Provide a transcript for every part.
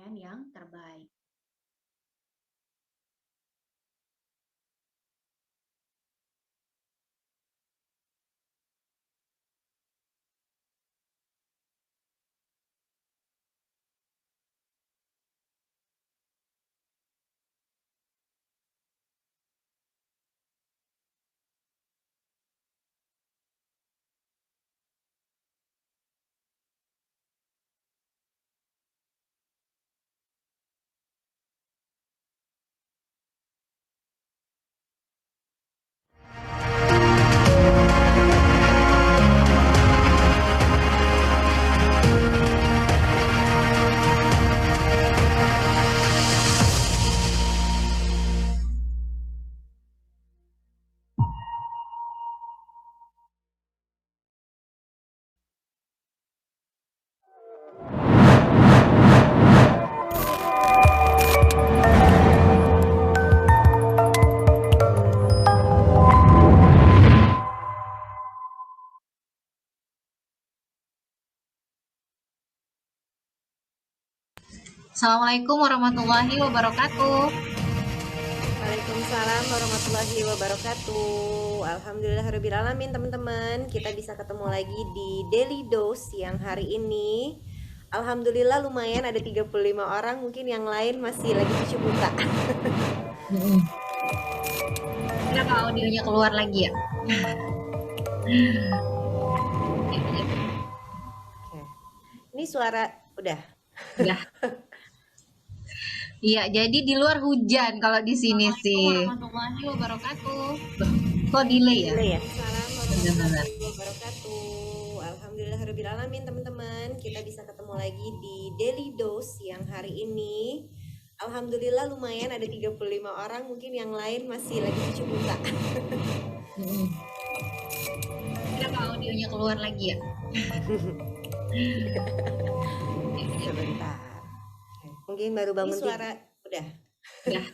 penilaian yang terbaik. Assalamualaikum warahmatullahi wabarakatuh. Waalaikumsalam warahmatullahi wabarakatuh. Alhamdulillahirrabbilalamin teman-teman. Kita bisa ketemu lagi di Daily Dose yang hari ini. Alhamdulillah lumayan ada 35 orang. Mungkin yang lain masih lagi cuci muka. Kenapa audionya keluar lagi ya? Oke. Ini suara udah. Ya. Iya, jadi di luar hujan kalau di sini sih. Warahmatullahi wabarakatuh. Kok delay ya? Delay ya? Assalamualaikum Benar-benar. warahmatullahi wabarakatuh. Alhamdulillahirrabbilalamin teman-teman. Kita bisa ketemu lagi di Daily Dose yang hari ini. Alhamdulillah lumayan ada 35 orang. Mungkin yang lain masih lagi cuci muka. Kenapa audionya keluar lagi ya? Sebentar. Mungkin baru bangun suara udah. Ya.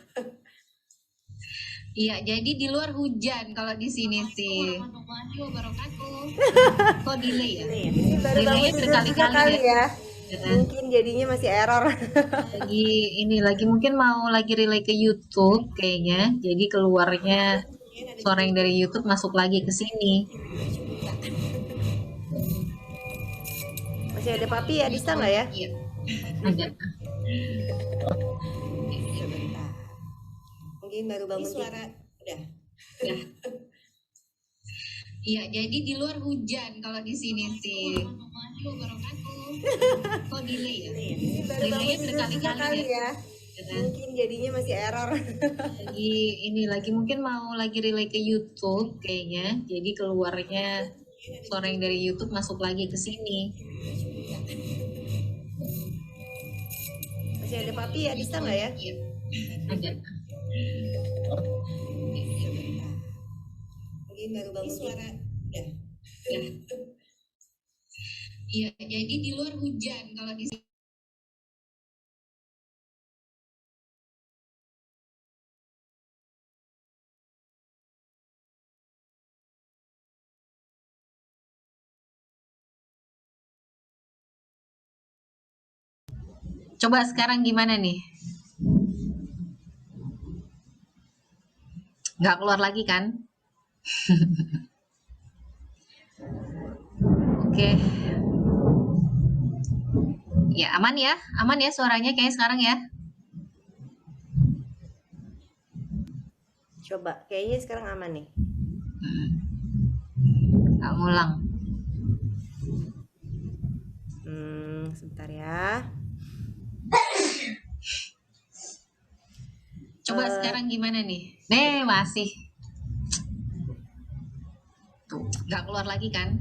Iya, jadi di luar hujan kalau di sini sih. Warahmatullahi wabarakatuh. Kok delay ya? Ini baru bangun Delaynya tidur berkali-kali ya. ya. Mungkin jadinya masih error. Lagi mungkin mau lagi relay ke YouTube kayaknya. Jadi keluarnya suara yang dari YouTube masuk lagi ke sini. Masih ada papi ya, Dista nggak ya? Iya. Ada. Sebentar. Mungkin baru bangun suara udah. Ya. Iya, jadi di luar hujan kalau di sini sih. Warahmatullahi wabarakatuh. Kok delay ya? Ini baru Delaynya bangun tidur berkali-kali ya. Mungkin jadinya masih error. Lagi mungkin mau lagi relay ke YouTube kayaknya. Jadi keluarnya suara yang dari YouTube masuk lagi ke sini. Masih ada papi ya, Dista nggak ya? Iya. Ada. Mungkin baru bangun suara udah. Ya. Iya, jadi di luar hujan kalau di sini. Coba sekarang gimana nih? Nggak keluar lagi kan? Oke. Ya, aman ya suaranya kayak sekarang ya. Coba, kayaknya sekarang aman nih. Nggak ngulang. Sebentar ya. Coba sekarang gimana nih? Masih. Tuh, nggak keluar lagi kan?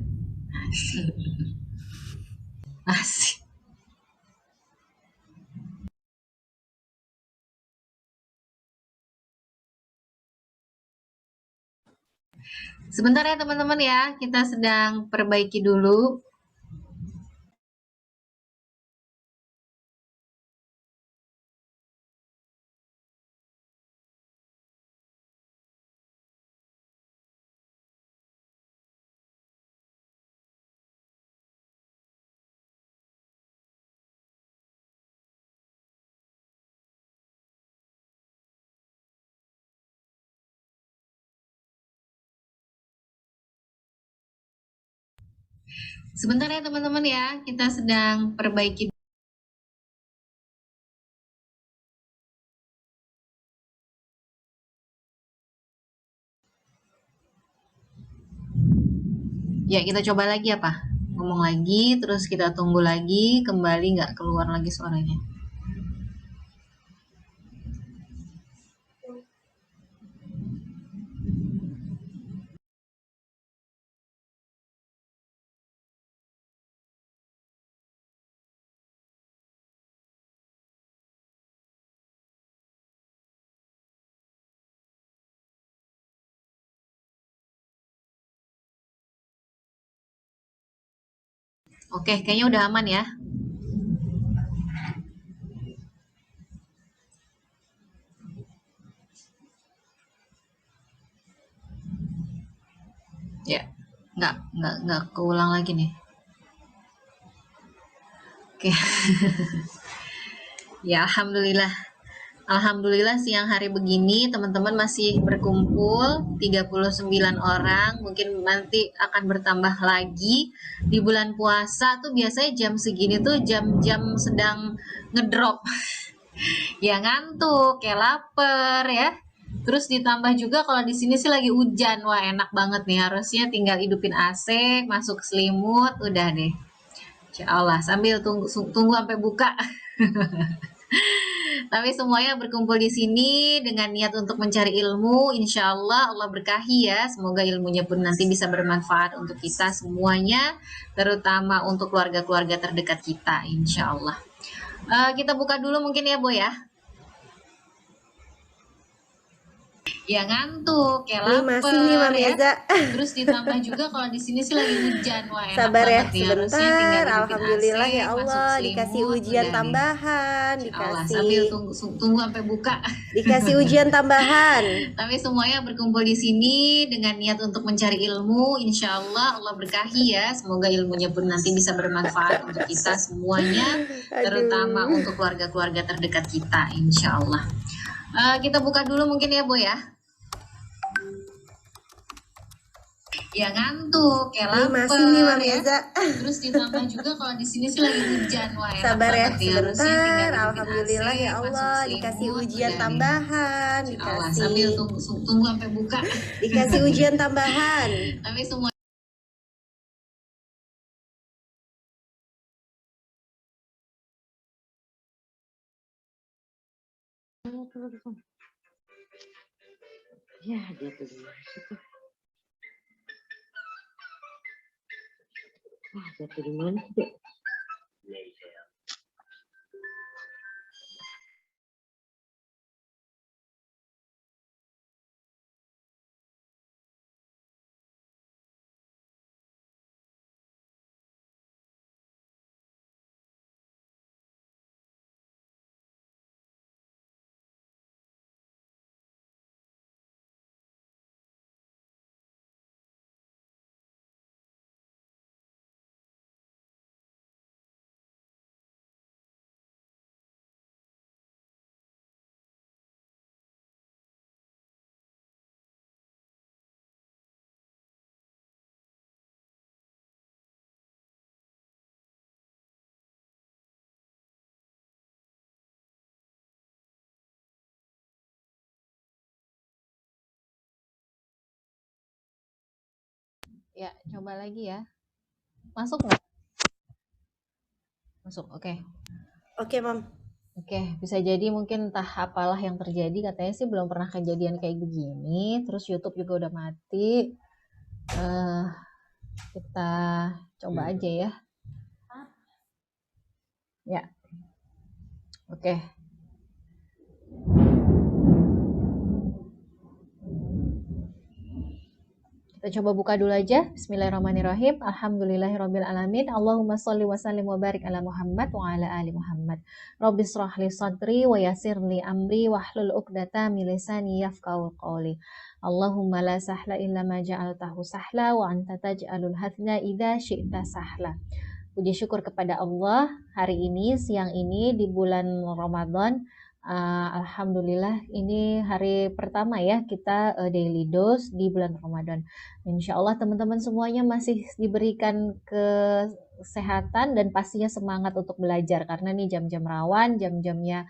Masih. Sebentar ya teman-teman ya, kita sedang perbaiki dulu. Sebentar ya teman-teman ya, kita sedang perbaiki. Ya, kita coba lagi apa? Ngomong lagi, terus kita tunggu lagi, kembali nggak keluar lagi suaranya. Oke, kayaknya udah aman ya. Ya, nggak keulang lagi nih. Oke. Ya, alhamdulillah. Alhamdulillah siang hari begini teman-teman masih berkumpul 39 orang, mungkin nanti akan bertambah lagi. Di bulan puasa tuh biasanya jam segini tuh jam-jam sedang ngedrop. Ya ngantuk, kayak lapar ya. Terus ditambah juga kalau di sini sih lagi hujan. Wah, enak banget nih. Harusnya tinggal hidupin AC, masuk selimut, udah deh. Insya Allah, sambil tunggu sampai buka. Tapi semuanya berkumpul di sini dengan niat untuk mencari ilmu. Insya Allah Allah berkahi ya. Semoga ilmunya pun nanti bisa bermanfaat untuk kita semuanya, terutama untuk keluarga-keluarga terdekat kita. Insya Allah. Kita buka dulu mungkin ya, Bo ya. Ya ngantuk, kayak Nih masih nih lapar Mami ya. Eza. Terus ditambah juga kalau di sini sih lagi hujan. Wah, enak Sabar ya banget nih. Harusnya tinggal sebentar. hidupin Alhamdulillah AC, ya masuk Allah selimut, dikasih ujian udah nih. tambahan, Insya Allah, sambil tunggu sampai buka. dikasih ujian tambahan. Tapi semuanya berkumpul di sini dengan niat untuk mencari ilmu. Insya Allah Allah berkahi ya. Semoga ilmunya pun nanti bisa bermanfaat untuk kita semuanya, terutama Aduh. untuk keluarga-keluarga terdekat kita. Insya Allah. Kita buka dulu mungkin ya, Bo ya. Ya ngantuk, kayak Nih lapar masih nih Mami ya. Eza. Terus ditambah juga kalau di sini sih lagi hujan. Wah, enak Sabar ya banget nih. Harusnya tinggal sebentar. hidupin Alhamdulillah AC, ya masuk Allah selimut, dikasih ujian udah nih. tambahan, Insya Allah, sambil tunggu sampai buka. dikasih ujian tambahan. Tapi semua Ya, dia tuh di mana sih tuh? Wah, jatuh di mana sih, Dek? ya coba lagi ya. Masuk nggak? Masuk, oke. Oke, Mam. Oke, bisa jadi mungkin entah apalah yang terjadi. Katanya sih belum pernah kejadian kayak begini. Terus YouTube juga udah mati. Kita coba aja ya. Ya, oke. Kita coba buka dulu aja. Bismillahirrahmanirrahim. Alhamdulillahirrabbilalamin. Allahumma sholli wa sallim wa barik ala Muhammad wa ala ali Muhammad. Rabbi shrah li sadri wa yassir li amri wa hlul 'uqdatam min lisani yafqahu qawli. Allahumma la sahla illa ma ja'altahu sahla wa anta taj'alul hazna idza syi'ta sahla. Puji syukur kepada Allah, hari ini siang ini di bulan Ramadan Alhamdulillah ini hari pertama ya kita daily dose di bulan Ramadan. Insya Allah teman-teman semuanya masih diberikan kesehatan dan pastinya semangat untuk belajar karena nih jam-jam rawan, jam-jamnya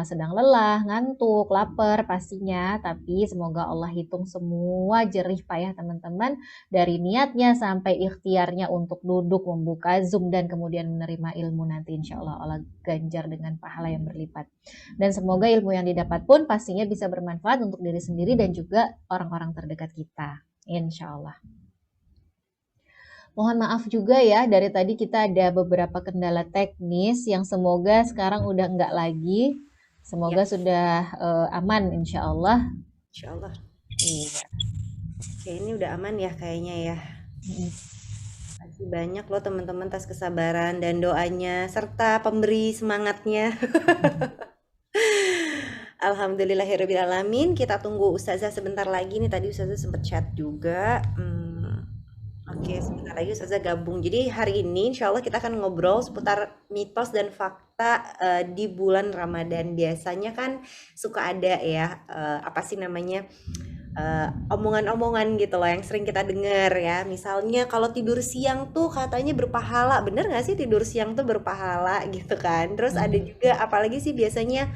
sedang lelah, ngantuk, lapar pastinya. Tapi semoga Allah hitung semua jerih payah teman-teman dari niatnya sampai ikhtiarnya untuk duduk membuka Zoom dan kemudian menerima ilmu nanti insya Allah ganjar dengan pahala yang berlipat. Dan semoga ilmu yang didapat pun pastinya bisa bermanfaat untuk diri sendiri dan juga orang-orang terdekat kita. Insya Allah. Mohon maaf juga ya, dari tadi kita ada beberapa kendala teknis yang semoga sekarang udah enggak lagi. Semoga sudah aman insya Allah. Insya Allah. Iya. Oke, ini udah aman ya kayaknya ya. Masih banyak loh teman-teman atas kesabaran dan doanya serta pemberi semangatnya. Alhamdulillahirrabbilalamin. Kita tunggu Ustazah sebentar lagi nih. Tadi Ustazah sempat chat juga. Oke, sebentar lagi Ustazah gabung. Jadi hari ini insya Allah kita akan ngobrol seputar mitos dan fakta di bulan Ramadan. Biasanya kan suka ada ya, apa sih namanya, omongan-omongan gitu loh yang sering kita dengar ya. Misalnya kalau tidur siang tuh katanya berpahala. Bener gak sih tidur siang tuh berpahala gitu kan? Terus ada juga apalagi sih biasanya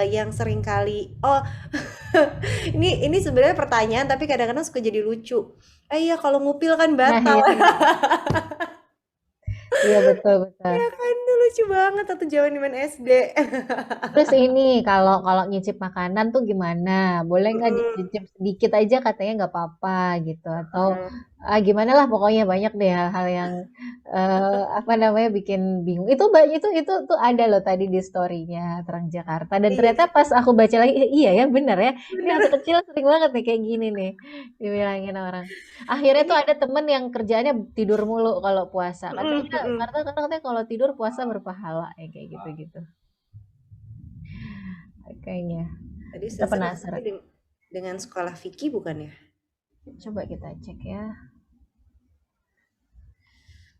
yang sering kali ini sebenarnya pertanyaan tapi kadang-kadang suka jadi lucu. Iya kalau ngupil kan batal. Iya betul. Ya kan itu lucu banget atau zaman SD. Terus ini kalau nyicip makanan tuh gimana? Boleh nggak dicicip sedikit aja katanya nggak apa-apa gitu atau gimana lah pokoknya banyak deh hal-hal yang apa namanya bikin bingung. Itu tuh ada loh tadi di story-nya Terang Jakarta dan ternyata pas aku baca lagi iya ya bener ya. Ini waktu kecil sering banget nih kayak gini nih dibilangin orang. Akhirnya tuh ada temen yang kerjaannya tidur mulu kalau puasa. Katanya kalau tidur puasa berpahala ya kayak gitu-gitu. Kayaknya Tadi kita penasaran dengan sekolah fikih bukan ya? Coba kita cek ya.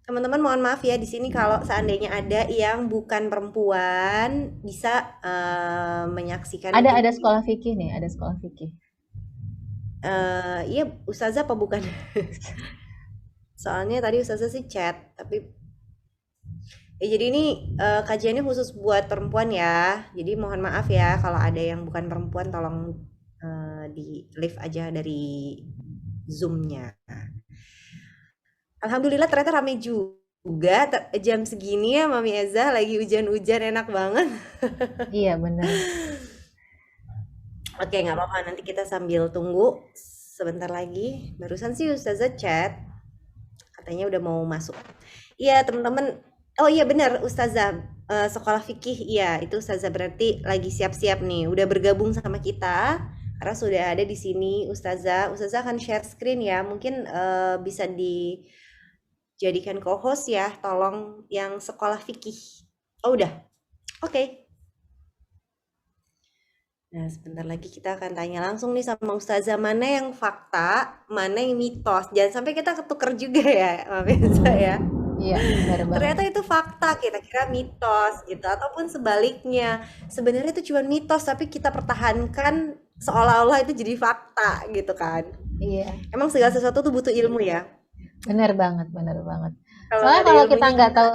Teman-teman mohon maaf ya di sini kalau seandainya ada yang bukan perempuan bisa menyaksikan. Ada sekolah fikih nih, ada sekolah fikih. Iya Ustazah apa bukan? Soalnya tadi Ustazah sih chat tapi jadi ini kajiannya khusus buat perempuan ya. Jadi mohon maaf ya kalau ada yang bukan perempuan tolong di leave aja dari Zoom-nya. Alhamdulillah ternyata rame juga jam segini ya Mami Eza lagi hujan-hujan enak banget. Iya benar. Oke nggak apa-apa nanti kita sambil tunggu sebentar lagi. Barusan sih Ustazah chat katanya udah mau masuk. Iya teman-teman. Oh iya benar Ustazah sekolah fikih iya itu Ustazah berarti lagi siap-siap nih udah bergabung sama kita karena sudah ada di sini Ustazah akan share screen ya mungkin bisa dijadikan co-host ya tolong yang sekolah fikih. Oh udah oke. Nah sebentar lagi kita akan tanya langsung nih sama Ustazah mana yang fakta mana yang mitos jangan sampai kita ketuker juga ya Mami ya. Iya, ternyata itu fakta kita kira mitos gitu ataupun sebaliknya sebenarnya itu cuma mitos tapi kita pertahankan seolah-olah itu jadi fakta gitu kan. Iya. Emang segala sesuatu tuh butuh ilmu ya. Benar banget. Soalnya kalau kita nggak tahu,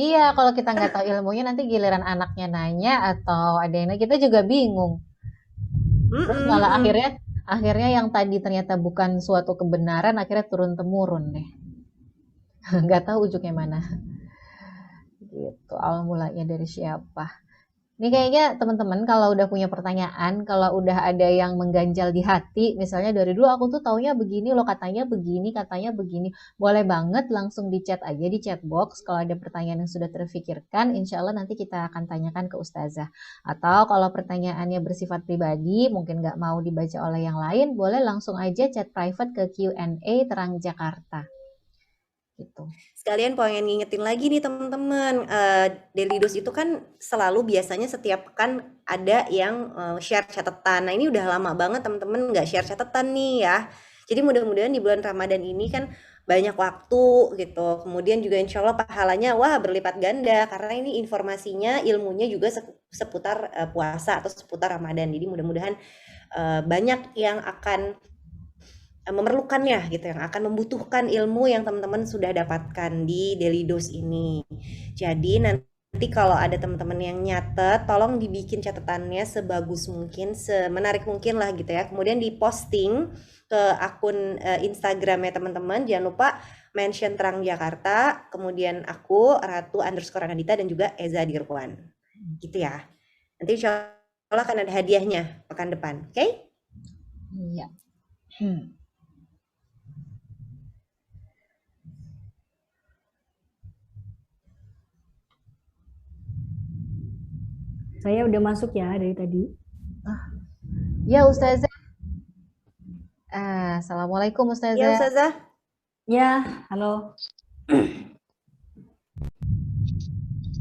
iya kalau kita nggak tahu ilmunya nanti giliran anaknya nanya atau ada yang nanya kita juga bingung. Terus malah akhirnya yang tadi ternyata bukan suatu kebenaran akhirnya turun temurun deh. Nggak tahu ujungnya mana gitu awal mulanya dari siapa. Ini kayaknya teman-teman kalau udah punya pertanyaan kalau udah ada yang mengganjal di hati misalnya dari dulu aku tuh taunya begini loh katanya begini boleh banget langsung di chat aja di chat box kalau ada pertanyaan yang sudah terfikirkan insya Allah nanti kita akan tanyakan ke Ustazah atau kalau pertanyaannya bersifat pribadi mungkin nggak mau dibaca oleh yang lain boleh langsung aja chat private ke Q&A Terang Jakarta gitu. Sekalian pengen ngingetin lagi nih teman-teman, Daily Dose itu kan selalu biasanya setiap pekan ada yang share catatan. Nah ini udah lama banget teman-teman nggak share catatan nih ya. Jadi mudah-mudahan di bulan Ramadan ini kan banyak waktu gitu. Kemudian juga insya Allah pahalanya wah berlipat ganda karena ini informasinya, ilmunya juga seputar puasa atau seputar Ramadan. Jadi mudah-mudahan banyak yang akan memerlukannya gitu, yang akan membutuhkan ilmu yang teman-teman sudah dapatkan di Daily Dose ini. Jadi nanti kalau ada teman-teman yang nyatet, tolong dibikin catatannya sebagus mungkin, semenarik mungkin lah gitu ya. Kemudian diposting ke akun Instagramnya teman-teman. Jangan lupa mention Terang Jakarta, kemudian aku Ratu underscore Anadita dan juga Eza Dirwan. Gitu ya. Nanti insya Allah akan ada hadiahnya pekan depan. Oke? Iya. Saya udah masuk ya dari tadi. Ya Ustazah. Assalamualaikum Ya Ustazah. Ustazah. Ya, halo.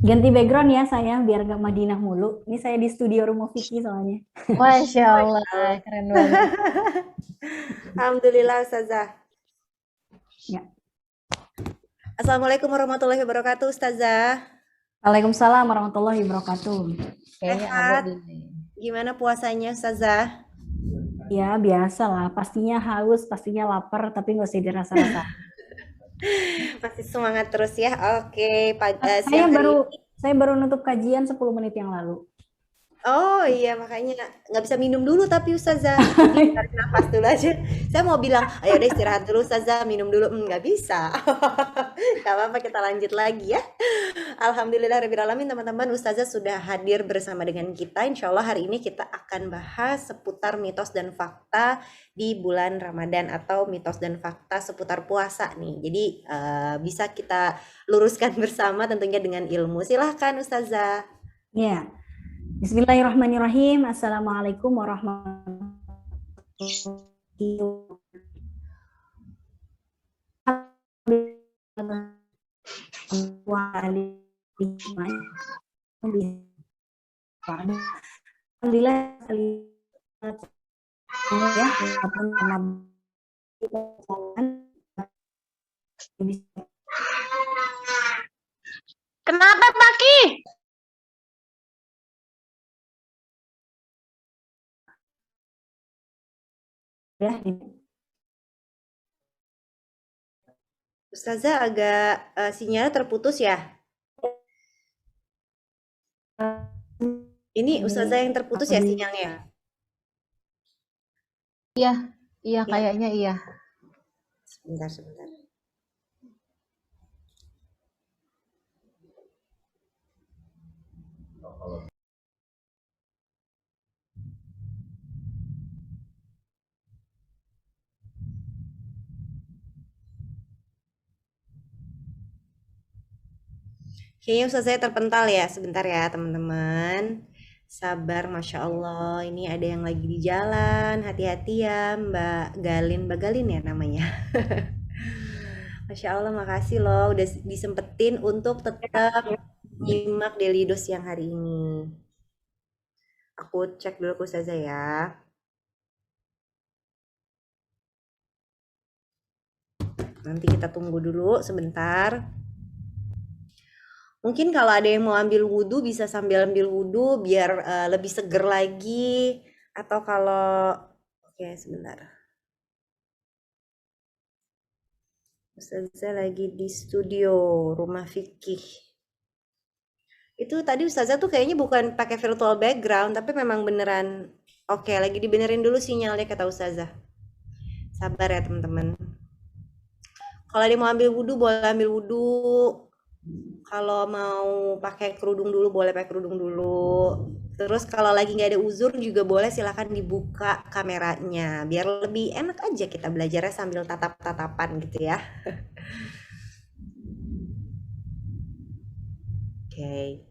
Ganti background ya saya biar gak Madinah mulu. Ini saya di studio rumah Vicky soalnya. Masya Allah, keren banget. Alhamdulillah Ustazah. Ya. Assalamualaikum warahmatullahi wabarakatuh Ustazah. Waalaikumsalam warahmatullahi wabarakatuh. Kayaknya Sehat. ada di Gimana puasanya Ustazah? Ya biasa lah, pastinya haus, pastinya lapar, tapi nggak usah dirasa-rasa. Masih semangat terus ya. Oke, Saya siang hari baru ini. saya baru nutup kajian 10 menit yang lalu. Oh iya, makanya nggak bisa minum dulu tapi Ustazah. Jadi tarik nafas dulu aja. Saya mau bilang, ayo deh istirahat dulu Ustazah, minum dulu. Nggak bisa. Nggak apa-apa, kita lanjut lagi ya. Alhamdulillahirrahmanirrahim teman-teman, Ustazah sudah hadir bersama dengan kita. Insya Allah hari ini kita akan bahas seputar mitos dan fakta di bulan Ramadan atau mitos dan fakta seputar puasa nih. Jadi bisa kita luruskan bersama tentunya dengan ilmu. Silahkan Ustazah. Ya. Bismillahirrahmanirrahim. Assalamualaikum warahmatullahi wabarakatuh. Alhamdulillah ya, Kenapa Paki? ya. Ustazah agak sinyalnya terputus ya. Ini Ustazah yang terputus ya sinyalnya. Iya kayaknya iya. Sebentar. Kayaknya Ustazah terpental ya, sebentar ya teman-teman. Sabar, Masya Allah. Ini ada yang lagi di jalan. Hati-hati ya Mbak Galin ya namanya. Masya Allah, makasih loh udah disempetin untuk tetap nyimak Daily Dose yang hari ini. Aku cek dulu ke Ustazah ya. Nanti kita tunggu dulu sebentar. Mungkin kalau ada yang mau ambil wudhu bisa sambil ambil wudhu biar lebih seger lagi. Atau kalau oke sebentar. Ustazah lagi di studio rumah Fikih. Itu tadi Ustazah tuh kayaknya bukan pakai virtual background tapi memang beneran. Oke, lagi dibenerin dulu sinyalnya kata Ustazah. Sabar ya teman-teman. Kalau dia mau ambil wudhu boleh ambil wudhu. Kalau mau pakai kerudung dulu boleh pakai kerudung dulu. Terus kalau lagi nggak ada uzur juga boleh silahkan dibuka kameranya biar lebih enak aja kita belajarnya sambil tatap-tatapan gitu ya. Oke,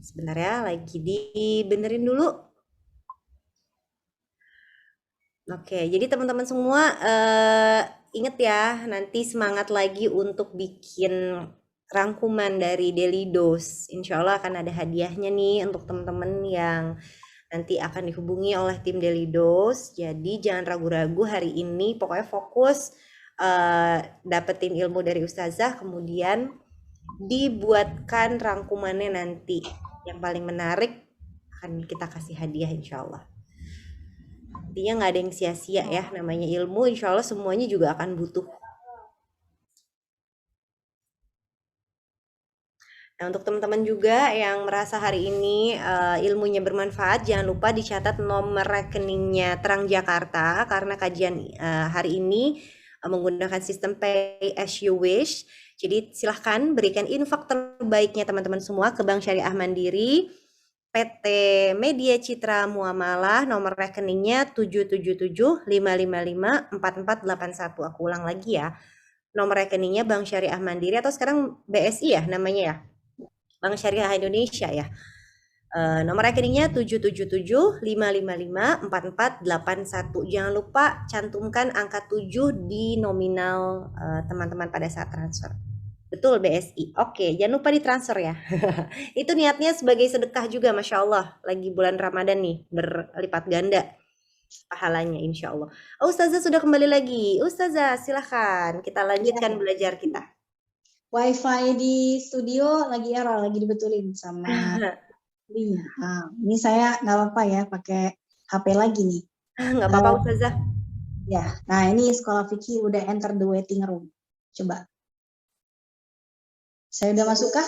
sebentar ya lagi dibenerin dulu. Oke, jadi teman-teman semua inget ya nanti semangat lagi untuk bikin rangkuman dari Daily Dose. Insya Allah akan ada hadiahnya nih untuk teman-teman yang nanti akan dihubungi oleh tim Daily Dose. Jadi jangan ragu-ragu hari ini, pokoknya fokus dapetin ilmu dari Ustazah, kemudian dibuatkan rangkumannya nanti. Yang paling menarik akan kita kasih hadiah insya Allah. Intinya nggak ada yang sia-sia ya, namanya ilmu insya Allah semuanya juga akan butuh. Nah, untuk teman-teman juga yang merasa hari ini ilmunya bermanfaat, jangan lupa dicatat nomor rekeningnya Terang Jakarta karena kajian hari ini menggunakan sistem pay as you wish. Jadi silahkan berikan infak terbaiknya teman-teman semua ke Bank Syariah Mandiri, PT Media Citra Muamalah, nomor rekeningnya 77755554481. Aku ulang lagi ya. Nomor rekeningnya Bank Syariah Mandiri atau sekarang BSI ya namanya ya. Bank Syariah Indonesia ya. Nomor rekeningnya 77755554481. Jangan lupa cantumkan angka 7 di nominal teman-teman pada saat transfer. Betul BSI. Oke, jangan lupa ditransfer ya. Itu niatnya sebagai sedekah juga, Masya Allah. Lagi bulan Ramadan nih, berlipat ganda pahalanya insya Allah. Ustazah sudah kembali lagi. Ustazah silahkan kita lanjutkan belajar kita. Wifi di studio lagi error, lagi dibetulin sama linya. Nah, ini saya nggak apa-apa ya, pakai HP lagi nih. Nggak apa-apa Ustazah. Ya, nah ini sekolah fikih udah enter the waiting room. Coba. Saya udah masuk kah?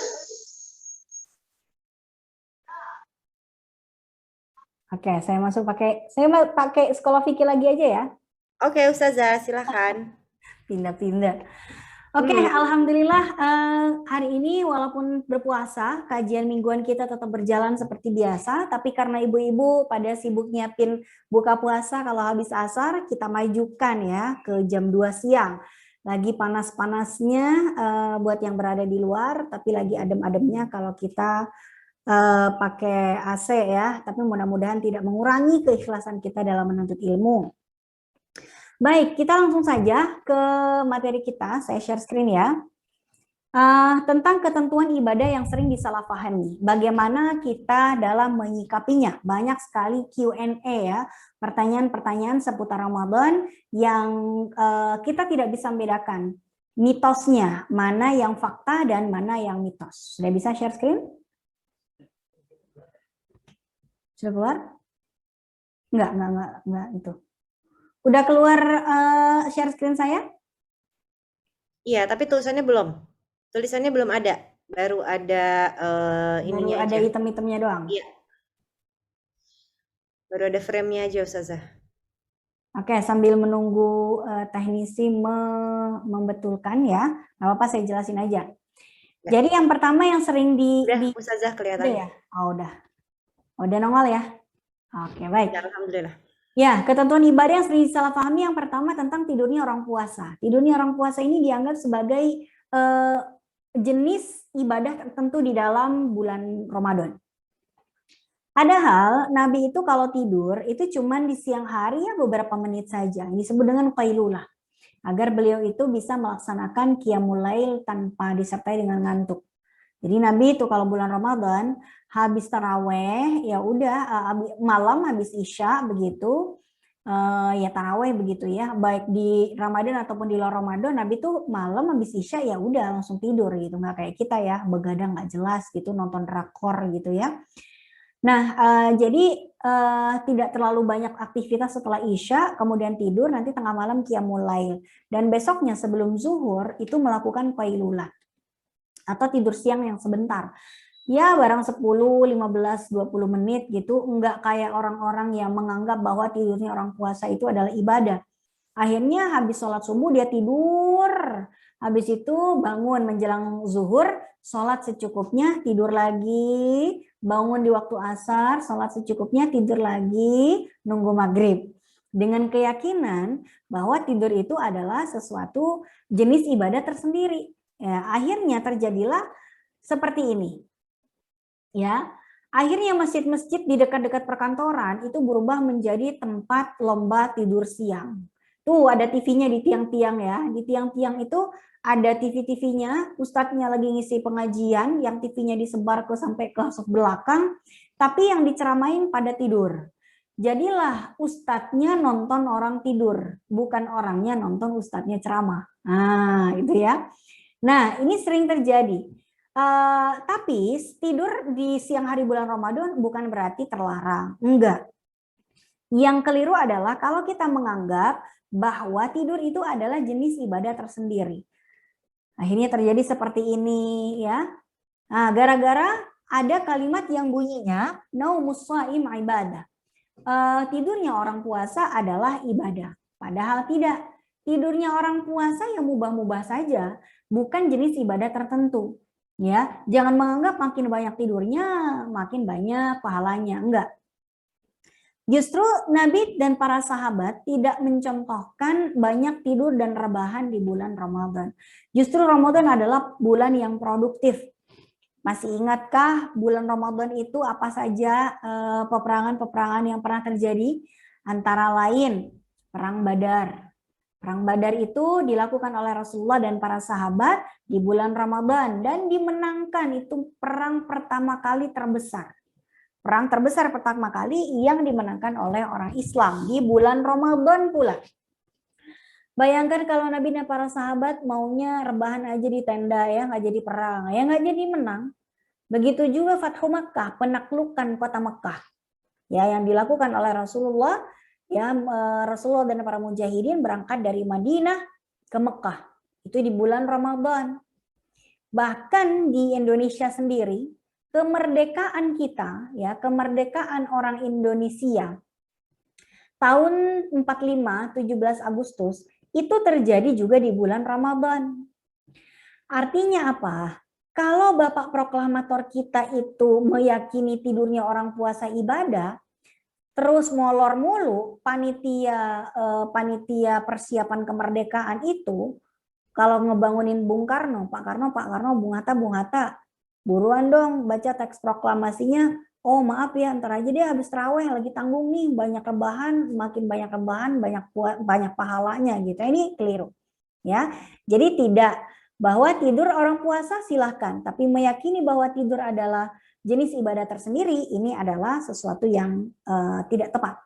Oke, saya pakai sekolah fikih lagi aja ya. Oke, Ustazah, silakan. Pindah-pindah. Oke, alhamdulillah hari ini walaupun berpuasa, kajian mingguan kita tetap berjalan seperti biasa, tapi karena ibu-ibu pada sibuk nyiapin buka puasa kalau habis asar, kita majukan ya ke jam 2 siang. Lagi panas-panasnya buat yang berada di luar, tapi lagi adem-ademnya kalau kita pakai AC ya, tapi mudah-mudahan tidak mengurangi keikhlasan kita dalam menuntut ilmu. Baik, kita langsung saja ke materi kita. Saya share screen ya. Tentang ketentuan ibadah yang sering disalahpahami. Bagaimana kita dalam menyikapinya? Banyak sekali Q&A ya, pertanyaan-pertanyaan seputar Ramadan yang kita tidak bisa membedakan mitosnya, mana yang fakta dan mana yang mitos. Sudah bisa share screen? Sudah keluar? Enggak itu. Udah keluar share screen saya? Iya, tapi tulisannya belum. Tulisannya belum ada. Baru ada ininya Baru ada aja. item-itemnya doang? Iya. Baru ada frame-nya aja, Ustazah. Oke, sambil menunggu teknisi membetulkan ya. Nggak apa-apa, saya jelasin aja. Ya. Jadi yang pertama yang sering Udah, Ustazah kelihatan. Udah ya? Oh, udah. Udah nongol ya? Oke, baik. Ya, alhamdulillah. Ya, ketentuan ibadah yang sering disalahpahami yang pertama tentang tidurnya orang puasa. Tidurnya orang puasa ini dianggap sebagai jenis ibadah tertentu di dalam bulan Ramadan. Padahal Nabi itu kalau tidur itu cuma di siang hari ya beberapa menit saja. Ini disebut dengan qailulah. Agar beliau itu bisa melaksanakan qiyamul lail tanpa disertai dengan ngantuk. Jadi Nabi itu kalau bulan Ramadan habis taraweh ya udah malam habis isya begitu ya taraweh begitu ya, baik di Ramadan ataupun di luar Ramadan, Nabi tuh malam habis isya ya udah langsung tidur gitu, nggak kayak kita ya begadang nggak jelas gitu, nonton drakor gitu ya. Nah jadi tidak terlalu banyak aktivitas setelah isya, kemudian tidur, nanti tengah malam qiyamul lail, dan besoknya sebelum zuhur itu melakukan qailulah atau tidur siang yang sebentar. Ya barang 10, 15, 20 menit gitu, enggak kayak orang-orang yang menganggap bahwa tidurnya orang puasa itu adalah ibadah. Akhirnya habis sholat subuh dia tidur, habis itu bangun menjelang zuhur, sholat secukupnya, tidur lagi, bangun di waktu asar, sholat secukupnya, tidur lagi, nunggu maghrib. Dengan keyakinan bahwa tidur itu adalah sesuatu jenis ibadah tersendiri. Ya, akhirnya terjadilah seperti ini. Ya, akhirnya masjid-masjid di dekat-dekat perkantoran itu berubah menjadi tempat lomba tidur siang. Tuh ada TV-nya di tiang-tiang ya. Di tiang-tiang itu ada TV-TV-nya, ustadznya lagi ngisi pengajian, yang TV-nya disebar ke sampai ke belakang, tapi yang diceramain pada tidur. Jadilah ustadznya nonton orang tidur, bukan orangnya nonton ustadznya ceramah. Nah, itu ya. Nah, ini sering terjadi. Tapi tidur di siang hari bulan Ramadan bukan berarti terlarang. Enggak. Yang keliru adalah kalau kita menganggap bahwa tidur itu adalah jenis ibadah tersendiri. Akhirnya terjadi seperti ini ya. Nah, gara-gara ada kalimat yang bunyinya naumus shaim ibadah. Tidurnya orang puasa adalah ibadah. Padahal tidak. Tidurnya orang puasa yang mubah-mubah saja, bukan jenis ibadah tertentu. Ya, jangan menganggap makin banyak tidurnya, makin banyak pahalanya. Enggak. Justru Nabi dan para sahabat tidak mencontohkan banyak tidur dan rebahan di bulan Ramadan. Justru Ramadan adalah bulan yang produktif. Masih ingatkah bulan Ramadan itu apa saja peperangan-peperangan yang pernah terjadi? Antara lain Perang Badar. Perang Badar itu dilakukan oleh Rasulullah dan para sahabat di bulan Ramadan dan dimenangkan. Itu perang pertama kali terbesar. Perang terbesar pertama kali yang dimenangkan oleh orang Islam di bulan Ramadan pula. Bayangkan kalau Nabi dan para sahabat maunya rebahan aja di tenda ya, nggak jadi perang, ya nggak jadi menang. Begitu juga Fathu Makkah, penaklukan kota Makkah. Ya, yang dilakukan oleh Rasulullah, ya Rasulullah dan para mujahidin berangkat dari Madinah ke Mekah. Itu di bulan Ramadan. Bahkan di Indonesia sendiri, kemerdekaan kita, ya kemerdekaan orang Indonesia tahun 45, 17 Agustus, itu terjadi juga di bulan Ramadan. Artinya apa? Kalau Bapak Proklamator kita itu meyakini tidurnya orang puasa ibadah, terus molor mulu panitia persiapan kemerdekaan itu, kalau ngebangunin Bung Karno, Pak Karno, Bung Hatta, buruan dong baca teks proklamasinya. Oh maaf ya, ntar aja deh habis terawih lagi tanggung nih, banyak rebahan, makin banyak rebahan, banyak pahalanya gitu. Ini keliru. Ya, jadi tidak bahwa tidur orang puasa silahkan, tapi meyakini bahwa tidur adalah jenis ibadah tersendiri, ini adalah sesuatu yang tidak tepat.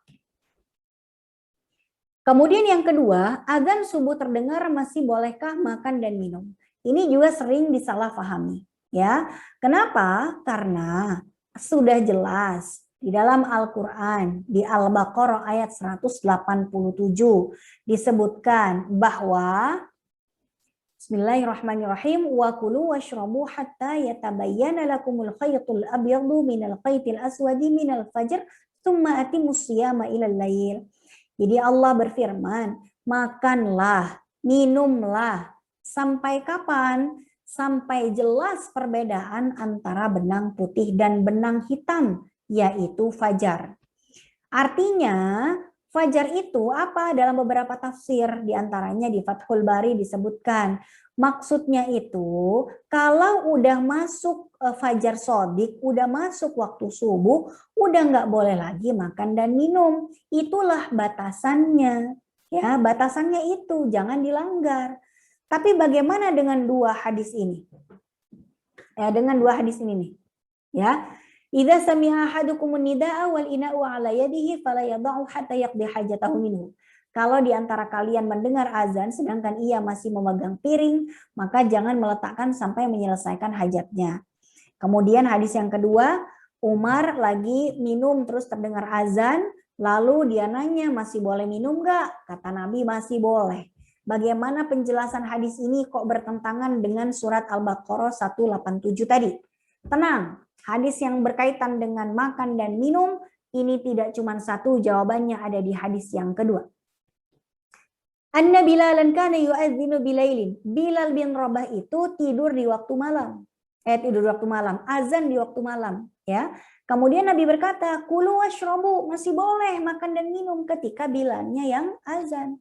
Kemudian yang kedua, azan subuh terdengar masih bolehkah makan dan minum? Ini juga sering disalahpahami. Ya, kenapa? Karena sudah jelas di dalam Al-Quran, di Al-Baqarah ayat 187 disebutkan bahwa Bismillahirrahmanirrahim wa kulu washrabu hatta yatabayyana lakumul khaytul abyadu minal khaytil aswadi minal fajr tsumma atimus siyama ilal lail. Jadi Allah berfirman, makanlah, minumlah sampai kapan? Sampai jelas perbedaan antara benang putih dan benang hitam, yaitu fajar. Artinya fajar itu apa? Dalam beberapa tafsir, diantaranya di Fathul Bari disebutkan, maksudnya itu kalau udah masuk fajar sodik, udah masuk waktu subuh, udah nggak boleh lagi makan dan minum. Itulah batasannya. Ya, batasannya itu jangan dilanggar. Tapi bagaimana dengan dua hadis ini? Ya, dengan dua hadis ini nih. Ya. Idza sami'a ahadukum nidaa wal ina'u 'ala yadihi fala yad'u hatta yaqdi hajatahu minhu. Kalau di antara kalian mendengar azan sedangkan ia masih memegang piring, maka jangan meletakkan sampai menyelesaikan hajatnya. Kemudian hadis yang kedua, Umar lagi minum terus terdengar azan, lalu dia nanya masih boleh minum nggak? Kata Nabi masih boleh. Bagaimana penjelasan hadis ini kok bertentangan dengan surat Al-Baqarah 187 tadi? Tenang, hadis yang berkaitan dengan makan dan minum ini tidak cuma satu, jawabannya ada di hadis yang kedua. Anna Bilalan kana yu'adzinu bilailin. Bilal bin Rabah itu tidur di waktu malam. Tidur di waktu malam, azan di waktu malam, ya. Kemudian Nabi berkata, "Kulu washrabu," masih boleh makan dan minum ketika Bilalnya yang azan.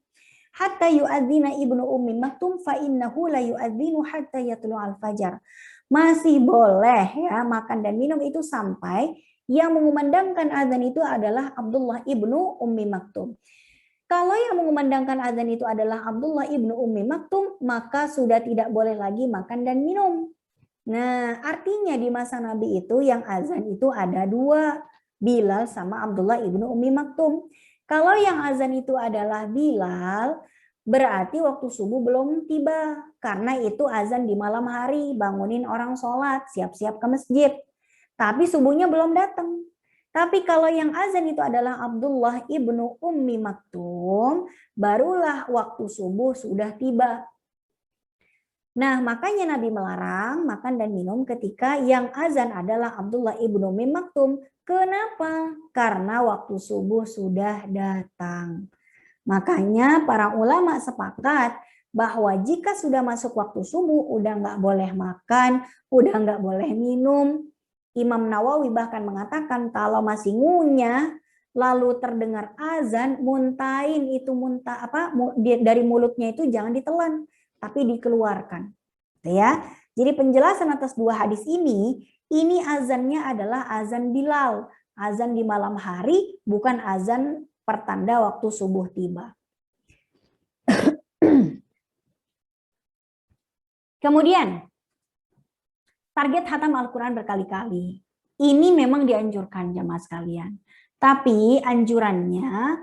Hatta yu'adzina ibnu ummi maktum fa innahu la yu'adzinu hatta yatlu'al fajar. Masih boleh ya makan dan minum itu sampai yang mengumandangkan azan itu adalah Abdullah ibnu Ummi Maktum. Kalau yang mengumandangkan azan itu adalah Abdullah ibnu Ummi Maktum, maka sudah tidak boleh lagi makan dan minum. Nah, artinya di masa Nabi itu yang azan itu ada dua, Bilal sama Abdullah ibnu Ummi Maktum. Kalau yang azan itu adalah Bilal, berarti waktu subuh belum tiba. karena itu azan di malam hari, bangunin orang sholat, siap-siap ke masjid. Tapi subuhnya belum datang. Tapi kalau yang azan itu adalah Abdullah ibnu Ummi Maktum, barulah waktu subuh sudah tiba. Nah, makanya Nabi melarang makan dan minum ketika yang azan adalah Abdullah ibnu Ummi Maktum. Kenapa? Karena waktu subuh sudah datang. Makanya para ulama sepakat bahwa jika sudah masuk waktu subuh, udah nggak boleh makan, udah nggak boleh minum. Imam Nawawi bahkan mengatakan kalau masih ngunyah, lalu terdengar azan, muntahin itu dari mulutnya itu jangan ditelan, tapi dikeluarkan. Ya, jadi penjelasan atas dua hadis ini azannya adalah azan Bilal, azan di malam hari, bukan azan pertanda waktu subuh tiba. Kemudian, target hatam Al-Quran berkali-kali. Ini memang dianjurkan jamaah sekalian. Tapi anjurannya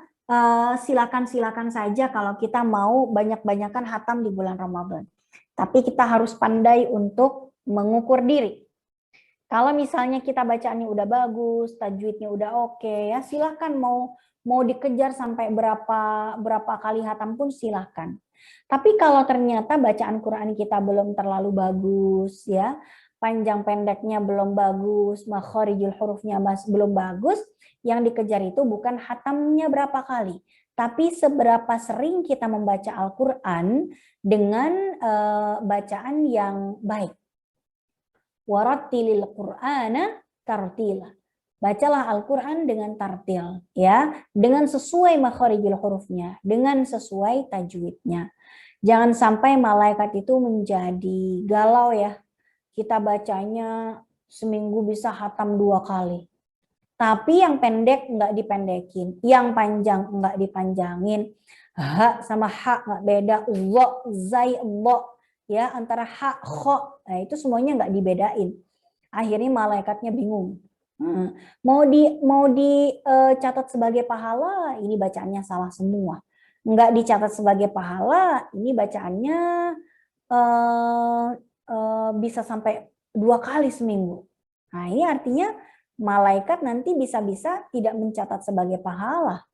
silakan saja kalau kita mau banyak-banyakan hatam di bulan Ramadan. Tapi kita harus pandai untuk mengukur diri. Kalau misalnya kita bacaannya udah bagus, tajwidnya udah oke, ya silakan mau dikejar sampai berapa kali hatam pun silakan. Tapi kalau ternyata bacaan Quran kita belum terlalu bagus, ya panjang pendeknya belum bagus, makharijul hurufnya belum bagus, yang dikejar itu bukan hatamnya berapa kali, tapi seberapa sering kita membaca Al-Quran dengan bacaan yang baik. Warattilil Qur'ana tartila. Bacalah Al-Quran dengan tartil, ya, dengan sesuai makharijul hurufnya, dengan sesuai tajwidnya. Jangan sampai malaikat itu menjadi galau ya. Kita bacanya seminggu bisa hatam 2 kali. Tapi yang pendek nggak dipendekin, yang panjang nggak dipanjangin. Ha sama ha nggak beda, lo, zai, lo. Ya, antara ha, kho, nah itu semuanya nggak dibedain. Akhirnya malaikatnya bingung. Mau dicatat sebagai pahala, ini bacaannya salah semua. Nggak dicatat sebagai pahala, ini bacaannya bisa sampai 2 kali seminggu. Nah, ini artinya malaikat nanti bisa-bisa tidak mencatat sebagai pahala.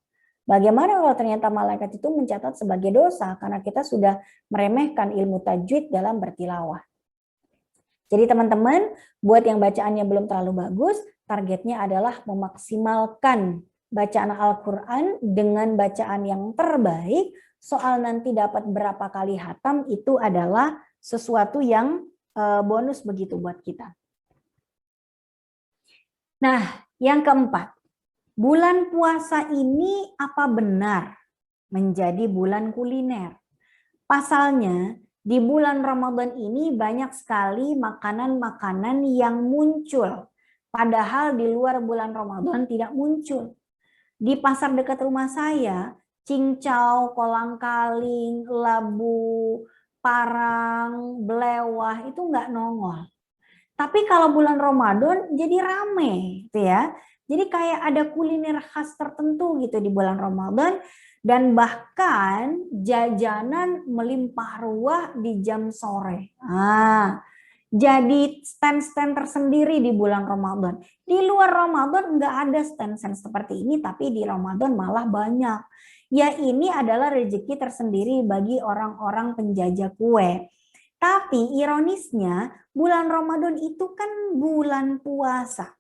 Bagaimana kalau ternyata malaikat itu mencatat sebagai dosa karena kita sudah meremehkan ilmu tajwid dalam bertilawah. Jadi teman-teman, buat yang bacaannya belum terlalu bagus, targetnya adalah memaksimalkan bacaan Al-Quran dengan bacaan yang terbaik. Soal nanti dapat berapa kali hatam itu adalah sesuatu yang bonus begitu buat kita. Nah, yang keempat. Bulan puasa ini apa benar menjadi bulan kuliner? Pasalnya, di bulan Ramadan ini banyak sekali makanan-makanan yang muncul. Padahal di luar bulan Ramadan tidak muncul. Di pasar dekat rumah saya, cincau, kolang-kaling, labu, parang, belewah itu nggak nongol. Tapi kalau bulan Ramadan jadi rame, gitu ya. Jadi kayak ada kuliner khas tertentu gitu di bulan Ramadan dan bahkan jajanan melimpah ruah di jam sore. Jadi stand-stand tersendiri di bulan Ramadan. Di luar Ramadan nggak ada stand-stand seperti ini, tapi di Ramadan malah banyak. Ya ini adalah rezeki tersendiri bagi orang-orang penjajah kue. Tapi ironisnya bulan Ramadan itu kan bulan puasa.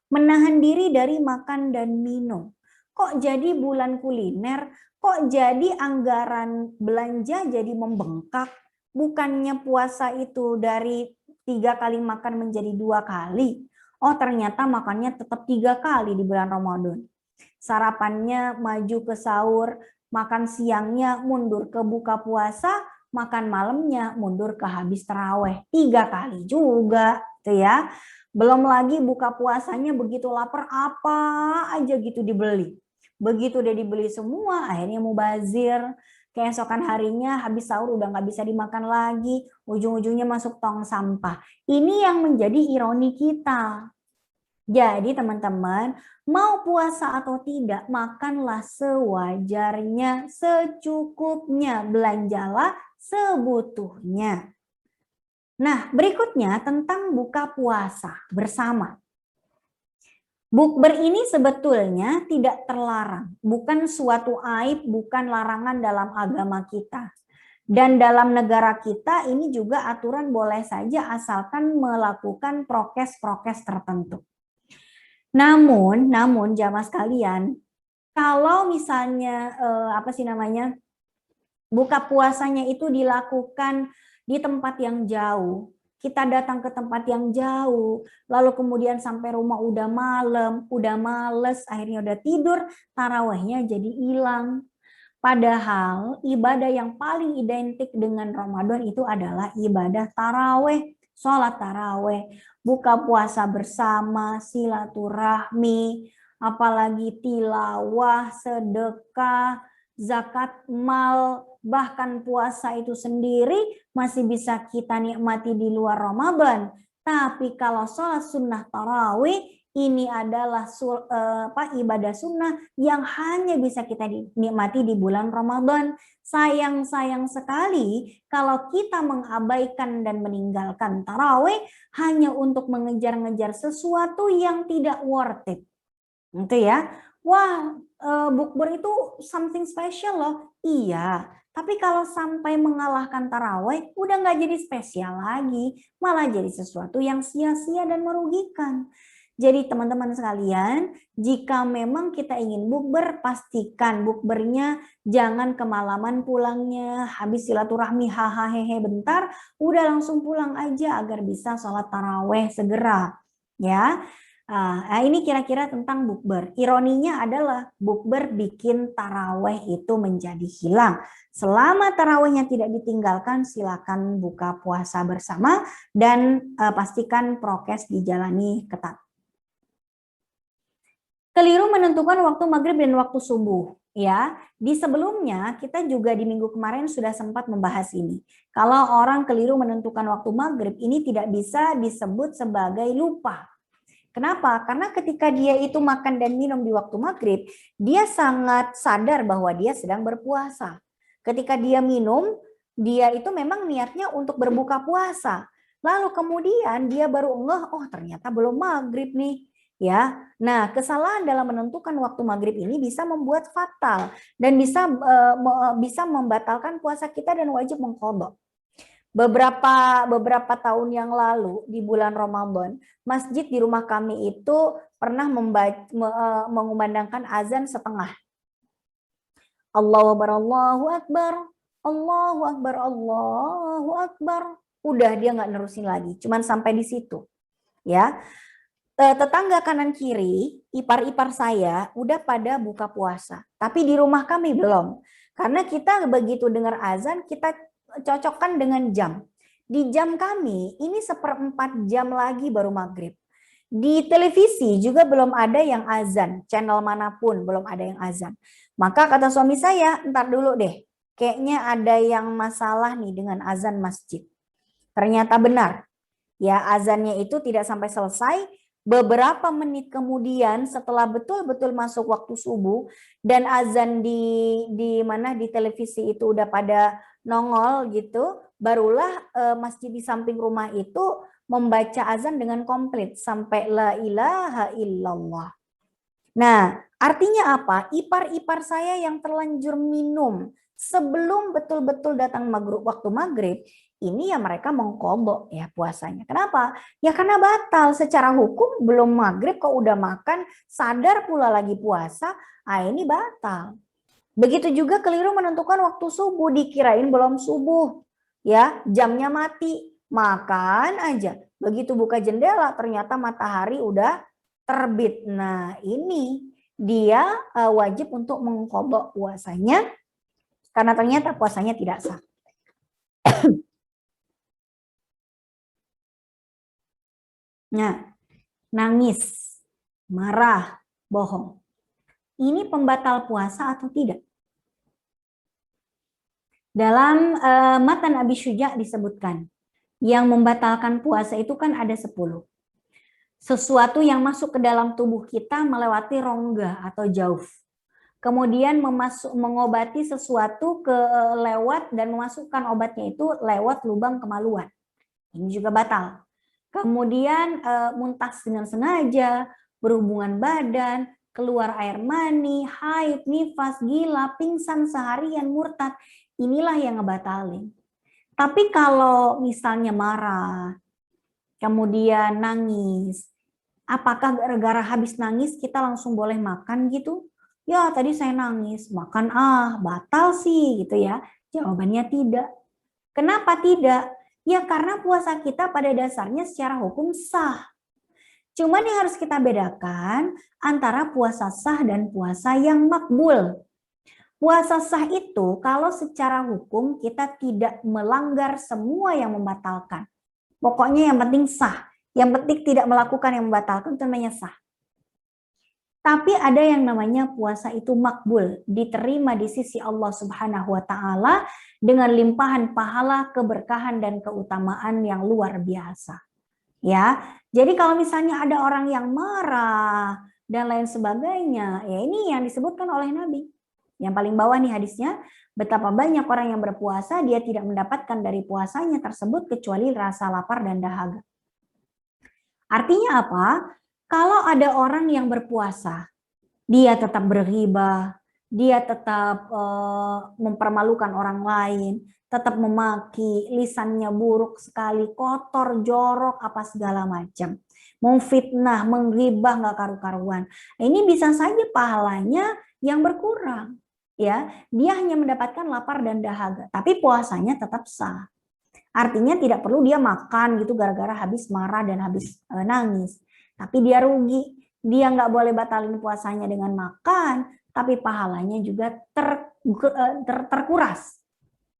Menahan diri dari makan dan minum. Kok jadi bulan kuliner? Kok jadi anggaran belanja jadi membengkak? Bukannya puasa itu dari 3 kali makan menjadi 2 kali. Oh ternyata makannya tetap 3 kali di bulan Ramadan. Sarapannya maju ke sahur, makan siangnya mundur ke buka puasa, makan malamnya mundur ke habis taraweh. 3 kali juga, tuh ya. Belum lagi buka puasanya begitu lapar apa aja gitu dibeli. Begitu udah dibeli semua akhirnya mubazir. Keesokan harinya habis sahur udah nggak bisa dimakan lagi. Ujung-ujungnya masuk tong sampah. Ini yang menjadi ironi kita. Jadi teman-teman mau puasa atau tidak makanlah sewajarnya, secukupnya. Belanjalah sebutuhnya. Nah, berikutnya tentang buka puasa bersama. Bukber ini sebetulnya tidak terlarang, bukan suatu aib, bukan larangan dalam agama kita. Dan dalam negara kita ini juga aturan boleh saja asalkan melakukan prokes-prokes tertentu. Namun jamaah sekalian, kalau misalnya buka puasanya itu dilakukan di tempat yang jauh, kita datang ke tempat yang jauh, lalu kemudian sampai rumah udah malam, udah males, akhirnya udah tidur, tarawehnya jadi hilang. Padahal ibadah yang paling identik dengan Ramadan itu adalah ibadah taraweh, sholat taraweh, buka puasa bersama, silaturahmi, apalagi tilawah, sedekah, zakat mal, bahkan puasa itu sendiri masih bisa kita nikmati di luar Ramadan. Tapi kalau sholat sunnah tarawih ini adalah ibadah sunnah yang hanya bisa kita nikmati di bulan Ramadan. Sayang sekali kalau kita mengabaikan dan meninggalkan tarawih hanya untuk mengejar-ngejar sesuatu yang tidak worth it. Gitu ya. Wah, bukber itu something special loh. Iya, tapi kalau sampai mengalahkan tarawih, udah nggak jadi spesial lagi. Malah jadi sesuatu yang sia-sia dan merugikan. Jadi teman-teman sekalian, jika memang kita ingin bukber, pastikan bukbernya jangan kemalaman pulangnya, habis silaturahmi hahaha bentar, udah langsung pulang aja agar bisa sholat tarawih segera. Ya. Nah, ini kira-kira tentang bukber. Ironinya adalah bukber bikin taraweh itu menjadi hilang. Selama tarawehnya tidak ditinggalkan, silakan buka puasa bersama dan pastikan prokes dijalani ketat. Keliru menentukan waktu maghrib dan waktu subuh. Ya, di sebelumnya kita juga di minggu kemarin sudah sempat membahas ini. Kalau orang keliru menentukan waktu maghrib, ini tidak bisa disebut sebagai lupa. Kenapa? Karena ketika dia itu makan dan minum di waktu maghrib, dia sangat sadar bahwa dia sedang berpuasa. Ketika dia minum, dia itu memang niatnya untuk berbuka puasa. Lalu kemudian dia baru ngeh, oh ternyata belum maghrib nih. Ya, nah kesalahan dalam menentukan waktu maghrib ini bisa membuat fatal dan bisa membatalkan puasa kita dan wajib mengqadha. Beberapa tahun yang lalu di bulan Ramadan, masjid di rumah kami itu pernah mengumandangkan azan setengah. Allahu Akbar, Allahu Akbar, Allahu Akbar, Allahu Akbar. Udah dia nggak nerusin lagi, cuman sampai di situ. Ya, tetangga kanan kiri, ipar-ipar saya udah pada buka puasa, tapi di rumah kami belum. Karena kita begitu dengar azan, kita cocokkan dengan jam. Di jam kami ini 1/4 jam lagi baru maghrib. Di televisi juga belum ada yang azan, channel manapun belum ada yang azan. Maka kata suami saya, ntar dulu deh, kayaknya ada yang masalah nih dengan azan masjid. Ternyata benar, ya azannya itu tidak sampai selesai. Beberapa menit kemudian setelah betul-betul masuk waktu subuh dan azan di televisi itu udah pada nongol gitu, barulah masjid di samping rumah itu membaca azan dengan komplit sampai la ilaha illallah. Nah, artinya apa? Ipar-ipar saya yang terlanjur minum sebelum betul-betul datang waktu maghrib, ini ya mereka mengqadha ya puasanya. Kenapa? Ya karena batal secara hukum, belum maghrib kok udah makan, sadar pula lagi puasa, ini batal. Begitu juga keliru menentukan waktu subuh, dikirain belum subuh. Ya, jamnya mati, makan aja. Begitu buka jendela ternyata matahari udah terbit. Nah, ini dia wajib untuk mengqadha puasanya karena ternyata puasanya tidak sah. Nah, nangis, marah, bohong. Ini pembatal puasa atau tidak? Dalam matan Abi Syuja disebutkan, yang membatalkan puasa itu kan ada 10. Sesuatu yang masuk ke dalam tubuh kita melewati rongga atau jauf. kemudian mengobati sesuatu ke lewat dan memasukkan obatnya itu lewat lubang kemaluan. Ini juga batal. Kemudian muntah dengan sengaja, berhubungan badan, keluar air mani, haid, nifas, gila, pingsan seharian, murtad. Inilah yang ngebatalin. Tapi kalau misalnya marah, kemudian nangis, apakah gara-gara habis nangis kita langsung boleh makan gitu? Ya tadi saya nangis, makan batal sih gitu ya. Jawabannya tidak. Kenapa tidak? Ya karena puasa kita pada dasarnya secara hukum sah. Cuman yang harus kita bedakan antara puasa sah dan puasa yang makbul. Puasa sah itu kalau secara hukum kita tidak melanggar semua yang membatalkan. Pokoknya yang penting sah. Yang penting tidak melakukan yang membatalkan itu namanya sah. Tapi ada yang namanya puasa itu makbul, diterima di sisi Allah Subhanahu wa taala dengan limpahan pahala, keberkahan dan keutamaan yang luar biasa. Ya. Jadi kalau misalnya ada orang yang marah dan lain sebagainya, ya ini yang disebutkan oleh Nabi. Yang paling bawah nih hadisnya, betapa banyak orang yang berpuasa dia tidak mendapatkan dari puasanya tersebut kecuali rasa lapar dan dahaga. Artinya apa? Kalau ada orang yang berpuasa, dia tetap berghibah, dia tetap mempermalukan orang lain, tetap memaki, lisannya buruk sekali, kotor, jorok, apa segala macam. Memfitnah, menghibah nggak karu-karuan. Ini bisa saja pahalanya yang berkurang. Ya, dia hanya mendapatkan lapar dan dahaga, tapi puasanya tetap sah. Artinya tidak perlu dia makan gitu gara-gara habis marah dan habis nangis. Tapi dia rugi. Dia nggak boleh batalin puasanya dengan makan, tapi pahalanya juga terkuras.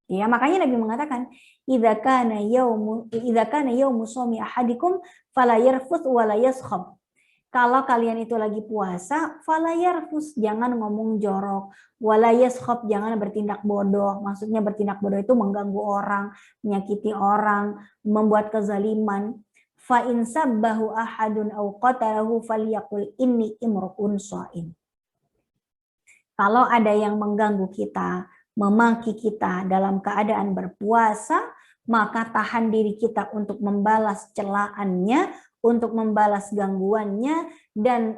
Ya, makanya Nabi mengatakan, "Idza kana yaumu shaumi ahadikum fala yarfuth wa la yaskhab." Kalau kalian itu lagi puasa, fala yarfuth, jangan ngomong jorok, wala yaskhab, jangan bertindak bodoh. Maksudnya bertindak bodoh itu mengganggu orang, menyakiti orang, membuat kezaliman. Fa in sabbahu ahadun aw qatalahu falyaqul inni imru'un sha'im. Kalau ada yang mengganggu kita, memaki kita dalam keadaan berpuasa, maka tahan diri kita untuk membalas celaannya, untuk membalas gangguannya, dan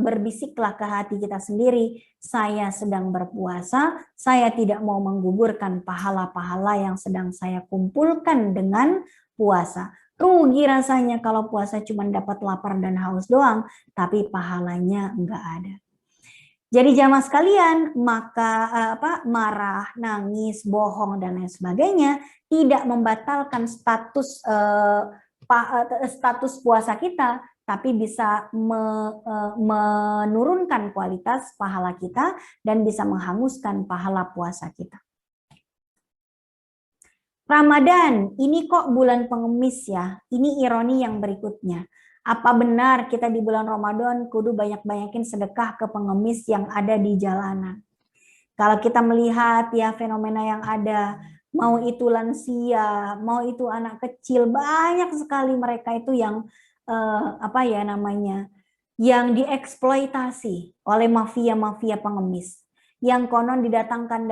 berbisiklah ke hati kita sendiri, saya sedang berpuasa, saya tidak mau menggugurkan pahala-pahala yang sedang saya kumpulkan dengan puasa. Rugi rasanya kalau puasa cuma dapat lapar dan haus doang, tapi pahalanya enggak ada. Jadi jamaah sekalian, maka marah, nangis, bohong dan lain sebagainya tidak membatalkan status puasa kita, tapi bisa menurunkan kualitas pahala kita dan bisa menghanguskan pahala puasa kita. Ramadan, ini kok bulan pengemis ya? Ini ironi yang berikutnya. Apa benar kita di bulan Ramadan kudu banyak-banyakin sedekah ke pengemis yang ada di jalanan? Kalau kita melihat ya fenomena yang ada, mau itu lansia, mau itu anak kecil, banyak sekali mereka itu yang yang dieksploitasi oleh mafia-mafia pengemis. Yang konon didatangkan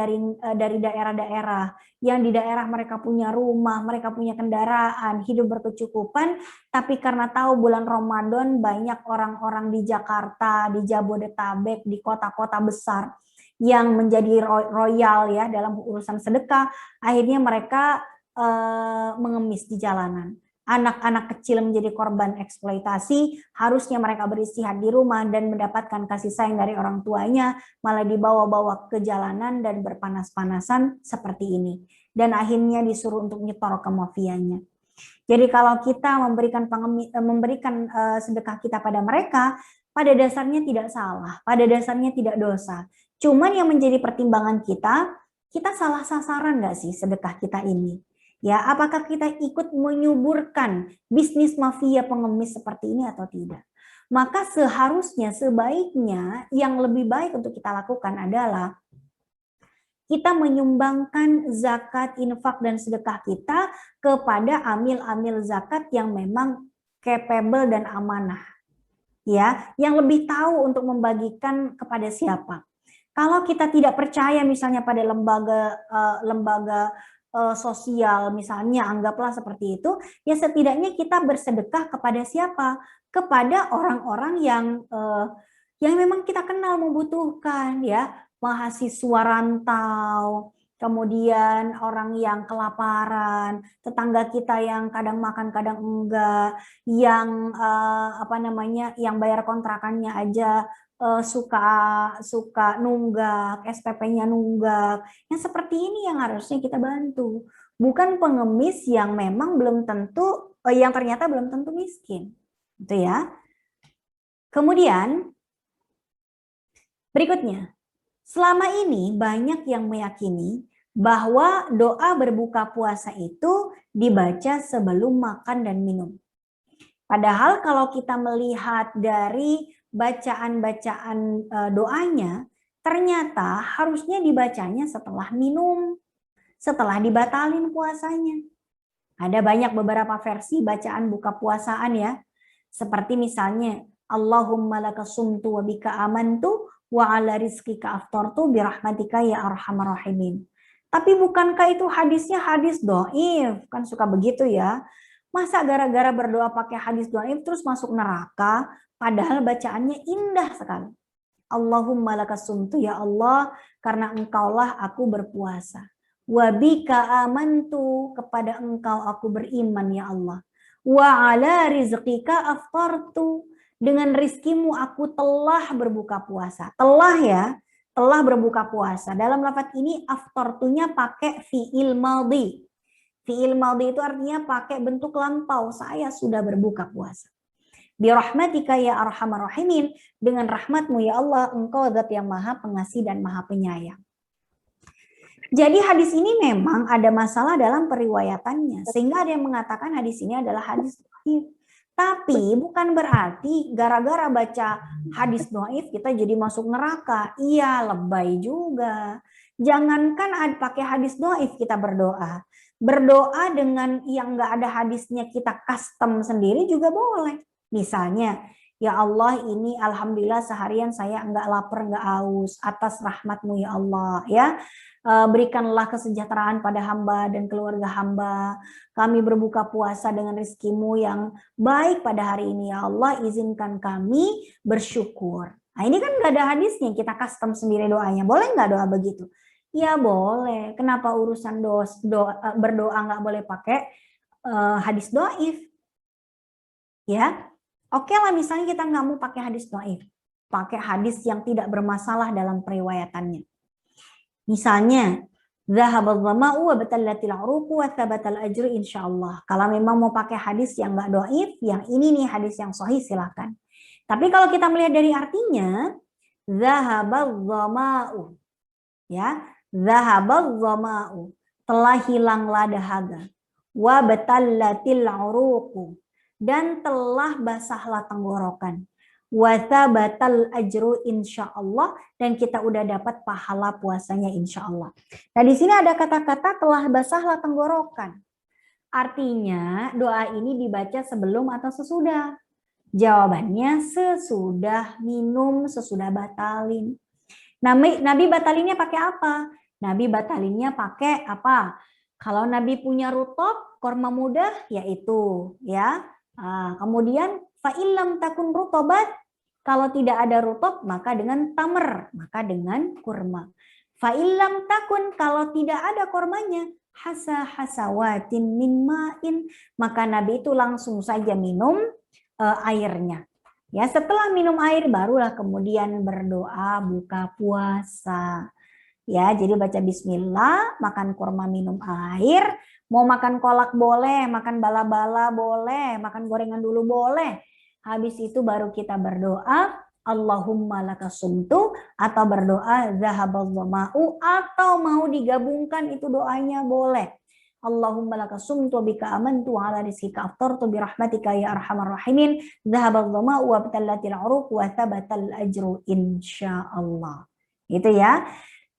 dari daerah-daerah, yang di daerah mereka punya rumah, mereka punya kendaraan, hidup berkecukupan, tapi karena tahu bulan Ramadan banyak orang-orang di Jakarta, di Jabodetabek, di kota-kota besar yang menjadi royal ya dalam urusan sedekah, akhirnya mereka mengemis di jalanan. Anak-anak kecil menjadi korban eksploitasi, harusnya mereka beristirahat di rumah dan mendapatkan kasih sayang dari orang tuanya, malah dibawa-bawa ke jalanan dan berpanas-panasan seperti ini. Dan akhirnya disuruh untuk nyetor ke mafianya. Jadi kalau kita memberikan sedekah kita pada mereka, pada dasarnya tidak salah, pada dasarnya tidak dosa. Cuman yang menjadi pertimbangan kita salah sasaran nggak sih sedekah kita ini? Ya, apakah kita ikut menyuburkan bisnis mafia pengemis seperti ini atau tidak? Maka seharusnya, sebaiknya yang lebih baik untuk kita lakukan adalah kita menyumbangkan zakat, infak, dan sedekah kita kepada amil-amil zakat yang memang capable dan amanah. Ya, yang lebih tahu untuk membagikan kepada siapa. Kalau kita tidak percaya misalnya pada lembaga sosial misalnya, anggaplah seperti itu, ya setidaknya kita bersedekah kepada siapa? Kepada orang-orang yang memang kita kenal membutuhkan, ya, mahasiswa rantau, kemudian orang yang kelaparan, tetangga kita yang kadang makan kadang enggak, yang yang bayar kontrakannya aja suka nunggak, SPP-nya nunggak. Yang seperti ini yang harusnya kita bantu. Bukan pengemis yang memang belum tentu, yang ternyata belum tentu miskin. Itu ya. Kemudian, berikutnya. Selama ini banyak yang meyakini bahwa doa berbuka puasa itu dibaca sebelum makan dan minum. Padahal kalau kita melihat dari bacaan-bacaan doanya, ternyata harusnya dibacanya setelah minum, setelah dibatalin puasanya. Ada banyak beberapa versi bacaan buka puasaan ya, seperti misalnya Allahumma laka sumtu wa bika amantu wa ala rizqika aftartu birahmatika ya arhamar rahimin. Tapi bukankah itu hadisnya hadis dhaif? Kan suka begitu ya. Masa gara-gara berdoa pakai hadis dhaif terus masuk neraka? Padahal bacaannya indah sekali. Allahumma lakasumtu, ya Allah, karena engkaulah aku berpuasa. Wa bika amantu, kepada engkau aku beriman ya Allah. Wa ala rizqika aftartu, dengan rizkimu aku telah berbuka puasa. Telah ya, telah berbuka puasa. Dalam lafaz ini aftartunya pakai fi'il madhi. Fi'il madhi itu artinya pakai bentuk lampau, saya sudah berbuka puasa. Birahmatika ya arhamar rahimin, dengan rahmatmu ya Allah, engkau zat yang maha pengasih dan maha penyayang. Jadi hadis ini memang ada masalah dalam periwayatannya, sehingga ada yang mengatakan hadis ini adalah hadis dhaif. Tapi bukan berarti gara-gara baca hadis dhaif kita jadi masuk neraka. Iya, lebay juga. Jangankan pakai hadis dhaif kita berdoa. Berdoa dengan yang nggak ada hadisnya kita custom sendiri juga boleh. Misalnya, ya Allah ini alhamdulillah seharian saya nggak lapar, nggak haus, atas rahmatmu ya Allah. Ya, berikanlah kesejahteraan pada hamba dan keluarga hamba. Kami berbuka puasa dengan rezekimu yang baik pada hari ini ya Allah. Izinkan kami bersyukur. Nah ini kan nggak ada hadisnya, kita custom sendiri doanya. Boleh nggak doa begitu? Ya boleh. Kenapa urusan berdoa nggak boleh pakai hadis dhaif? Ya, oke lah misalnya kita nggak mau pakai hadis dhaif, pakai hadis yang tidak bermasalah dalam periwayatannya. Misalnya, zahabal dhama'u wa batallatil 'uruqu wa thabatal ajru insyaallah. Kalau memang mau pakai hadis yang nggak dhaif, yang ini nih hadis yang sahih silahkan. Tapi kalau kita melihat dari artinya, zahabal dhama'u, ya. Zahabal dhama'u, telah hilanglah dahaga. Wa batallatil 'uruqu, dan telah basahlah tenggorokan. Wa thabatal ajru insyaallah, dan kita udah dapat pahala puasanya insyaallah. Nah di sini ada kata-kata telah basahlah tenggorokan. Artinya doa ini dibaca sebelum atau sesudah? Jawabannya sesudah minum, sesudah batalin. Nabi batalinnya pakai apa? Nabi batalinnya pakai apa? Kalau Nabi punya rutab, korma muda, yaitu ya. Kemudian fa'ilam takun rutobat, kalau tidak ada rutab maka dengan tamer, maka dengan kurma. Fa'ilam takun, kalau tidak ada kormanya, hasawatin min ma'in, maka Nabi itu langsung saja minum airnya. Ya, setelah minum air barulah kemudian berdoa buka puasa. Ya, jadi baca bismillah, makan kurma, minum air, mau makan kolak boleh, makan bala-bala boleh, makan gorengan dulu boleh. Habis itu baru kita berdoa Allahumma lakasumtu, atau berdoa zahabal dhama'u, atau mau digabungkan itu doanya boleh. Allahumma lakasumtu bika amantu ala rizqika aftartu birahmatika ya arhamar rahimin, zahabal dhama'u wa batallatil 'uruq wa thabatal ajru insyaallah. Itu ya.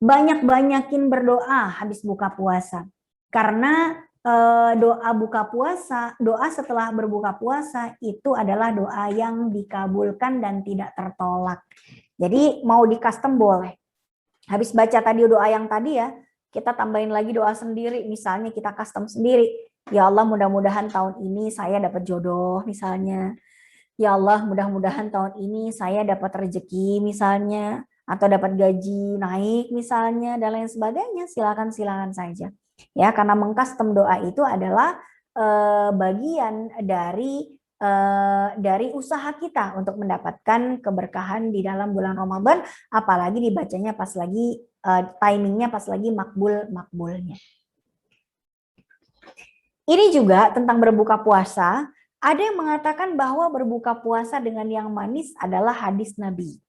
Banyak-banyakin berdoa habis buka puasa. Karena doa buka puasa, doa setelah berbuka puasa itu adalah doa yang dikabulkan dan tidak tertolak. Jadi mau di custom boleh. Habis baca tadi doa yang tadi ya, kita tambahin lagi doa sendiri, misalnya kita custom sendiri. Ya Allah, mudah-mudahan tahun ini saya dapat jodoh misalnya. Ya Allah, mudah-mudahan tahun ini saya dapat rezeki misalnya, atau dapat gaji naik misalnya, dan lain sebagainya. Silakan saja. Ya, karena mengcustom doa itu adalah bagian dari usaha kita untuk mendapatkan keberkahan di dalam bulan Ramadan, apalagi dibacanya pas lagi timingnya pas lagi makbulnya. Ini juga tentang berbuka puasa. Ada yang mengatakan bahwa berbuka puasa dengan yang manis adalah hadis Nabi.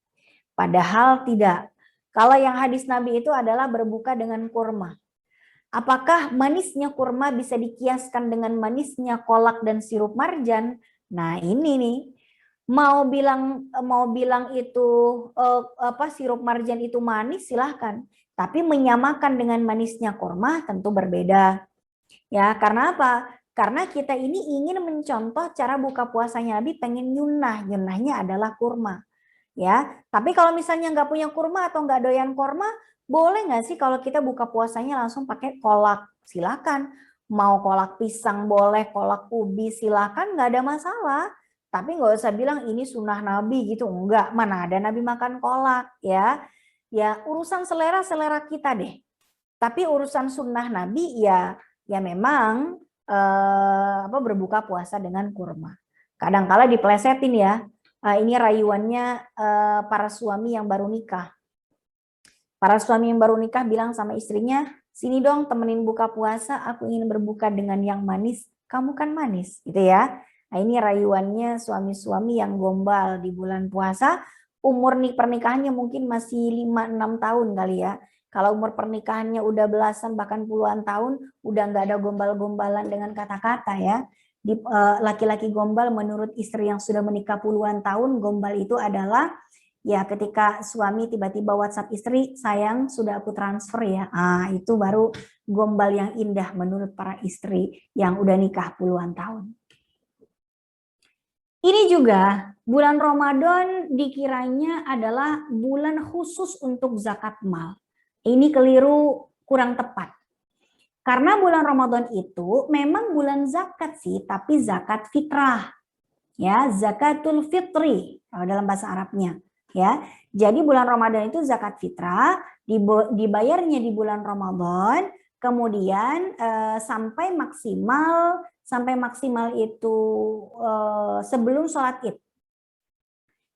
Padahal tidak. Kalau yang hadis Nabi itu adalah berbuka dengan kurma. Apakah manisnya kurma bisa dikiaskan dengan manisnya kolak dan sirup marjan? Nah, ini nih. Mau bilang itu sirup marjan itu manis, silahkan. Tapi menyamakan dengan manisnya kurma tentu berbeda. Ya, karena apa? Karena kita ini ingin mencontoh cara buka puasanya Nabi, pengen nyunahnya adalah kurma. Ya, tapi kalau misalnya nggak punya kurma atau nggak doyan kurma, boleh nggak sih kalau kita buka puasanya langsung pakai kolak? Silakan. Mau kolak pisang boleh, kolak ubi silakan, nggak ada masalah. Tapi nggak usah bilang ini sunnah Nabi gitu, enggak. Mana ada Nabi makan kolak ya? Ya urusan selera kita deh. Tapi urusan sunnah Nabi ya memang berbuka puasa dengan kurma. Kadang-kala dipelesetin ya. Ini rayuannya para suami yang baru nikah. Para suami yang baru nikah bilang sama istrinya, sini dong temenin buka puasa, aku ingin berbuka dengan yang manis, kamu kan manis, gitu ya. Nah, ini rayuannya suami-suami yang gombal di bulan puasa, umur pernikahannya mungkin masih 5-6 tahun kali ya. Kalau umur pernikahannya udah belasan bahkan puluhan tahun, udah nggak ada gombal-gombalan dengan kata-kata ya. Laki-laki gombal menurut istri yang sudah menikah puluhan tahun, gombal itu adalah ya ketika suami tiba-tiba WhatsApp istri, sayang sudah aku transfer ya. Itu baru gombal yang indah menurut para istri yang udah nikah puluhan tahun. Ini juga bulan Ramadan dikiranya adalah bulan khusus untuk zakat mal. Ini keliru, kurang tepat. Karena bulan Ramadan itu memang bulan zakat sih, tapi zakat fitrah. Ya, zakatul fitri kalau dalam bahasa Arabnya, ya. Jadi bulan Ramadan itu zakat fitrah, dibayarnya di bulan Ramadan, kemudian sampai maksimal itu sebelum sholat Id.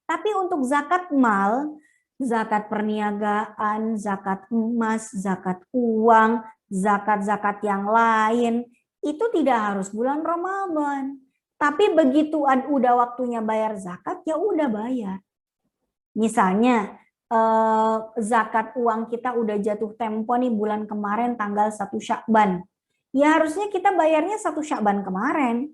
Tapi untuk zakat mal, zakat perniagaan, zakat emas, zakat uang, zakat-zakat yang lain, itu tidak harus bulan Ramadan. Tapi begitu udah waktunya bayar zakat, ya udah bayar. Misalnya, zakat uang kita udah jatuh tempo nih bulan kemarin tanggal 1 Syakban. Ya harusnya kita bayarnya 1 Syakban kemarin.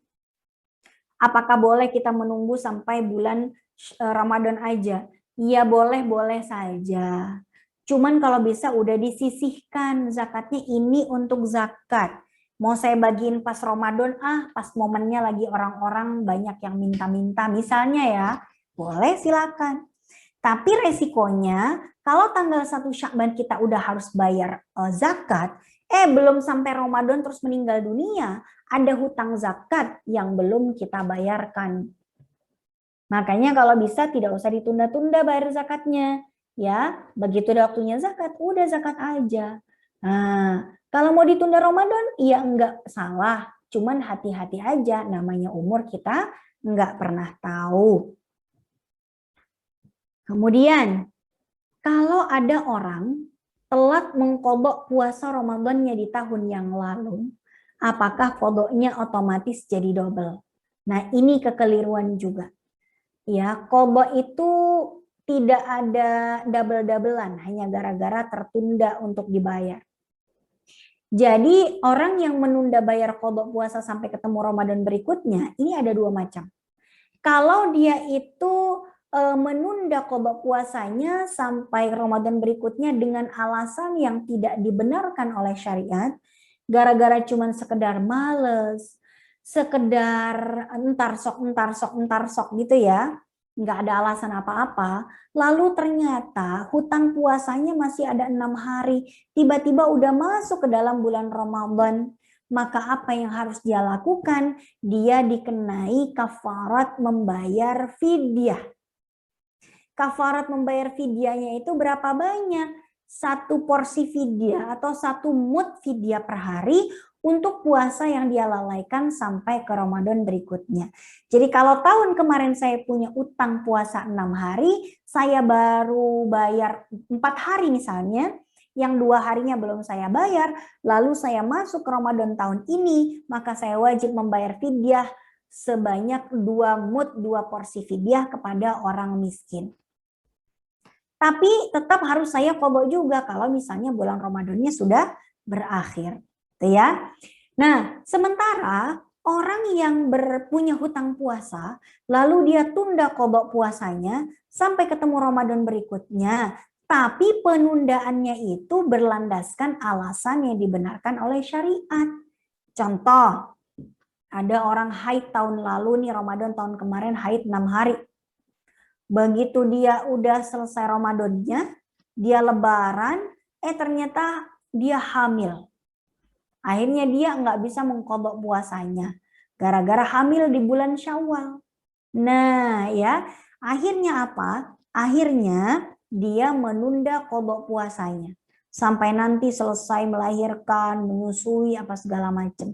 Apakah boleh kita menunggu sampai bulan Ramadan aja? Ya boleh-boleh saja. Cuman kalau bisa udah disisihkan zakatnya, ini untuk zakat. Mau saya bagiin pas Ramadan, pas momennya lagi orang-orang banyak yang minta-minta misalnya ya, boleh silakan. Tapi resikonya kalau tanggal 1 Syakban kita udah harus bayar zakat, belum sampai Ramadan terus meninggal dunia, ada hutang zakat yang belum kita bayarkan. Makanya kalau bisa tidak usah ditunda-tunda bayar zakatnya. Ya, begitu ada waktunya zakat, udah zakat aja. Nah, kalau mau ditunda Ramadan, ya enggak salah. Cuman hati-hati aja, namanya umur kita enggak pernah tahu. Kemudian, kalau ada orang telat mengqadha puasa Ramadannya di tahun yang lalu, apakah qadhanya otomatis jadi double? Nah, ini kekeliruan juga. Ya, qadha itu tidak ada double-doublean, hanya gara-gara tertunda untuk dibayar. Jadi orang yang menunda bayar qadha puasa sampai ketemu Ramadan berikutnya, ini ada dua macam. Kalau dia itu menunda qadha puasanya sampai Ramadan berikutnya dengan alasan yang tidak dibenarkan oleh syariat, gara-gara cuman sekedar males, sekedar entar sok gitu ya, nggak ada alasan apa-apa, lalu ternyata hutang puasanya masih ada 6 hari, tiba-tiba udah masuk ke dalam bulan Ramadan, maka apa yang harus dia lakukan? Dia dikenai kafarat membayar fidyah. Kafarat membayar fidyahnya itu berapa banyak? 1 porsi fidyah atau 1 mud fidyah per hari untuk puasa yang dia lalaikan sampai ke Ramadan berikutnya. Jadi kalau tahun kemarin saya punya utang puasa 6 hari, saya baru bayar 4 hari misalnya, yang 2 harinya belum saya bayar, lalu saya masuk ke Ramadan tahun ini, maka saya wajib membayar fidyah sebanyak 2 mud, 2 porsi fidyah kepada orang miskin. Tapi tetap harus saya qadha juga kalau misalnya bulan Ramadannya sudah berakhir, gitu ya. Nah, sementara orang yang punya hutang puasa, lalu dia tunda qadha puasanya sampai ketemu Ramadan berikutnya, tapi penundaannya itu berlandaskan alasan yang dibenarkan oleh syariat. Contoh, ada orang haid tahun lalu nih, Ramadan tahun kemarin haid 6 hari. Begitu dia udah selesai Ramadannya, dia lebaran, ternyata dia hamil. Akhirnya dia nggak bisa mengqadha puasanya, gara-gara hamil di bulan Syawal. Nah ya, akhirnya apa? Akhirnya dia menunda qadha puasanya. Sampai nanti selesai melahirkan, menyusui, apa segala macam.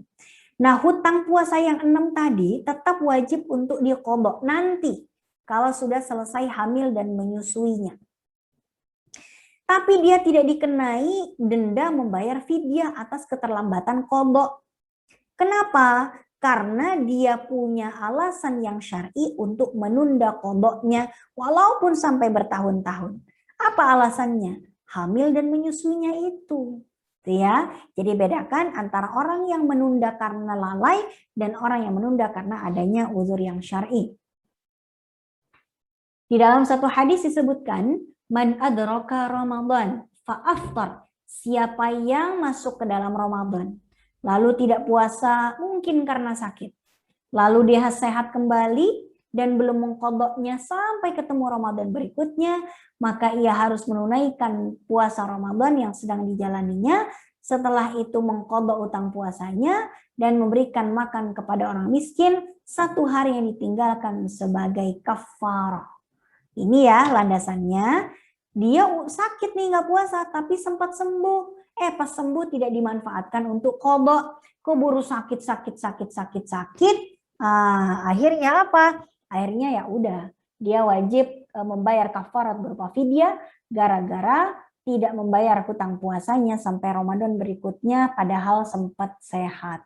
Nah hutang puasa yang 6 tadi tetap wajib untuk diqadha nanti, kalau sudah selesai hamil dan menyusuinya. Tapi dia tidak dikenai denda membayar fidyah atas keterlambatan qadha. Kenapa? Karena dia punya alasan yang syar'i untuk menunda qadhanya walaupun sampai bertahun-tahun. Apa alasannya? Hamil dan menyusuinya itu. Ya, jadi bedakan antara orang yang menunda karena lalai dan orang yang menunda karena adanya uzur yang syar'i. Di dalam satu hadis disebutkan, man adraka Ramadan fa'aftar, siapa yang masuk ke dalam Ramadan lalu tidak puasa mungkin karena sakit, lalu dia sehat kembali dan belum mengqadhanya sampai ketemu Ramadan berikutnya, maka ia harus menunaikan puasa Ramadan yang sedang dijalaninya, setelah itu mengqadha utang puasanya dan memberikan makan kepada orang miskin 1 hari yang ditinggalkan sebagai kafarah. Ini ya landasannya, dia sakit nih nggak puasa tapi sempat sembuh. Pas sembuh tidak dimanfaatkan untuk qadha, keburu sakit. Akhirnya apa? Akhirnya ya udah, dia wajib membayar kafarat berupa fidyah gara-gara tidak membayar hutang puasanya sampai Ramadan berikutnya padahal sempat sehat.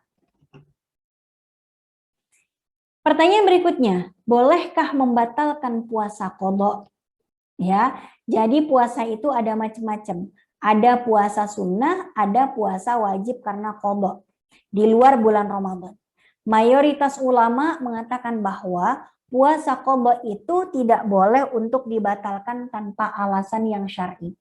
Pertanyaan berikutnya, bolehkah membatalkan puasa qadha? Ya, jadi puasa itu ada macam-macam. Ada puasa sunnah, ada puasa wajib karena qadha di luar bulan Ramadan. Mayoritas ulama mengatakan bahwa puasa qadha itu tidak boleh untuk dibatalkan tanpa alasan yang syar'i.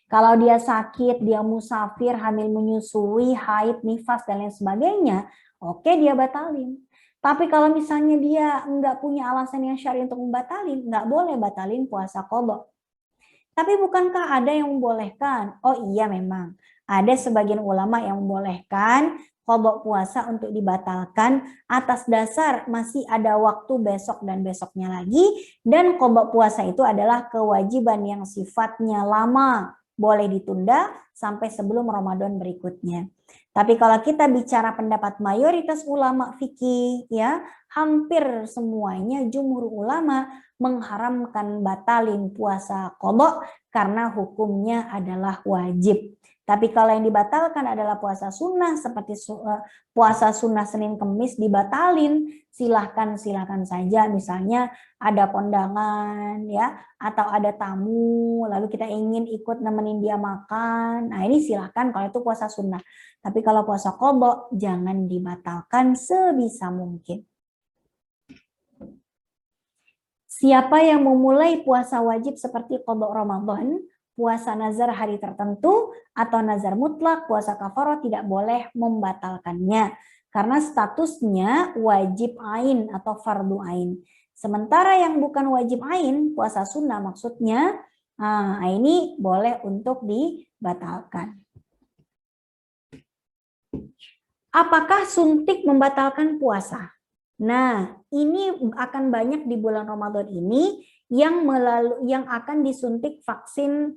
Kalau dia sakit, dia musafir, hamil menyusui, haid, nifas dan lain sebagainya, oke dia batalin. Tapi kalau misalnya dia nggak punya alasan yang syar'i untuk membatalin, nggak boleh batalin puasa qadha. Tapi bukankah ada yang membolehkan? Oh iya memang, ada sebagian ulama yang membolehkan qadha puasa untuk dibatalkan atas dasar masih ada waktu besok dan besoknya lagi, dan qadha puasa itu adalah kewajiban yang sifatnya lama, boleh ditunda sampai sebelum Ramadan berikutnya. Tapi kalau kita bicara pendapat mayoritas ulama fikih, ya hampir semuanya jumhur ulama mengharamkan batalin puasa qadha karena hukumnya adalah wajib. Tapi kalau yang dibatalkan adalah puasa sunnah seperti puasa sunnah Senin Kemis dibatalin, silahkan saja. Misalnya ada kondangan ya, atau ada tamu lalu kita ingin ikut nemenin dia makan, nah ini silahkan kalau itu puasa sunnah. Tapi kalau puasa qadha jangan dibatalkan sebisa mungkin. Siapa yang memulai puasa wajib seperti qadha Ramadan, puasa nazar hari tertentu, atau nazar mutlak, puasa kafarah tidak boleh membatalkannya. Karena statusnya wajib ain atau fardu ain. Sementara yang bukan wajib ain, puasa sunnah maksudnya, ini boleh untuk dibatalkan. Apakah suntik membatalkan puasa? Nah, ini akan banyak di bulan Ramadan ini yang akan disuntik vaksin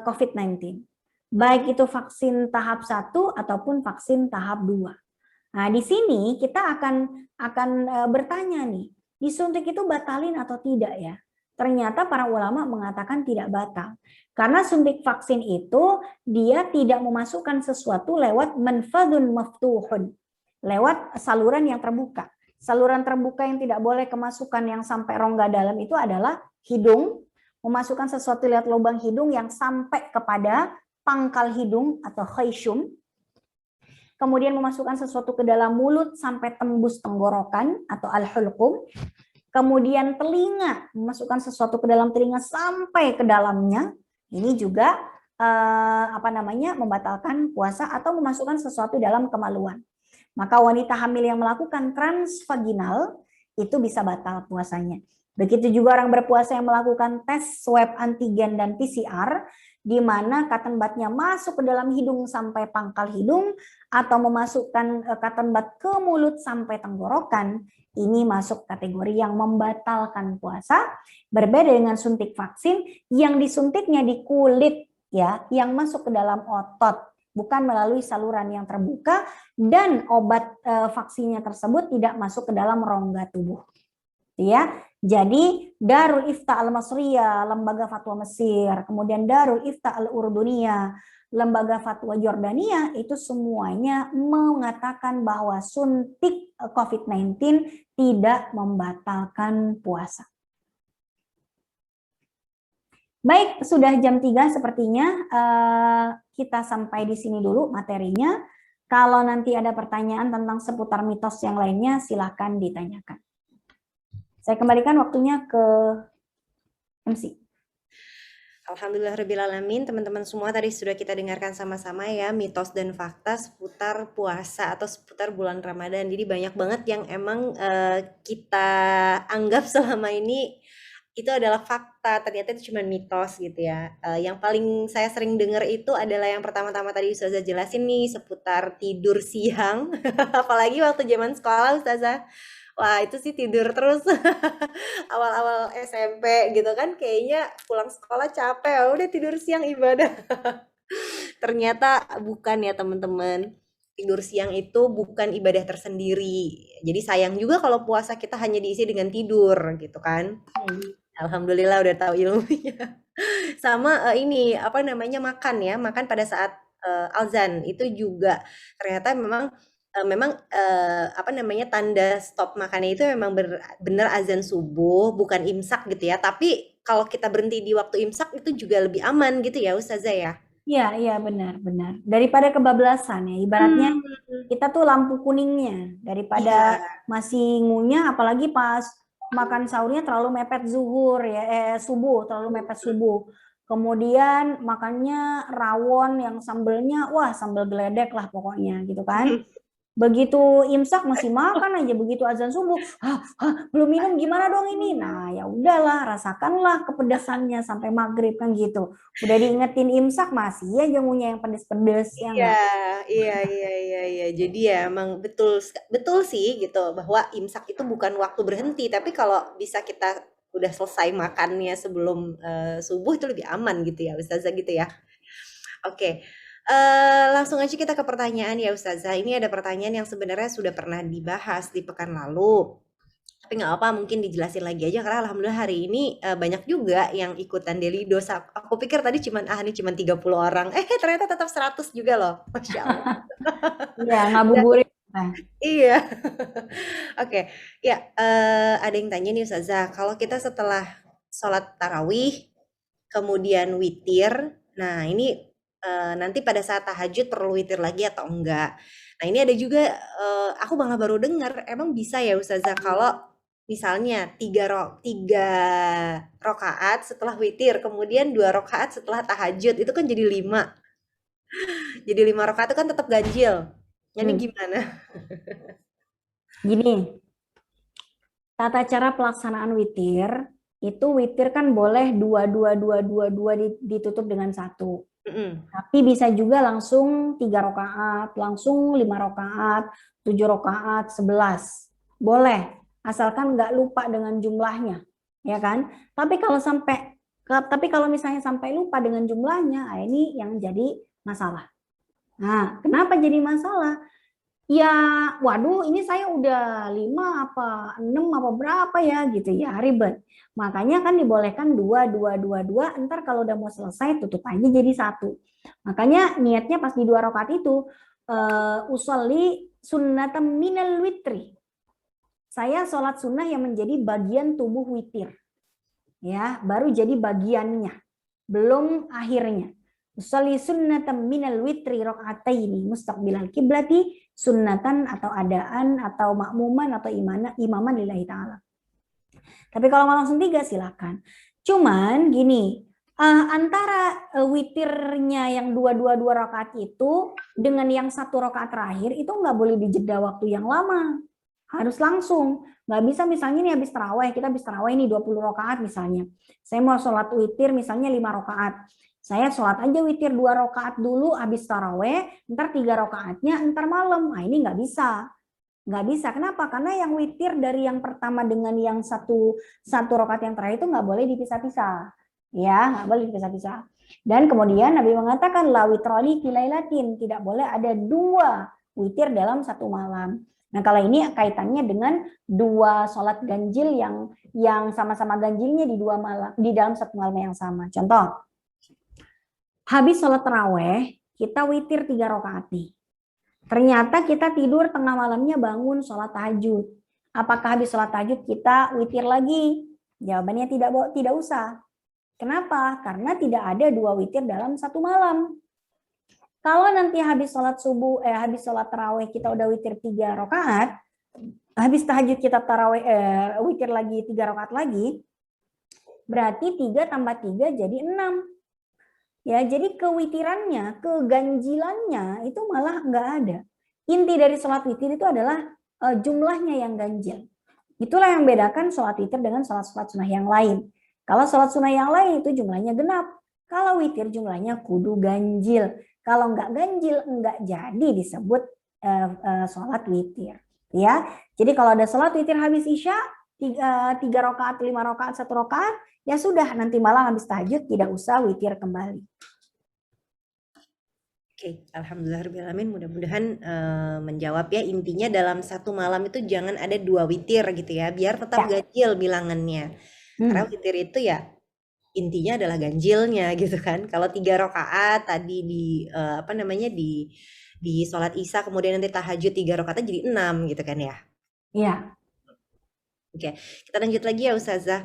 COVID-19. Baik itu vaksin tahap 1 ataupun vaksin tahap 2. Nah, di sini kita akan bertanya nih, disuntik itu batalin atau tidak ya? Ternyata para ulama mengatakan tidak batal. Karena suntik vaksin itu dia tidak memasukkan sesuatu lewat manfadun maftuhun, lewat saluran yang terbuka. Saluran terbuka yang tidak boleh kemasukan yang sampai rongga dalam itu adalah hidung, memasukkan sesuatu lewat lubang hidung yang sampai kepada pangkal hidung atau khayshum, kemudian memasukkan sesuatu ke dalam mulut sampai tembus tenggorokan atau al-hulqum, kemudian telinga, memasukkan sesuatu ke dalam telinga sampai ke dalamnya, ini juga membatalkan puasa atau memasukkan sesuatu dalam kemaluan. Maka wanita hamil yang melakukan transvaginal itu bisa batal puasanya. Begitu juga orang berpuasa yang melakukan tes swab antigen dan PCR, di mana cotton budnya masuk ke dalam hidung sampai pangkal hidung, atau memasukkan cotton bud ke mulut sampai tenggorokan, ini masuk kategori yang membatalkan puasa. Berbeda dengan suntik vaksin yang disuntiknya di kulit ya, yang masuk ke dalam otot, bukan melalui saluran yang terbuka, dan obat vaksinnya tersebut tidak masuk ke dalam rongga tubuh. Ya, jadi Darul Ifta Al-Masriyah, lembaga fatwa Mesir, kemudian Darul Ifta Al-Urduniyah, lembaga fatwa Jordania, itu semuanya mengatakan bahwa suntik COVID-19 tidak membatalkan puasa. Baik, sudah jam 3 sepertinya, kita sampai di sini dulu materinya. Kalau nanti ada pertanyaan tentang seputar mitos yang lainnya, silahkan ditanyakan. Saya kembalikan waktunya ke MC. Alhamdulillahirrabbilalamin, teman-teman semua tadi sudah kita dengarkan sama-sama ya mitos dan fakta seputar puasa atau seputar bulan Ramadan. Jadi banyak banget yang emang kita anggap selama ini itu adalah fakta, ternyata itu cuma mitos gitu ya. Yang paling saya sering dengar itu adalah yang pertama-tama tadi Ustazah jelasin nih seputar tidur siang. Apalagi waktu zaman sekolah Ustazah. Wah itu sih tidur terus awal-awal SMP gitu kan, kayaknya pulang sekolah capek, udah tidur siang ibadah. Ternyata bukan ya teman-teman, tidur siang itu bukan ibadah tersendiri. Jadi sayang juga kalau puasa kita hanya diisi dengan tidur gitu kan. Alhamdulillah udah tahu ilmunya. Sama ini makan ya, makan pada saat azan itu juga ternyata memang tanda stop makannya itu memang benar azan subuh, bukan imsak gitu ya. Tapi kalau kita berhenti di waktu imsak itu juga lebih aman gitu ya Ustazah ya. Iya benar. Daripada kebablasan ya, ibaratnya kita tuh lampu kuningnya, daripada masih ngunyah, apalagi pas makan sahurnya terlalu mepet zuhur ya, subuh, terlalu mepet subuh. Kemudian makannya rawon yang sambelnya, wah sambal geledek lah pokoknya gitu kan. Begitu imsak masih makan aja, begitu azan subuh, belum minum gimana dong ini? Nah ya udahlah, rasakanlah kepedasannya sampai maghrib kan gitu. Udah diingetin imsak masih aja ngunyah yang pedes-pedes ya. Iya. Jadi ya emang betul sih gitu bahwa imsak itu bukan waktu berhenti, tapi kalau bisa kita udah selesai makannya sebelum subuh itu lebih aman gitu ya Ustazah gitu ya. Oke. Langsung aja kita ke pertanyaan ya Ustazah. Ini ada pertanyaan yang sebenarnya sudah pernah dibahas di pekan lalu. Tapi nggak apa, mungkin dijelasin lagi aja karena alhamdulillah hari ini banyak juga yang ikutan Daily Dose. Aku pikir tadi ini cuma 30 orang. Ternyata tetap 100 juga loh. Masya Allah. Iya, ngabuburit. Iya. Oke. Ya, ada yang tanya nih Ustazah, kalau kita setelah sholat tarawih kemudian witir, nah ini nanti pada saat tahajud perlu witir lagi atau enggak. Nah ini ada juga, aku malah baru dengar, emang bisa ya Ustazah kalau misalnya 3 rakaat setelah witir, kemudian 2 rakaat setelah tahajud, itu kan jadi 5. Jadi 5 rakaat itu kan tetap ganjil. Jadi gimana? Gini, tata cara pelaksanaan witir, itu witir kan boleh 2 ditutup dengan 1. Tapi bisa juga langsung 3 rakaat, langsung 5 rakaat, 7 rakaat, 11. Boleh, asalkan nggak lupa dengan jumlahnya, ya kan? Tapi kalau misalnya sampai lupa dengan jumlahnya, ini yang jadi masalah. Nah, kenapa jadi masalah? Ya, waduh, ini saya udah 5 apa 6 apa berapa ya gitu ya, ribet. Makanya kan dibolehkan 2, 2, ntar kalau udah mau selesai tutup aja jadi 1. Makanya niatnya pas di 2 rakaat itu, usolli sunnatan minal witri. Saya sholat sunnah yang menjadi bagian tubuh witir. Ya, baru jadi bagiannya, belum akhirnya. Usolli sunnatan minal witri rakaataini mustaqbilal kiblati, sunnatan atau adaan atau makmuman atau imaman lillahi ta'ala. Tapi kalau mau langsung 3 silakan. Cuman gini, antara witirnya yang 2 rakaat itu dengan yang 1 rakaat terakhir itu nggak boleh dijeda waktu yang lama. Harus langsung. Nggak bisa misalnya nih habis tarawih, kita habis tarawih nih 20 rakaat misalnya. Saya mau sholat witir misalnya 5 rakaat. Saya sholat aja witir 2 rakaat dulu habis tarawih, ntar 3 rakaatnya ntar malam. Nah ini nggak bisa. Nggak bisa. Kenapa? Karena yang witir dari yang pertama dengan yang satu rakaat yang terakhir itu nggak boleh dipisah-pisah. Ya, nggak boleh dipisah-pisah. Dan kemudian Nabi mengatakan la witroli filailatin, tidak boleh ada 2 witir dalam 1 malam. Nah, kalau ini kaitannya dengan 2 sholat ganjil yang sama-sama ganjilnya di 2 malam, di dalam 1 malam yang sama. Contoh, habis sholat taraweh, kita witir 3 rakaat nih. Ternyata kita tidur tengah malamnya bangun sholat tahajud. Apakah habis sholat tahajud kita witir lagi? Jawabannya tidak usah. Kenapa? Karena tidak ada 2 witir dalam 1 malam. Kalau nanti habis sholat subuh, habis sholat taraweh kita udah witir 3 rakaat, habis tahajud kita taraweh witir lagi 3 rakaat lagi, berarti 3 tambah 3 jadi 6. Ya, jadi kewitirannya, keganjilannya itu malah nggak ada. Inti dari sholat witir itu adalah jumlahnya yang ganjil. Itulah yang membedakan sholat witir dengan sholat-sholat sunnah yang lain. Kalau sholat sunnah yang lain itu jumlahnya genap. Kalau witir jumlahnya kudu ganjil. Kalau nggak ganjil, nggak jadi disebut sholat witir. Ya, jadi kalau ada sholat witir habis isya, 3 rakaat, 5 rakaat, 1 rakaat, ya sudah, nanti malam habis tahajud tidak usah witir kembali. Oke, alhamdulillahirobbilalamin, mudah-mudahan menjawab ya. Intinya dalam 1 malam itu jangan ada 2 witir gitu ya, biar tetap ganjil bilangannya. Karena witir itu ya intinya adalah ganjilnya gitu kan. Kalau 3 rakaat tadi di sholat isya kemudian nanti tahajud 3 rakaatnya jadi 6 gitu kan ya. Iya. Oke, kita lanjut lagi ya Ustazah.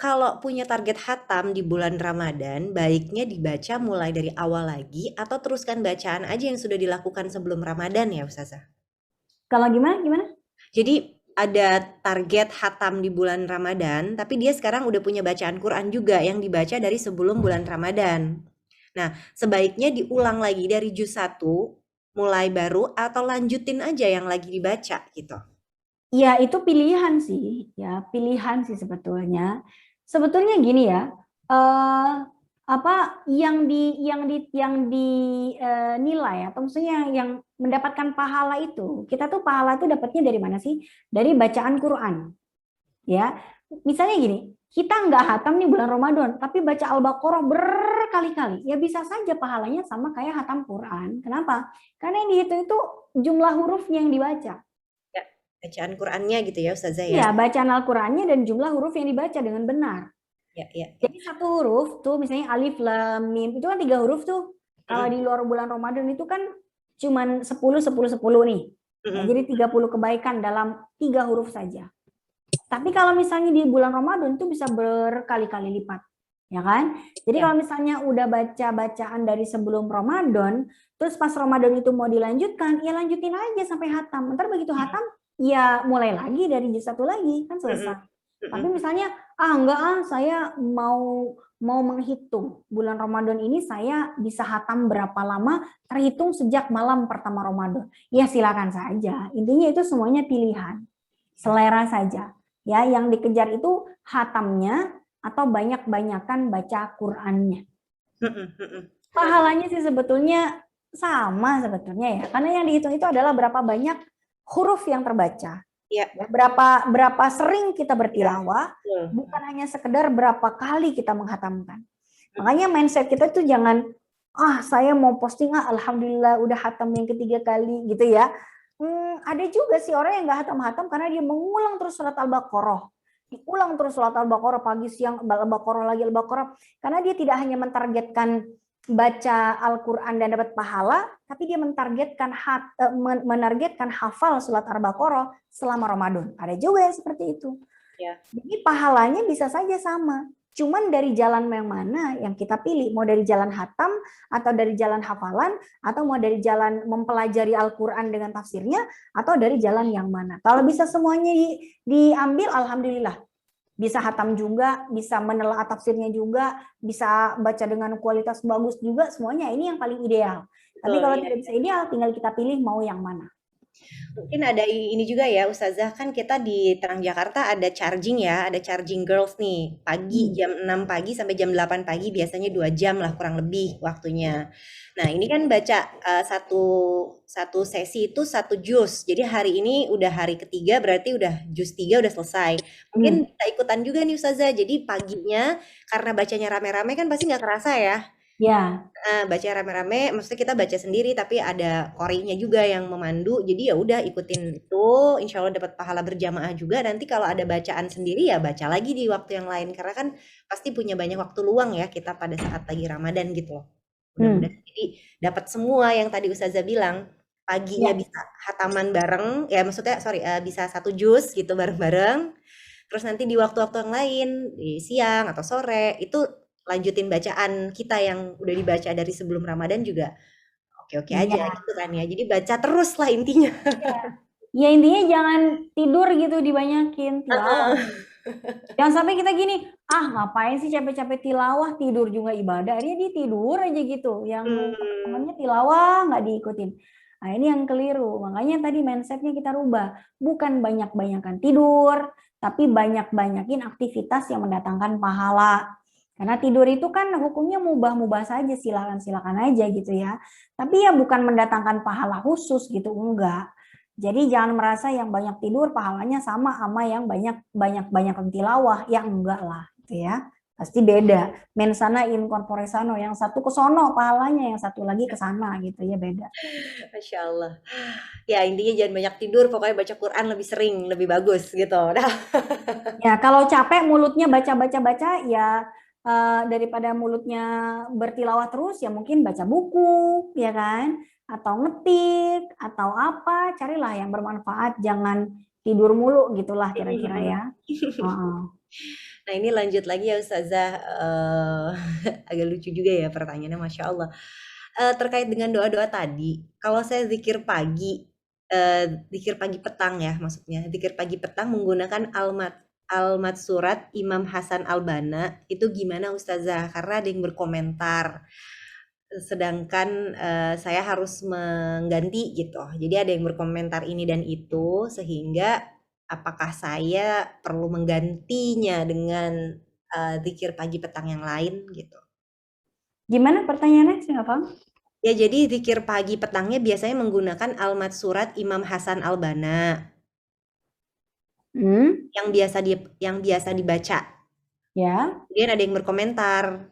Kalau punya target khatam di bulan Ramadan, baiknya dibaca mulai dari awal lagi atau teruskan bacaan aja yang sudah dilakukan sebelum Ramadan ya Ustazah? Kalau gimana? Jadi ada target khatam di bulan Ramadan, tapi dia sekarang udah punya bacaan Quran juga yang dibaca dari sebelum bulan Ramadan. Nah, sebaiknya diulang lagi dari juz 1 mulai baru atau lanjutin aja yang lagi dibaca gitu. Ya, itu pilihan sih, ya pilihan sih sebetulnya. Sebetulnya gini ya, yang dinilai atau maksudnya yang mendapatkan pahala itu, kita tuh pahala itu dapatnya dari mana sih? Dari bacaan Quran. Ya, misalnya gini, kita nggak hatam nih bulan Ramadan, tapi baca Al-Baqarah berkali-kali, ya bisa saja pahalanya sama kayak hatam Quran. Kenapa? Karena yang dihitung itu jumlah hurufnya yang dibaca. Bacaan Qurannya gitu ya Ustazah ya? Iya, bacaan Al-Qurannya dan jumlah huruf yang dibaca dengan benar. Ya. Jadi 1 huruf tuh misalnya alif, lam, mim, itu kan 3 huruf tuh. Kalau di luar bulan Ramadan itu kan cuman 10 nih. Ya, jadi 30 kebaikan dalam 3 huruf saja. Tapi kalau misalnya di bulan Ramadan itu bisa berkali-kali lipat. Ya kan? Jadi kalau misalnya udah baca bacaan dari sebelum Ramadan, terus pas Ramadan itu mau dilanjutkan, ya lanjutin aja sampai hatam. Ntar begitu hatam, ya mulai lagi dari juz 1 lagi, kan selesai. Tapi misalnya, saya mau menghitung bulan Ramadan ini saya bisa hatam berapa lama, terhitung sejak malam pertama Ramadan. Ya silakan saja. Intinya itu semuanya pilihan. selera saja. Ya, yang dikejar itu hatamnya atau banyak-banyakan baca Qur'annya. Pahalanya sih sebetulnya sama sebetulnya ya, karena yang dihitung itu adalah berapa banyak huruf yang terbaca. Ya. Berapa sering kita bertilawah, Betul. bukan hanya sekedar berapa kali kita menghatamkan. Makanya mindset kita tuh jangan saya mau posting alhamdulillah udah hatam yang ketiga kali gitu ya. Ada juga sih orang yang nggak hatam-hatam karena dia mengulang terus surat Al-Baqarah. Diulang terus surat Al-Baqarah pagi siang, Al-Baqarah lagi Al-Baqarah, karena dia tidak hanya mentargetkan baca Al-Quran dan dapat pahala, tapi dia menargetkan hafal surat Al-Baqarah selama Ramadan. Ada juga yang seperti itu. Ya. Jadi pahalanya bisa saja sama. Cuman dari jalan yang mana yang kita pilih, mau dari jalan hatam, atau dari jalan hafalan, atau mau dari jalan mempelajari Al-Quran dengan tafsirnya, atau dari jalan yang mana. Kalau bisa semuanya diambil, alhamdulillah. Bisa hatam juga, bisa menelaah tafsirnya juga, bisa baca dengan kualitas bagus juga, semuanya ini yang paling ideal. Tapi kalau tidak bisa ideal, tinggal kita pilih mau yang mana. Mungkin ada ini juga ya Ustazah, kan kita di Terang Jakarta ada charging ya, ada charging girls nih. Pagi jam 6 pagi sampai jam 8 pagi biasanya 2 jam lah kurang lebih waktunya. Nah, ini kan baca satu sesi itu 1 juz. Jadi hari ini udah hari ketiga berarti udah juz 3 udah selesai. Mungkin kita ikutan juga nih Ustazah. Jadi paginya karena bacanya rame-rame kan pasti nggak kerasa ya. Ya. Baca rame-rame, maksudnya kita baca sendiri tapi ada qori'nya juga yang memandu. Jadi ya udah ikutin itu, insya Allah dapat pahala berjamaah juga. Nanti kalau ada bacaan sendiri ya baca lagi di waktu yang lain, karena kan pasti punya banyak waktu luang ya kita pada saat lagi Ramadan gitu loh. Mudah-mudahan jadi dapat semua yang tadi Ustazah bilang. Paginya bisa hataman bareng, ya maksudnya bisa 1 juz gitu bareng-bareng. Terus nanti di waktu-waktu yang lain, di siang atau sore itu lanjutin bacaan kita yang udah dibaca dari sebelum Ramadan juga oke-oke aja gitu kan ya. Jadi baca terus lah intinya. Ya intinya jangan tidur gitu, dibanyakin tilawah. Jangan sampai kita gini, ngapain sih capek-capek tilawah, tidur juga ibadah. Akhirnya dia tidur aja gitu. Yang teman-temannya tilawah nggak diikutin. Nah ini yang keliru. Makanya tadi mindsetnya kita rubah. Bukan banyak-banyakan tidur, tapi banyak-banyakin aktivitas yang mendatangkan pahala. Karena tidur itu kan hukumnya mubah-mubah saja, silakan-silakan aja gitu ya. Tapi ya bukan mendatangkan pahala khusus gitu, enggak. Jadi jangan merasa yang banyak tidur pahalanya sama yang banyak tilawah, ya enggak lah gitu ya. Pasti beda. Men sana in corpore sano, yang satu ke sono pahalanya, yang satu lagi ke sana gitu ya, beda. Masya Allah. Ya intinya jangan banyak tidur, pokoknya baca Quran lebih sering, lebih bagus gitu. Ya kalau capek mulutnya baca ya daripada mulutnya bertilawah terus ya mungkin baca buku ya kan, atau ngetik atau apa, carilah yang bermanfaat, jangan tidur mulu gitulah kira-kira ya. Nah ini lanjut lagi ya Ustazah, agak lucu juga ya pertanyaannya, Masya Allah. Terkait dengan doa-doa tadi, kalau saya zikir pagi petang ya maksudnya, zikir pagi petang menggunakan Almat Surat Imam Hasan Al-Banna itu gimana Ustazah? Karena ada yang berkomentar, sedangkan saya harus mengganti gitu. Jadi ada yang berkomentar ini dan itu, sehingga apakah saya perlu menggantinya dengan zikir pagi petang yang lain gitu? Gimana pertanyaannya? Saya nggak paham. Ya jadi zikir pagi petangnya biasanya menggunakan Almat Surat Imam Hasan Al-Banna. Yang biasa dibaca. Ya. Kemudian ada yang berkomentar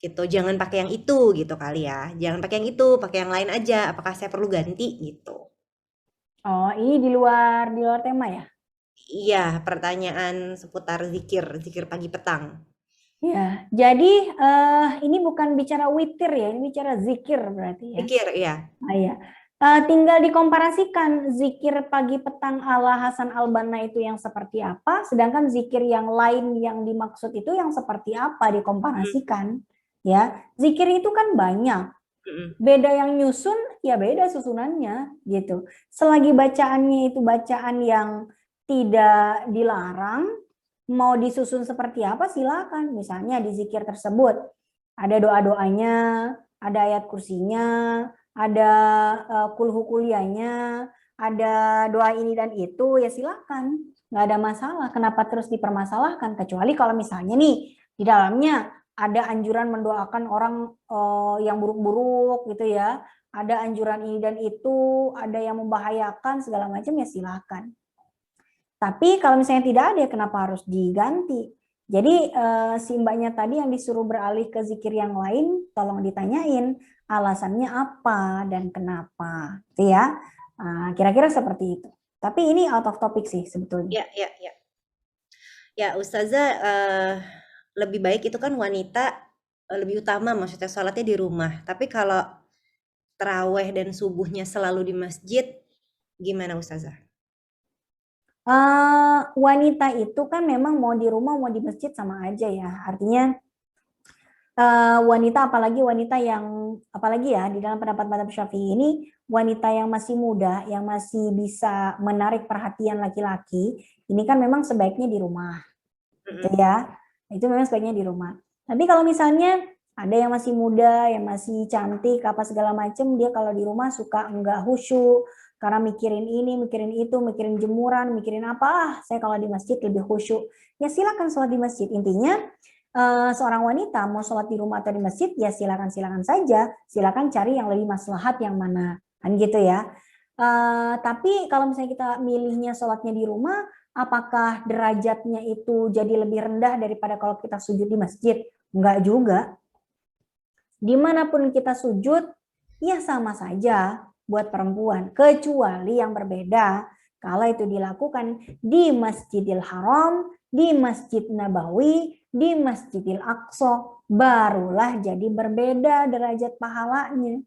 gitu, jangan pakai yang itu gitu kali ya. Jangan pakai yang itu, pakai yang lain aja. Apakah saya perlu ganti gitu? Oh, ini di luar tema ya? Iya, pertanyaan seputar zikir pagi petang. Ya, jadi ini bukan bicara witir ya, ini bicara zikir berarti ya. Zikir, iya. Iya. Tinggal dikomparasikan zikir pagi petang ala Hasan Al-Banna itu yang seperti apa, sedangkan zikir yang lain yang dimaksud itu yang seperti apa, dikomparasikan. Ya, zikir itu kan banyak. Beda yang nyusun, ya beda susunannya gitu. Selagi bacaannya itu bacaan yang tidak dilarang, mau disusun seperti apa silakan. Misalnya di zikir tersebut ada doa-doanya, ada ayat kursinya, ada kulhu kuliahnya, ada doa ini dan itu, ya silakan, nggak ada masalah. Kenapa terus dipermasalahkan? Kecuali kalau misalnya nih di dalamnya ada anjuran mendoakan orang yang buruk-buruk gitu ya, ada anjuran ini dan itu, ada yang membahayakan segala macam, ya silakan. Tapi kalau misalnya tidak ada, kenapa harus diganti? Jadi si mbaknya tadi yang disuruh beralih ke zikir yang lain, tolong ditanyain alasannya apa dan kenapa, gitu ya. Kira-kira seperti itu. Tapi ini out of topic sih sebetulnya. Ya. Ya, Ustazah, lebih baik itu kan wanita lebih utama maksudnya sholatnya di rumah. Tapi kalau terawih dan subuhnya selalu di masjid, gimana Ustazah? Wanita itu kan memang mau di rumah mau di masjid sama aja ya. Artinya wanita apalagi ya di dalam pendapat madzhab Syafi'i ini, wanita yang masih muda yang masih bisa menarik perhatian laki-laki ini kan memang sebaiknya di rumah, gitu ya. Itu memang sebaiknya di rumah. Tapi kalau misalnya ada yang masih muda yang masih cantik apa segala macam, dia kalau di rumah suka enggak khusyuk karena mikirin ini mikirin itu, mikirin jemuran, mikirin apa, saya kalau di masjid lebih khusyuk, ya silakan sholat di masjid. Intinya seorang wanita mau sholat di rumah atau di masjid, ya silakan saja, silakan cari yang lebih maslahat yang mana, kan gitu ya. Tapi kalau misalnya kita milihnya sholatnya di rumah, apakah derajatnya itu jadi lebih rendah daripada kalau kita sujud di masjid? Enggak juga. Dimanapun kita sujud, ya sama saja buat perempuan, kecuali yang berbeda kalau itu dilakukan di Masjidil Haram, di Masjid Nabawi, di Masjidil Aqsa, barulah jadi berbeda derajat pahalanya.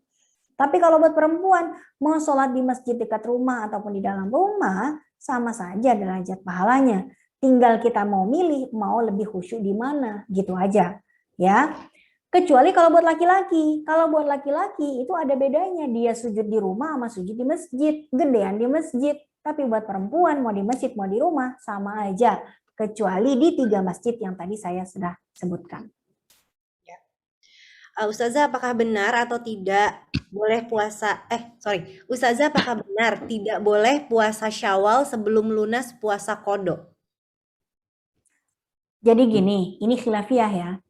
Tapi kalau buat perempuan, mau sholat di masjid dekat rumah ataupun di dalam rumah, sama saja derajat pahalanya. Tinggal kita mau milih, mau lebih khusyuk di mana, gitu aja. Ya. Kecuali kalau buat laki-laki. Kalau buat laki-laki itu ada bedanya. Dia sujud di rumah sama sujud di masjid. Gedean di masjid. Tapi buat perempuan, mau di masjid, mau di rumah, sama aja. Kecuali di 3 masjid yang tadi saya sudah sebutkan. Ustazah, apakah benar atau tidak boleh puasa, Ustazah, apakah benar tidak boleh puasa Syawal sebelum lunas puasa Qadha? Jadi gini, ini khilafiyah ya.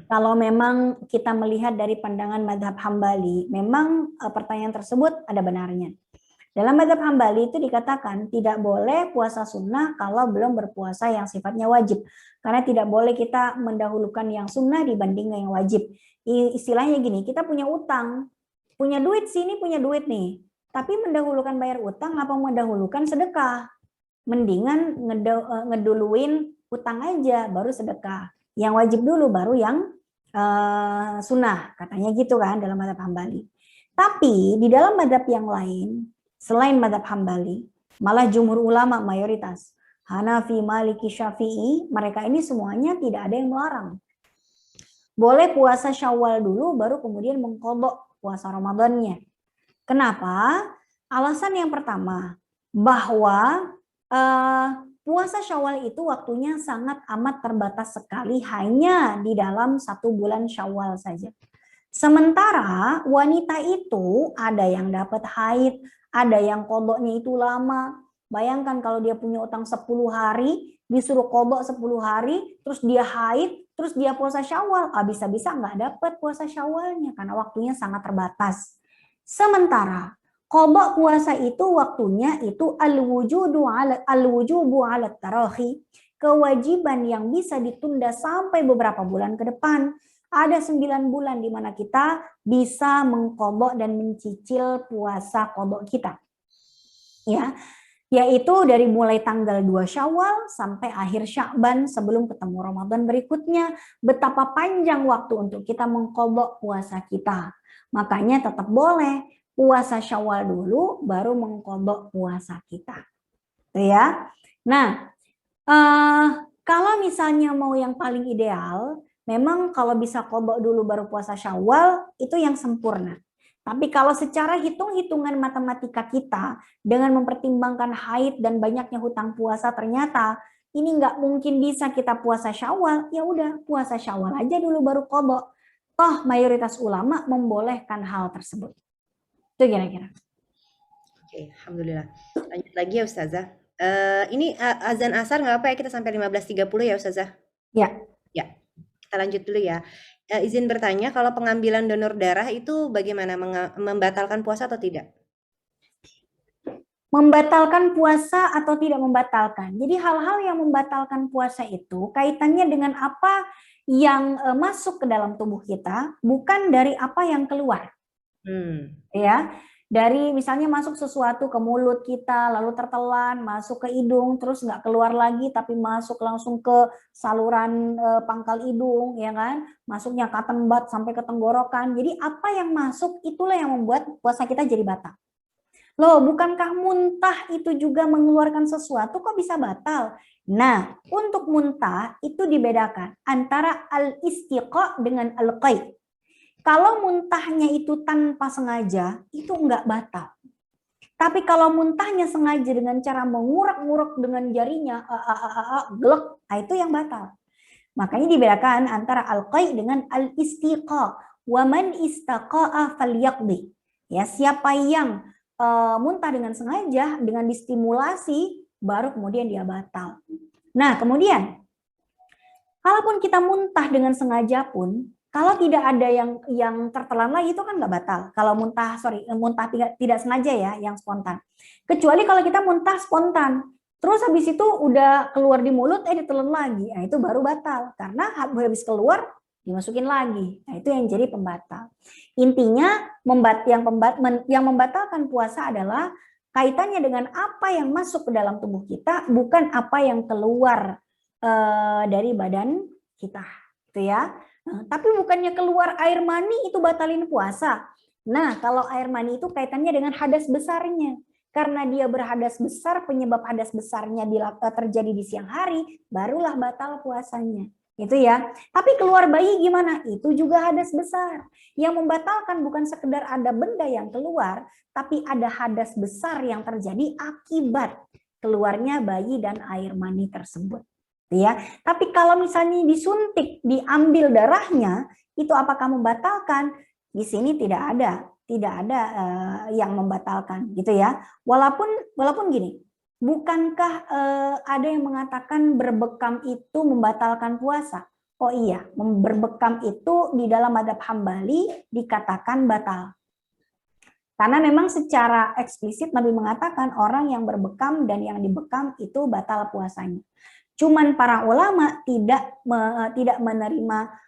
Kalau memang kita melihat dari pandangan mazhab Hambali, memang pertanyaan tersebut ada benarnya. Dalam mazhab Hambali itu dikatakan tidak boleh puasa sunnah kalau belum berpuasa yang sifatnya wajib. Karena tidak boleh kita mendahulukan yang sunnah dibanding yang wajib. Istilahnya gini, kita punya utang, punya duit sini, punya duit nih. Tapi mendahulukan bayar utang apa mendahulukan sedekah? Mendingan ngeduluin utang aja, baru sedekah. Yang wajib dulu, baru yang sunnah. Katanya gitu kan dalam mazhab Hambali. Tapi di dalam mazhab yang lain, selain mazhab Hambali, malah jumhur ulama mayoritas, Hanafi, Maliki, Syafi'i, mereka ini semuanya tidak ada yang melarang. Boleh puasa Syawal dulu, baru kemudian mengqadha puasa Ramadannya. Kenapa? Alasan yang pertama, bahwa puasa Syawal itu waktunya sangat amat terbatas sekali, hanya di dalam 1 bulan Syawal saja. Sementara wanita itu ada yang dapat haid, ada yang qadhanya itu lama. Bayangkan kalau dia punya utang 10 hari, disuruh qadha 10 hari, terus dia haid, terus dia puasa Syawal, bisa-bisa nggak dapat puasa Syawalnya karena waktunya sangat terbatas. Sementara qadha puasa itu waktunya itu al-wujubu 'ala tarahi, kewajiban yang bisa ditunda sampai beberapa bulan ke depan. Ada 9 bulan di mana kita bisa mengqadha dan mencicil puasa qadha kita. Ya, yaitu dari mulai tanggal 2 Syawal sampai akhir Sya'ban sebelum ketemu Ramadan berikutnya. Betapa panjang waktu untuk kita mengqadha puasa kita. Makanya tetap boleh puasa Syawal dulu baru mengqadha puasa kita. Tuh ya. Nah, kalau misalnya mau yang paling ideal, memang kalau bisa qadha dulu baru puasa Syawal itu yang sempurna. Tapi kalau secara hitung-hitungan matematika kita dengan mempertimbangkan haid dan banyaknya hutang puasa, ternyata ini nggak mungkin bisa kita puasa Syawal, ya udah puasa Syawal aja dulu baru qadha. Toh mayoritas ulama membolehkan hal tersebut. Itu kira-kira. Oke, alhamdulillah. Lanjut lagi ya Ustazah. Ini azan asar nggak apa ya kita sampai 15.30 ya Ustazah? Ya, Ya, kita lanjut dulu ya. Izin bertanya, kalau pengambilan donor darah itu bagaimana? Membatalkan puasa atau tidak? membatalkan puasa atau tidak membatalkan. Jadi hal-hal yang membatalkan puasa itu kaitannya dengan apa yang masuk ke dalam tubuh kita, bukan dari apa yang keluar. Ya, dari misalnya masuk sesuatu ke mulut kita, lalu tertelan, masuk ke hidung, terus nggak keluar lagi, tapi masuk langsung ke saluran pangkal hidung, ya kan? Masuknya cotton bud sampai ke tenggorokan. Jadi apa yang masuk itulah yang membuat puasa kita jadi batal. Loh, bukankah muntah itu juga mengeluarkan sesuatu, kok bisa batal? Nah, untuk muntah itu dibedakan antara al-istiqa dengan al-qai. Kalau muntahnya itu tanpa sengaja, itu enggak batal. Tapi kalau muntahnya sengaja dengan cara mengurek-ngurek dengan jarinya, glek, itu yang batal. Makanya dibedakan antara al-qai dengan al-istiqa. Wa man istaqa'a falyaqdi. Ya, siapa yang muntah dengan sengaja, dengan distimulasi, baru kemudian dia batal. Nah, kemudian, kalaupun kita muntah dengan sengaja pun, kalau tidak ada yang tertelan lagi itu kan nggak batal. Kalau muntah tidak sengaja ya, yang spontan. Kecuali kalau kita muntah spontan, terus habis itu udah keluar di mulut, ditelan lagi, nah itu baru batal. Karena habis keluar dimasukin lagi. Nah, itu yang jadi pembatal. Intinya yang membatalkan puasa adalah kaitannya dengan apa yang masuk ke dalam tubuh kita, bukan apa yang keluar dari badan kita, gitu ya. Nah, tapi bukannya keluar air mani itu batalin puasa. Nah, kalau air mani itu kaitannya dengan hadas besarnya. Karena dia berhadas besar, penyebab hadas besarnya terjadi di siang hari, barulah batal puasanya. Itu ya. Tapi keluar bayi gimana? Itu juga hadas besar. Yang membatalkan bukan sekedar ada benda yang keluar, tapi ada hadas besar yang terjadi akibat keluarnya bayi dan air mani tersebut. Ya. Tapi kalau misalnya disuntik, diambil darahnya, itu apakah membatalkan? Di sini tidak ada yang membatalkan, gitu ya. Walaupun gini. Bukankah ada yang mengatakan berbekam itu membatalkan puasa? Oh iya, berbekam itu di dalam mazhab Hambali dikatakan batal. Karena memang secara eksplisit Nabi mengatakan orang yang berbekam dan yang dibekam itu batal puasanya. Cuman para ulama tidak menerima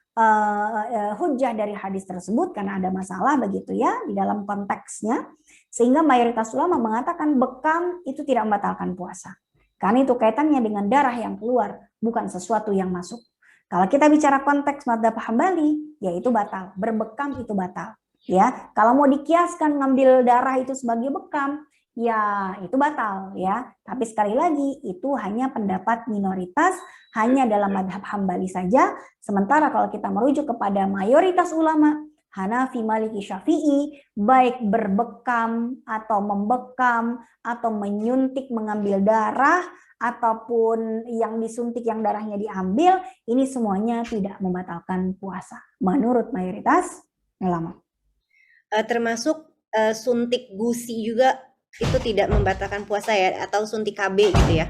hujjah dari hadis tersebut karena ada masalah begitu ya di dalam konteksnya, sehingga mayoritas ulama mengatakan bekam itu tidak membatalkan puasa karena itu kaitannya dengan darah yang keluar, bukan sesuatu yang masuk. Kalau kita bicara konteks mazhab Hambali, yaitu batal, berbekam itu batal ya. Kalau mau dikiaskan ngambil darah itu sebagai bekam, ya itu batal ya. Tapi sekali lagi itu hanya pendapat minoritas, hanya dalam mazhab Hambali saja. Sementara kalau kita merujuk kepada mayoritas ulama Hanafi, Maliki, Syafi'i, baik berbekam atau membekam atau menyuntik mengambil darah ataupun yang disuntik yang darahnya diambil, ini semuanya tidak membatalkan puasa menurut mayoritas ulama. Termasuk suntik gusi juga itu tidak membatalkan puasa ya, atau suntik KB gitu ya.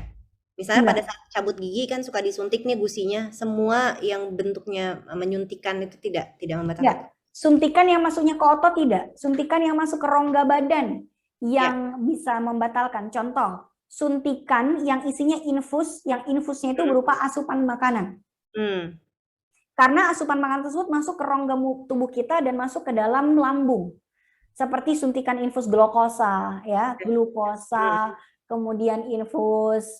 Misalnya pada saat cabut gigi kan suka disuntik nih gusinya, semua yang bentuknya menyuntikkan itu tidak membatalkan. Ya, suntikan yang masuknya ke otot tidak, suntikan yang masuk ke rongga badan yang bisa membatalkan. Contoh, suntikan yang isinya infus, yang infusnya itu berupa asupan makanan. Karena asupan makanan tersebut masuk ke rongga tubuh kita dan masuk ke dalam lambung. Seperti suntikan infus glukosa, ya, glukosa, kemudian infus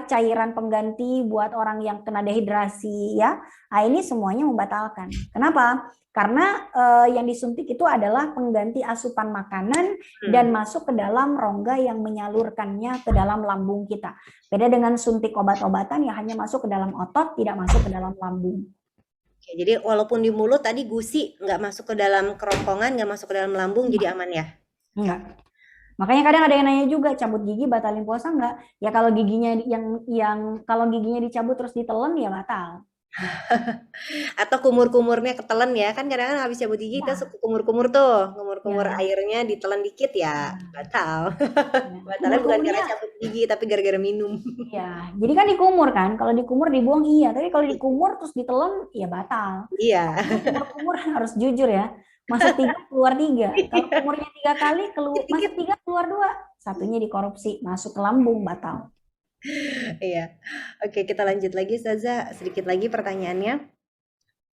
cairan pengganti buat orang yang kena dehidrasi, ya. Nah, ini semuanya membatalkan. Kenapa? Karena yang disuntik itu adalah pengganti asupan makanan dan masuk ke dalam rongga yang menyalurkannya ke dalam lambung kita. Beda dengan suntik obat-obatan yang hanya masuk ke dalam otot, tidak masuk ke dalam lambung. Oke, jadi walaupun di mulut tadi gusi nggak masuk ke dalam kerongkongan, nggak masuk ke dalam lambung, jadi aman ya? Enggak. Makanya kadang ada yang nanya juga, cabut gigi batalin puasa enggak? Ya kalau giginya kalau giginya dicabut terus ditelan ya batal. Atau kumur-kumurnya ketelen ya, kan kadang-kadang habis cabut gigi kita Ya, suka kumur-kumur tuh, kumur-kumur ya, airnya ditelan dikit ya, ya, batal. ya. Batalnya bukan karena Kumur-kumurnya, cabut gigi, tapi gara-gara minum. ya. Jadi kan dikumur kan, kalau dikumur dibuang iya, tapi kalau dikumur terus ditelan, ya batal. Iya. Makanya kumur-kumur harus jujur ya, masuk 3 keluar 3. Kalau kumurnya 3 kali, masuk Dikit-dikit. 3 keluar 2, satunya dikorupsi, masuk ke lambung, batal. Iya. Oke, kita lanjut lagi Ustazah. Sedikit lagi pertanyaannya.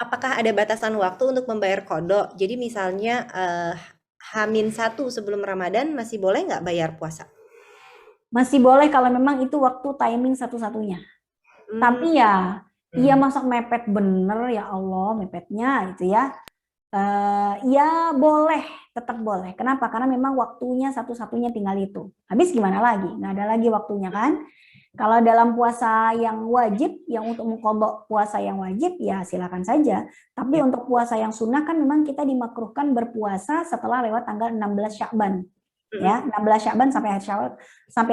Apakah ada batasan waktu untuk membayar kodok? Jadi misalnya H-1 sebelum Ramadan masih boleh nggak bayar puasa? Masih boleh kalau memang itu waktu timing satu-satunya. Tapi ya, iya masa mepet bener ya Allah, mepetnya itu ya. Ya boleh, tetap boleh. Kenapa? Karena memang waktunya satu-satunya tinggal itu. Habis gimana lagi? Nggak ada lagi waktunya kan? Kalau dalam puasa yang wajib, yang untuk mengqadha puasa yang wajib, ya silakan saja. Tapi Ya. untuk puasa yang sunnah kan memang kita dimakruhkan berpuasa setelah lewat tanggal 16 Sya'ban. Ya, 16 Sya'ban sampai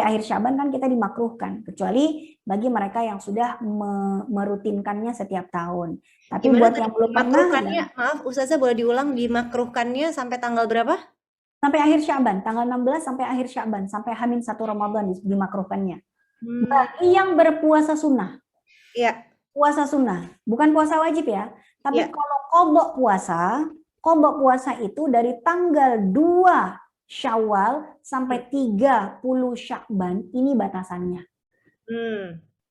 akhir Sya'ban kan kita dimakruhkan, kecuali bagi mereka yang sudah merutinkannya setiap tahun. Tapi Gimana buat tadi yang belum pernah, dimakruhkannya? Maaf Ustazah, boleh diulang, dimakruhkannya sampai tanggal berapa? sampai akhir Sya'ban, tanggal 16 sampai akhir Sya'ban, sampai H-1 Ramadan dimakruhkannya. Bagi yang berpuasa sunnah, Iya. puasa sunnah, bukan puasa wajib ya. Tapi Ya. kalau qadha puasa itu dari tanggal 2 Syawal sampai 30 Sya'ban, ini batasannya.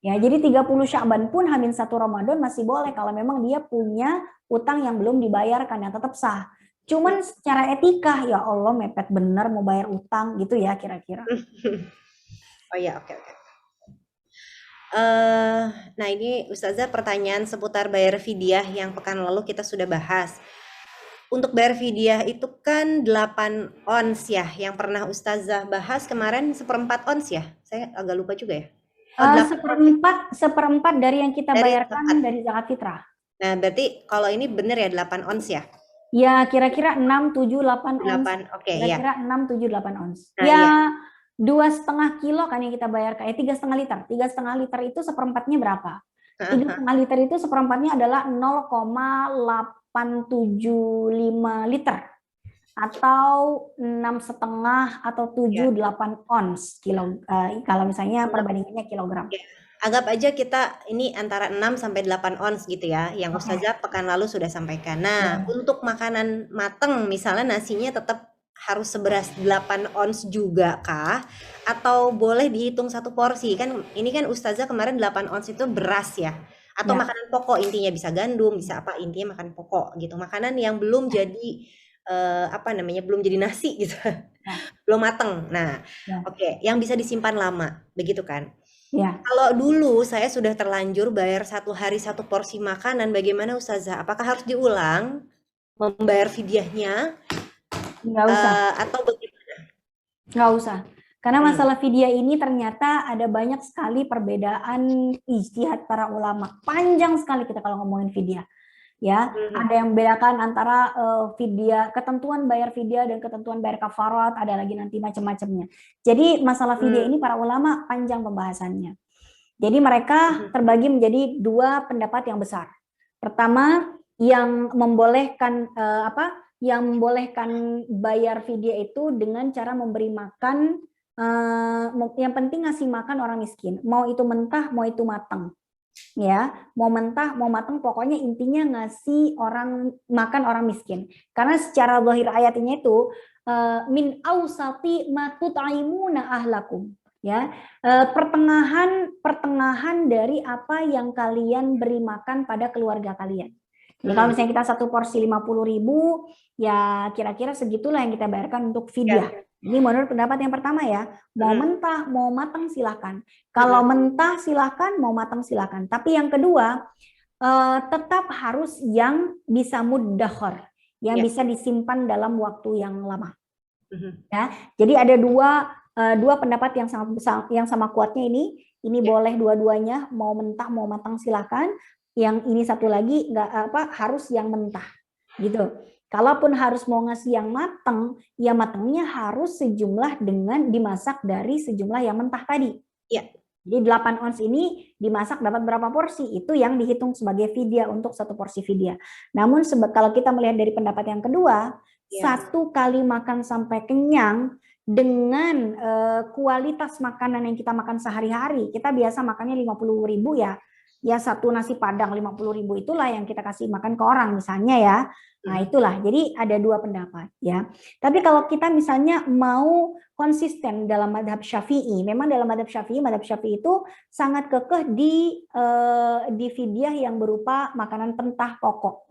Ya, jadi 30 Sya'ban pun H-1 Ramadan masih boleh kalau memang dia punya utang yang belum dibayarkan, yang tetap sah. Cuman secara etika, ya Allah mepet bener mau bayar utang gitu ya kira-kira. Oh ya, oke. Nah ini Ustazah pertanyaan seputar bayar fidyah yang pekan lalu kita sudah bahas. Untuk bayar fidyah itu kan 8 ons ya, yang pernah Ustazah bahas kemarin 1/4 ons ya? Saya agak lupa juga ya. Oh, 8 ons. Seperempat dari yang kita Dari bayarkan zakat. dari zakat fitrah. Nah berarti kalau ini benar ya 8 ons ya? Ya, kira-kira 6, 7, 8 ons. 8, oke, iya. Kira-kira 6, 7, 8 ons. Nah, Ya, iya. 2,5 kilo kan yang kita bayarkan. 3,5 liter. 3,5 liter itu seperempatnya berapa? 3,5 liter itu seperempatnya adalah 0,875 liter. Atau 6,5 atau 7, 8 ons. Kalau misalnya perbandingannya kilogram. Ya. Anggap aja kita ini antara 6 sampai 8 ons gitu ya, yang Ustazah pekan lalu sudah sampaikan. Nah, untuk makanan mateng misalnya nasinya tetap harus seberas 8 ons juga kah? Atau boleh dihitung satu porsi? Kan ini kan Ustazah kemarin 8 ons itu beras ya? Atau makanan pokok, intinya bisa gandum, bisa apa, intinya makan pokok gitu. Makanan yang belum jadi belum jadi nasi gitu. Belum mateng. Nah, oke, yang bisa disimpan lama, begitu kan? Ya. Kalau dulu saya sudah terlanjur bayar 1 hari 1 porsi makanan, bagaimana Ustazah? Apakah harus diulang membayar fidyahnya? Nggak usah. Atau bagaimana? Nggak usah. Karena masalah fidyah ini ternyata ada banyak sekali perbedaan ijtihad para ulama. Panjang sekali kita kalau ngomongin fidyah. Ya, ada yang membedakan antara fidyah, ketentuan bayar fidyah dan ketentuan bayar kafarat, ada lagi nanti macam-macamnya. Jadi masalah fidyah ini para ulama panjang pembahasannya. Jadi mereka terbagi menjadi 2 pendapat yang besar. Pertama, yang membolehkan yang membolehkan bayar fidyah itu dengan cara memberi makan, yang penting ngasih makan orang miskin, mau itu mentah, mau itu matang. Ya, mau mentah, mau matang, pokoknya intinya ngasih makan orang miskin. Karena secara zahir ayatnya itu min ausati ma tut'imuna ahlakum. Ya, pertengahan dari apa yang kalian beri makan pada keluarga kalian. Jadi kalau misalnya kita satu porsi 50.000, ya kira-kira segitulah yang kita bayarkan untuk fidyah. Ini menurut pendapat yang pertama ya, mau mentah, mau matang silahkan. Kalau mentah silahkan, mau matang silahkan. Tapi yang kedua, tetap harus yang bisa muddakhar, yang bisa disimpan dalam waktu yang lama. Ya, jadi ada dua pendapat yang sama kuatnya ini boleh dua-duanya, mau mentah, mau matang silahkan. Yang ini satu lagi harus yang mentah, gitu. Kalaupun harus mau ngasih yang matang, ya matangnya harus sejumlah dengan dimasak dari sejumlah yang mentah tadi. Iya. Jadi 8 ons ini dimasak dapat berapa porsi? Itu yang dihitung sebagai fidyah untuk satu porsi fidyah. Namun kalau kita melihat dari pendapat yang kedua, satu kali makan sampai kenyang dengan kualitas makanan yang kita makan sehari-hari, kita biasa makannya 50.000 ya. Ya satu nasi padang 50.000 itulah yang kita kasih makan ke orang misalnya ya. Nah itulah, jadi ada dua pendapat ya. Tapi kalau kita misalnya mau konsisten dalam madhab Syafi'i, memang dalam madhab Syafi'i itu sangat kekeh di fidyah yang berupa makanan pentah pokok.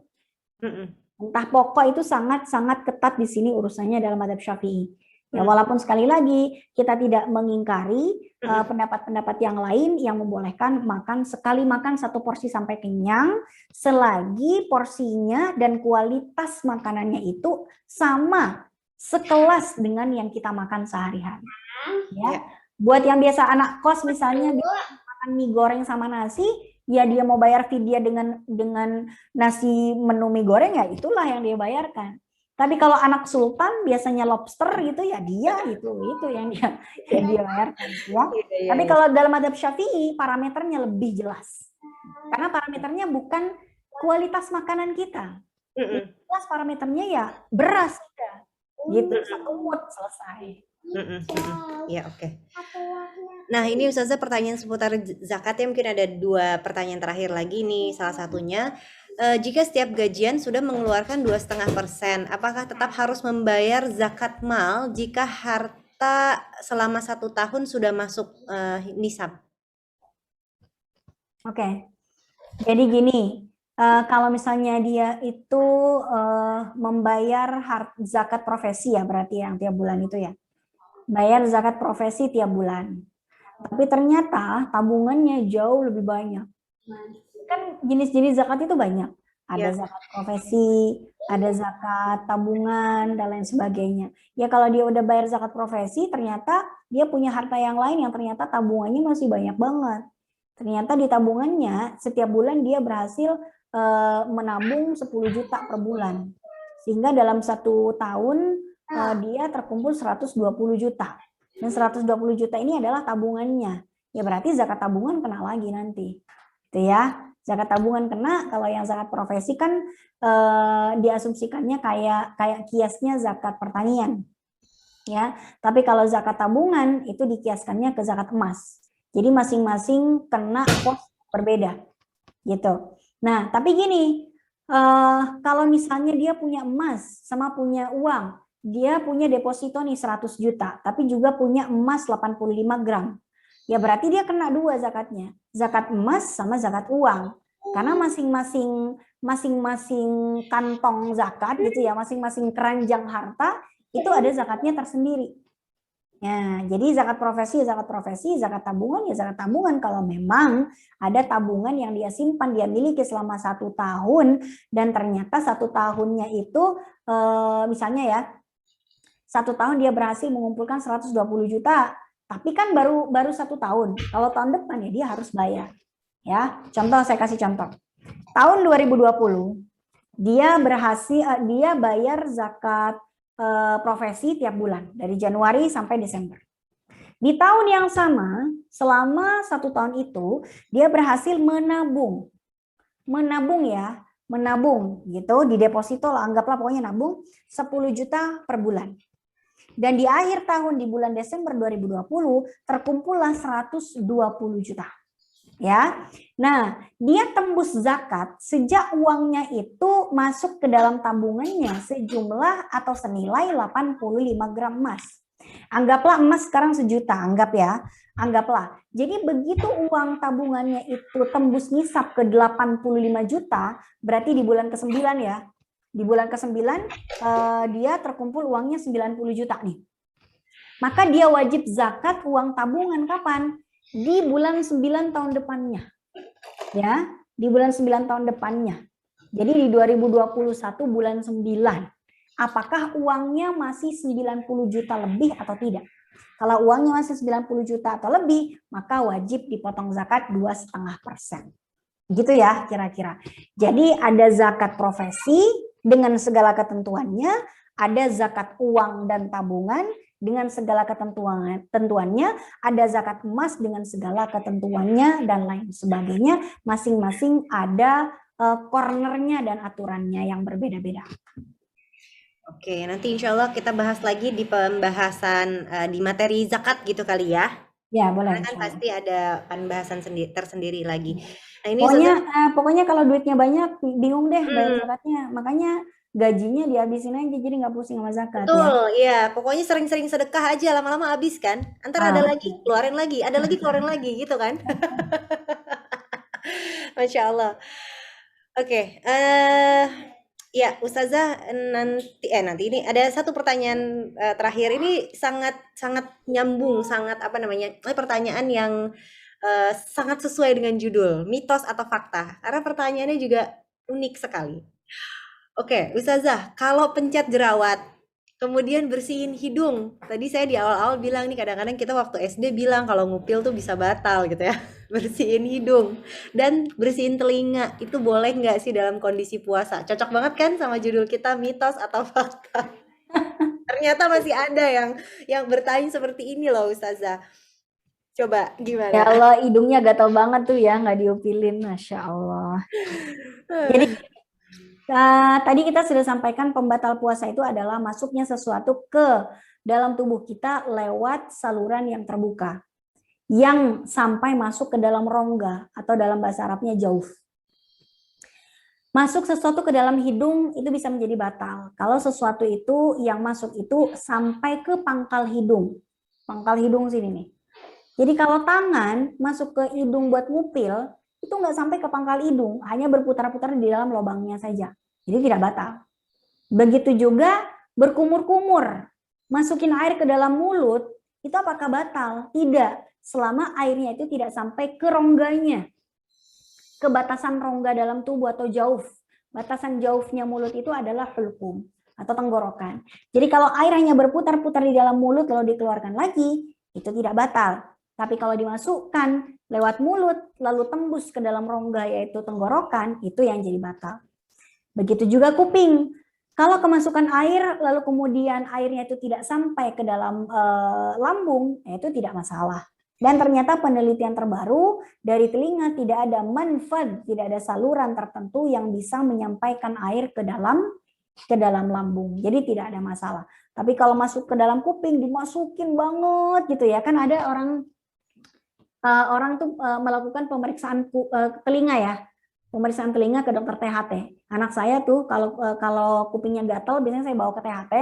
Pentah pokok itu sangat ketat di sini urusannya dalam madhab Syafi'i. Ya, walaupun sekali lagi kita tidak mengingkari pendapat-pendapat yang lain yang membolehkan sekali makan satu porsi sampai kenyang selagi porsinya dan kualitas makanannya itu sama sekelas dengan yang kita makan sehari-hari. Ya. Buat yang biasa anak kos misalnya makan mie goreng sama nasi, ya dia mau bayar fidyah dengan nasi menu mie goreng ya itulah yang dia bayarkan. Tapi kalau anak sultan biasanya lobster gitu ya dia itu yang dia bayarkan ya. Tapi kalau dalam madhab Syafi'i parameternya lebih jelas. Karena parameternya bukan kualitas makanan kita. Jelas parameternya ya beras udah. Gitu satu mut selesai. Ya oke. Nah ini Ustazah pertanyaan seputar zakatnya mungkin ada 2 pertanyaan terakhir lagi nih. Salah satunya jika setiap gajian sudah mengeluarkan 2,5%, apakah tetap harus membayar zakat mal jika harta selama 1 tahun sudah masuk nisab? Oke. Jadi gini, kalau misalnya dia itu membayar zakat profesi ya berarti yang tiap bulan itu ya. Bayar zakat profesi tiap bulan. Tapi ternyata tabungannya jauh lebih banyak. Kan jenis-jenis zakat itu banyak. Ada zakat profesi, ada zakat tabungan, dan lain sebagainya. Ya kalau dia udah bayar zakat profesi, ternyata dia punya harta yang lain yang ternyata tabungannya masih banyak banget. Ternyata di tabungannya setiap bulan dia berhasil menabung 10 juta per bulan. Sehingga dalam 1 tahun dia terkumpul 120 juta. Dan 120 juta ini adalah tabungannya. Ya berarti zakat tabungan kena lagi nanti. Itu ya. Zakat tabungan kena, kalau yang zakat profesi kan diasumsikannya kayak kiasnya zakat pertanian. Ya, tapi kalau zakat tabungan itu dikiaskannya ke zakat emas. Jadi masing-masing kena pos berbeda. Gitu. Nah, tapi gini, kalau misalnya dia punya emas sama punya uang, dia punya deposito nih 100 juta, tapi juga punya emas 85 gram. Ya berarti dia kena 2 zakatnya, zakat emas sama zakat uang. Karena masing-masing kantong zakat gitu ya, masing-masing keranjang harta itu ada zakatnya tersendiri. Ya, jadi zakat profesi, zakat tabungan ya zakat tabungan kalau memang ada tabungan yang dia simpan, dia miliki selama 1 tahun dan ternyata 1 tahunnya itu misalnya ya 1 tahun dia berhasil mengumpulkan 120 juta. Tapi kan baru 1 tahun. Kalau tahun depan ya dia harus bayar. Ya, contoh saya kasih contoh. Tahun 2020 dia bayar zakat profesi tiap bulan dari Januari sampai Desember. Di tahun yang sama, selama 1 tahun itu dia berhasil menabung gitu di deposito lah, anggaplah pokoknya nabung 10 juta per bulan. Dan di akhir tahun di bulan Desember 2020 terkumpullah 120 juta. Ya. Nah, dia tembus zakat sejak uangnya itu masuk ke dalam tabungannya sejumlah atau senilai 85 gram emas. Anggaplah emas sekarang 1 juta, anggaplah. Jadi begitu uang tabungannya itu tembus nisab ke 85 juta, berarti di bulan ke-9 ya. Di bulan ke-9 dia terkumpul uangnya 90 juta nih. Maka dia wajib zakat uang tabungan kapan? Di bulan 9 tahun depannya. Ya, di bulan 9 tahun depannya. Jadi di 2021 bulan 9. Apakah uangnya masih 90 juta lebih atau tidak? Kalau uangnya masih 90 juta atau lebih, maka wajib dipotong zakat 2,5%. Gitu ya kira-kira. Jadi ada zakat profesi dengan segala ketentuannya, ada zakat uang dan tabungan, dengan segala ketentuannya, ada zakat emas dengan segala ketentuannya dan lain sebagainya. Masing-masing ada cornernya dan aturannya yang berbeda-beda. Oke, nanti insya Allah kita bahas lagi di pembahasan di materi zakat gitu kali ya. Ya, boleh. Karena kan pasti ada pembahasan tersendiri lagi. Nah ini Pokoknya kalau duitnya banyak, bingung deh bayar zakatnya. Makanya gajinya dihabisin aja, jadi nggak pusing sama zakat. Betul, ya. Pokoknya sering-sering sedekah aja, lama-lama habis kan. Antar ada lagi, keluarin lagi, ada lagi, keluarin lagi, gitu kan. Masya Allah. Oke, ya Ustazah, nanti ini ada satu pertanyaan terakhir, ini sangat nyambung, sangat pertanyaan yang sangat sesuai dengan judul, mitos atau fakta, karena pertanyaannya juga unik sekali. Oke, Ustazah, kalau pencet jerawat, kemudian bersihin hidung, tadi saya di awal-awal bilang nih, kadang-kadang kita waktu SD bilang kalau ngupil tuh bisa batal gitu ya, bersihin hidung dan bersihin telinga, itu boleh nggak sih dalam kondisi puasa? Cocok banget kan sama judul kita, mitos atau fakta? Ternyata masih ada yang bertanya seperti ini loh Ustazah. Coba gimana? Ya Allah, hidungnya gatal banget tuh ya, nggak diupilin, Masya Allah. Jadi tadi kita sudah sampaikan pembatal puasa itu adalah masuknya sesuatu ke dalam tubuh kita lewat saluran yang terbuka, yang sampai masuk ke dalam rongga atau dalam bahasa Arabnya jauf. Masuk sesuatu ke dalam hidung itu bisa menjadi batal. Kalau sesuatu itu yang masuk itu sampai ke pangkal hidung sini nih. Jadi kalau tangan masuk ke hidung buat ngupil, itu nggak sampai ke pangkal hidung, hanya berputar-putar di dalam lubangnya saja. Jadi tidak batal. Begitu juga berkumur-kumur, masukin air ke dalam mulut, itu apakah batal? Tidak, selama airnya itu tidak sampai ke rongganya, ke batasan rongga dalam tubuh atau jauf. Batasan jaufnya mulut itu adalah hulqum atau tenggorokan. Jadi kalau air hanya berputar-putar di dalam mulut lalu dikeluarkan lagi, itu tidak batal. Tapi kalau dimasukkan lewat mulut lalu tembus ke dalam rongga yaitu tenggorokan, itu yang jadi batal. Begitu juga kuping. Kalau kemasukan air lalu kemudian airnya itu tidak sampai ke dalam lambung, itu tidak masalah. Dan ternyata penelitian terbaru dari telinga tidak ada manfad, tidak ada saluran tertentu yang bisa menyampaikan air ke dalam lambung. Jadi tidak ada masalah. Tapi kalau masuk ke dalam kuping dimasukin banget gitu ya. Kan ada orang tuh melakukan pemeriksaan telinga ya. Pemeriksaan telinga ke dokter THT. Anak saya tuh kalau kupingnya gatal biasanya saya bawa ke THT,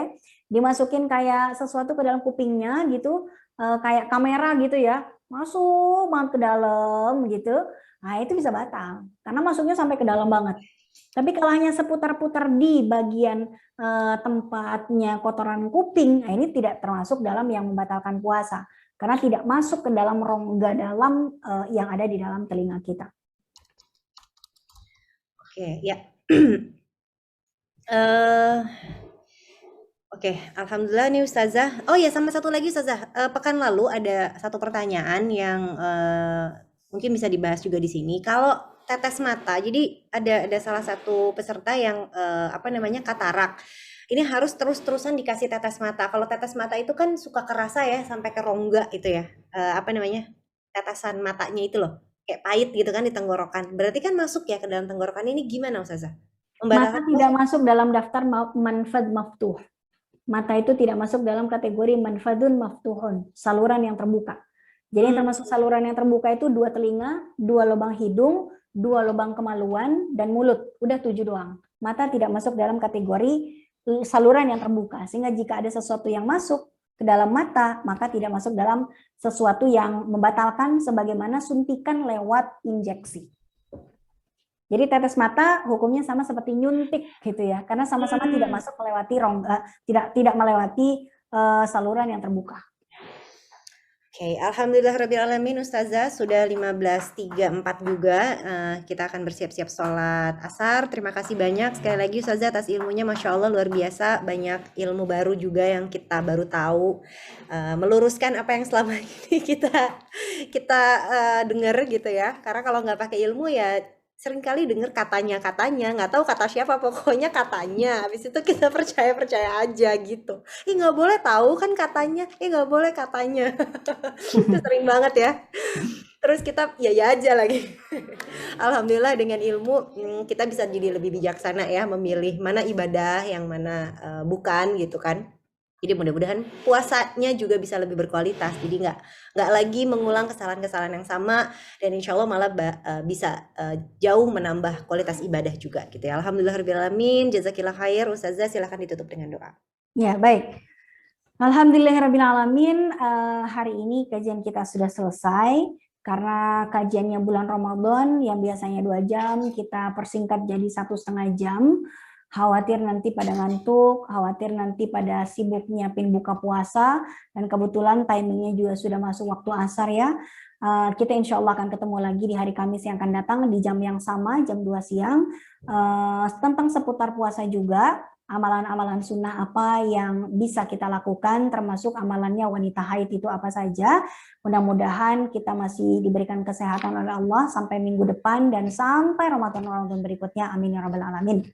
dimasukin kayak sesuatu ke dalam kupingnya gitu, kayak kamera gitu ya, masuk banget ke dalam gitu. Nah, itu bisa batal karena masuknya sampai ke dalam banget. Tapi kalau hanya seputar-putar di bagian tempatnya kotoran kuping, nah ini tidak termasuk dalam yang membatalkan puasa karena tidak masuk ke dalam rongga dalam yang ada di dalam telinga kita. Oke, ya. Oke, alhamdulillah nih Ustazah. Oh ya, sama satu lagi Ustazah. Pekan lalu ada satu pertanyaan yang mungkin bisa dibahas juga di sini. Kalau tetes mata, jadi ada salah satu peserta yang katarak. Ini harus terus-terusan dikasih tetes mata. Kalau tetes mata itu kan suka kerasa ya sampai ke rongga itu ya. Tetesan matanya itu loh. Kayak pahit gitu kan di tenggorokan. Berarti kan masuk ya ke dalam tenggorokan. Ini gimana Ustazah? Mata tidak masuk dalam daftar manfad maftuh. Mata itu tidak masuk dalam kategori manfadun maftuhun, saluran yang terbuka. Jadi yang termasuk saluran yang terbuka itu 2 telinga, 2 lubang hidung, 2 lubang kemaluan, dan mulut. Udah 7 doang. Mata tidak masuk dalam kategori saluran yang terbuka. Sehingga jika ada sesuatu yang masuk ke dalam mata, maka tidak masuk dalam sesuatu yang membatalkan sebagaimana suntikan lewat injeksi. Jadi tetes mata hukumnya sama seperti nyuntik gitu ya, karena sama-sama tidak masuk melewati rongga, tidak melewati saluran yang terbuka. Oke, alhamdulillahirrahmanirrahim Ustazah, sudah 15.34 juga, kita akan bersiap-siap sholat asar. Terima kasih banyak sekali lagi Ustazah atas ilmunya, Masya Allah luar biasa, banyak ilmu baru juga yang kita baru tahu, meluruskan apa yang selama ini kita dengar gitu ya, karena kalau nggak pakai ilmu ya seringkali denger katanya, nggak tahu kata siapa, pokoknya katanya. Habis itu kita percaya aja gitu. Ih nggak boleh tahu kan katanya, nggak boleh katanya. Itu sering banget ya. Terus kita ya aja lagi. Alhamdulillah dengan ilmu kita bisa jadi lebih bijaksana ya, memilih mana ibadah, yang mana bukan gitu kan. Jadi mudah-mudahan puasanya juga bisa lebih berkualitas. Jadi nggak lagi mengulang kesalahan-kesalahan yang sama, dan insya Allah malah bisa jauh menambah kualitas ibadah juga gitu ya. Alhamdulillahirrahmanirrahim. Jazakillah khair. Ustazah silahkan ditutup dengan doa. Ya, baik. Alhamdulillahirrabbilalamin. Hari ini kajian kita sudah selesai. Karena kajiannya bulan Ramadan yang biasanya 2 jam, kita persingkat jadi 1,5 jam. Khawatir nanti pada ngantuk, khawatir nanti pada sibuk nyiapin buka puasa, dan kebetulan timingnya juga sudah masuk waktu asar ya. Kita insya Allah akan ketemu lagi di hari Kamis yang akan datang di jam yang sama, jam 2 siang. Tentang seputar puasa juga, amalan-amalan sunnah apa yang bisa kita lakukan, termasuk amalannya wanita haid itu apa saja. Mudah-mudahan kita masih diberikan kesehatan oleh Allah sampai minggu depan dan sampai Ramadan berikutnya. Amin ya rabbal alamin.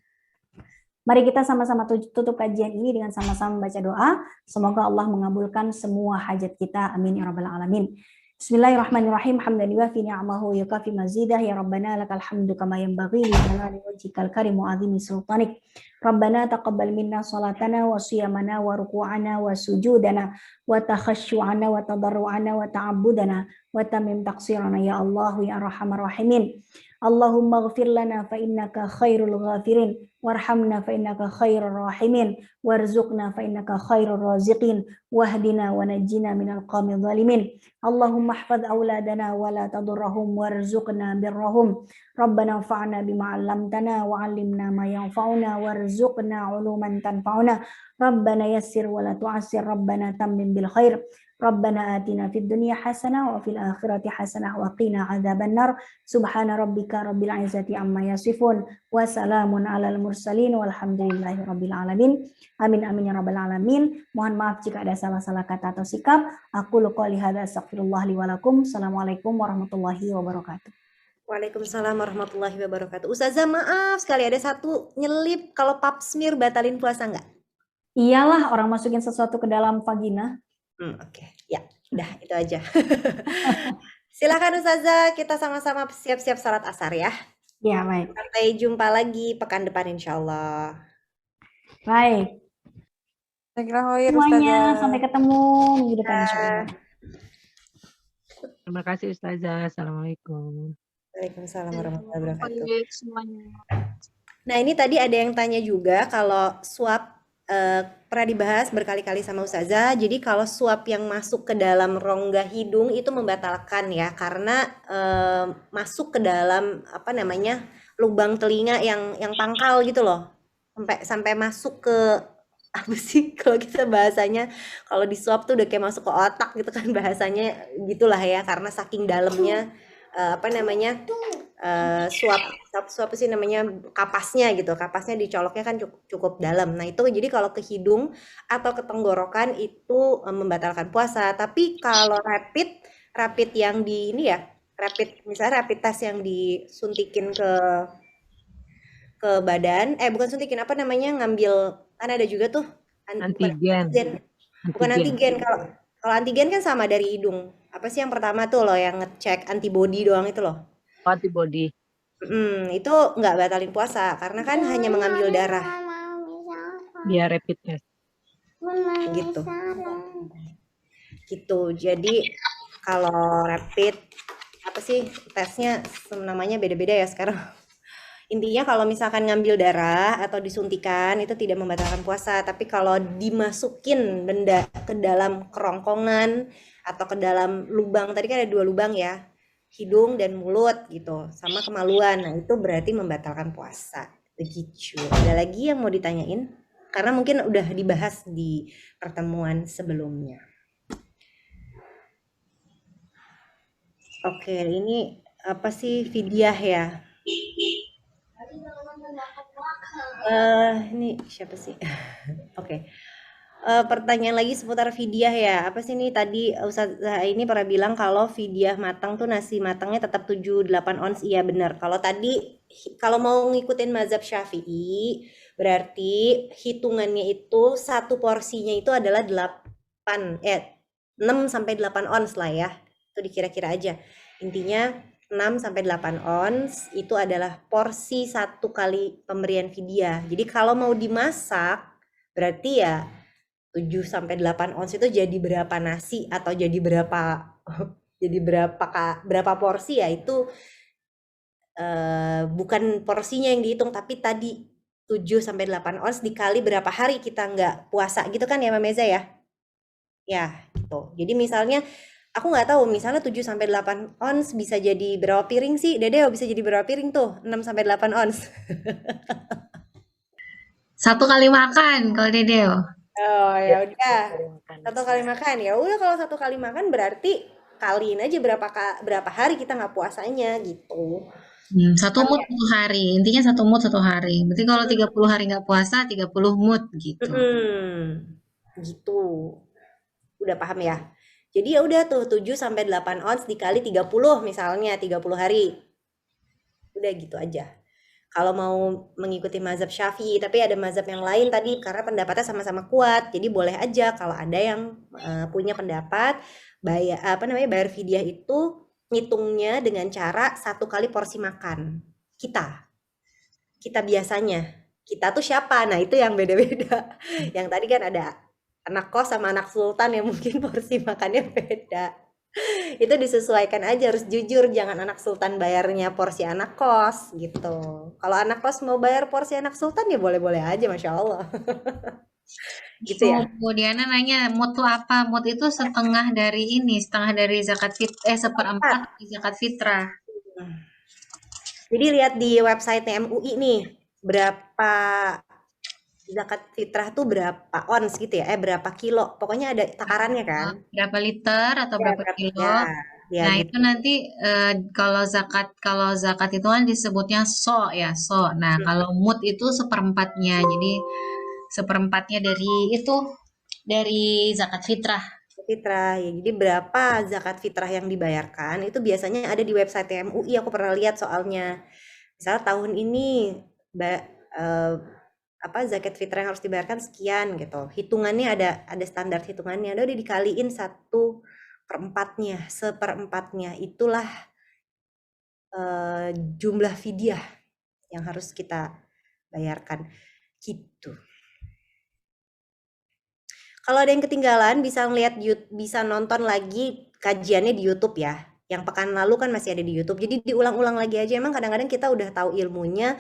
Mari kita sama-sama tutup kajian ini dengan sama-sama membaca doa. Semoga Allah mengabulkan semua hajat kita. Amin ya rabbal alamin. Bismillahirrahmanirrahim. Hamdan yuwafi ni'amahu yukafi mazidah. Ya Rabbana lakal hamdu kama yanbaghi li jalali wajhikal karim wa 'azimi sultanik. Rabbana taqabbal minna salatana wa siyamana wa ruku'ana wa sujudana wa takhasyu'ana wa tadarru'ana wa ta'abbudana wa tamim taqsirana ya Allah ya Arhamar Rahimin. Allahumma ghfir lana fa innaka khairul ghafirin warhamna fa innaka khairur rahimin warzuqna fa innaka khairur raziqin wahdina wa najjina minal qawmidh zalimin. Allahumma ihfaz auladana wa la tadurrahum warzuqna birrahum. Rabbana anfa'na bima 'allamtana wa 'allimna ma yanfa'una warzuqna 'uluman tanfa'una. Rabbana yassir wa la tu'assir. Rabbana tammim bil khair. Rabbana atina fid dunya hasanah wa fil akhirati hasanah wa qina adzabannar. Subhana rabbika rabbil izzati amma yasifun wa salamun alal mursalin walhamdulillahi rabbil alamin. Amin amin ya rabbal alamin. Mohon maaf jika ada salah-salah kata atau sikap. Aku qouli hadza astaghfirullah li wa lakum. Assalamualaikum warahmatullahi wabarakatuh. Waalaikumsalam warahmatullahi wabarakatuh. Ustazah maaf sekali ada satu nyelip, kalau pap smear batalin puasa nggak? Iyalah, orang masukin sesuatu ke dalam vagina. Oke. Ya, udah itu aja. Silakan Ustazah, kita sama-sama siap-siap salat asar ya. Ya, baik. Sampai jumpa lagi pekan depan insya Allah. Baik. Semuanya, sampai ketemu minggu depan insya Allah. Terima kasih Ustazah. Assalamualaikum. Waalaikumsalam warahmatullahi wabarakatuh. Nah ini tadi ada yang tanya juga kalau swab pernah dibahas berkali-kali sama Ustazah. Jadi kalau swab yang masuk ke dalam rongga hidung itu membatalkan ya, karena masuk ke dalam apa namanya lubang telinga yang pangkal gitu loh, sampai masuk ke apa sih kalau kita bahasanya, kalau di swab tuh udah kayak masuk ke otak gitu kan bahasanya gitulah ya, karena saking dalamnya apa namanya swab sih namanya, kapasnya gitu, kapasnya dicoloknya kan cukup dalam. Nah itu jadi kalau ke hidung atau ke tenggorokan itu membatalkan puasa. Tapi kalau rapid yang di ini ya, misalnya rapid test yang disuntikin ke badan, bukan suntikin, apa namanya, ngambil, kan ada juga tuh antigen. Bukan antigen. Kalau antigen kan sama dari hidung. Apa sih yang pertama tuh loh yang ngecek antibody doang itu loh. Antibody. Itu nggak batalin puasa karena kan hanya mengambil darah. Dia rapid test. Gitu. Jadi kalau rapid apa sih tesnya namanya beda-beda ya sekarang. Intinya kalau misalkan ngambil darah atau disuntikan itu tidak membatalkan puasa, tapi kalau dimasukin benda ke dalam kerongkongan atau ke dalam lubang, tadi kan ada 2 lubang ya, hidung dan mulut gitu, sama kemaluan, nah itu berarti membatalkan puasa. Begitu. Ada lagi yang mau ditanyain? Karena mungkin udah dibahas di pertemuan sebelumnya. Oke, ini apa sih fidyah ya? Ini siapa sih? Oke. Pertanyaan lagi seputar fidyah ya. Apa sih ini tadi Ustazah ini pernah bilang kalau fidyah matang tuh nasi matangnya tetap 7-8 ons. Iya benar. Kalau tadi kalau mau ngikutin mazhab Syafi'i, berarti hitungannya itu satu porsinya itu adalah 6 sampai 8 ons lah ya. Itu dikira-kira aja. Intinya 6 sampai 8 ons itu adalah porsi satu kali pemberian fidyah. Jadi kalau mau dimasak, berarti ya 7 sampai 8 ons itu jadi berapa nasi atau jadi berapa jadi berapa porsi ya itu bukan porsinya yang dihitung tapi tadi 7 sampai 8 ons dikali berapa hari kita nggak puasa gitu kan ya Mbak Meza ya? Ya, gitu. Jadi misalnya aku nggak tahu misalnya 7 sampai 8 ons bisa jadi berapa piring sih? Dedeo bisa jadi berapa piring tuh? 6 sampai 8 ons. 1 kali makan kalau Dedeo. Oh ya udah. Kali makan. Satu kali makan ya udah kalau 1 kali makan berarti kaliin aja berapa hari kita nggak puasanya gitu. 1 mood 1 hari. Intinya 1 mood 1 hari. Berarti kalau 30 hari nggak puasa, 30 mood gitu. Gitu. Udah paham ya? Jadi ya udah tuh 7 sampai 8 ons dikali 30 misalnya 30 hari. Udah gitu aja. Kalau mau mengikuti mazhab Syafi'i, tapi ada mazhab yang lain tadi karena pendapatnya sama-sama kuat. Jadi boleh aja kalau ada yang punya pendapat bayar fidyah itu ngitungnya dengan cara 1 kali porsi makan. Kita biasanya. Kita tuh siapa? Nah, itu yang beda-beda. Yang tadi kan ada anak kos sama anak sultan yang mungkin porsi makannya beda. Itu disesuaikan aja, harus jujur, jangan anak sultan bayarnya porsi anak kos gitu. Kalau anak kos mau bayar porsi anak sultan ya boleh-boleh aja, Masya Allah. Gitu ya. Bu Diana nanya, mood tuh apa? Mood itu setengah dari seperempat dari zakat fitrah. Jadi lihat di website MUI nih, berapa zakat fitrah tuh berapa ons gitu ya, berapa kilo, pokoknya ada takarannya kan. Berapa liter atau berapa kilo. Ya, Nah, gitu. itu nanti kalau zakat itu kan disebutnya so ya, so. Nah, kalau mud itu seperempatnya. Jadi seperempatnya dari zakat fitrah. Fitrah ya, jadi berapa zakat fitrah yang dibayarkan itu biasanya ada di website MUI, aku pernah lihat soalnya. Misalnya tahun ini zakat fitrah yang harus dibayarkan sekian gitu, hitungannya ada standar hitungannya, udah dikaliin 1/4, seperempatnya itulah jumlah fidyah yang harus kita bayarkan gitu. Kalau ada yang ketinggalan bisa nonton lagi kajiannya di YouTube ya. Yang pekan lalu kan masih ada di YouTube. Jadi diulang-ulang lagi aja. Emang kadang-kadang kita udah tahu ilmunya,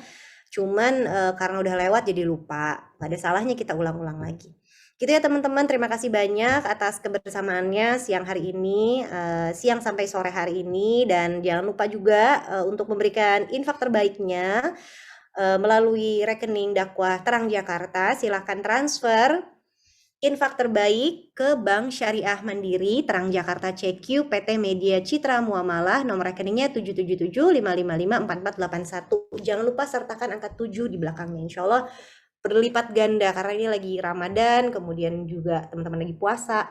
cuman karena udah lewat jadi lupa. Gak ada salahnya kita ulang-ulang lagi. Gitu ya teman-teman, terima kasih banyak atas kebersamaannya siang hari ini, siang sampai sore hari ini. Dan jangan lupa juga untuk memberikan infak terbaiknya melalui rekening dakwah Terang Jakarta. Silahkan transfer infak terbaik ke Bank Syariah Mandiri Terang Jakarta CQ PT Media Citra Muamalah, nomor rekeningnya 777-555-4481. Jangan lupa sertakan angka 7 di belakangnya, insya Allah berlipat ganda karena ini lagi Ramadan, kemudian juga teman-teman lagi puasa.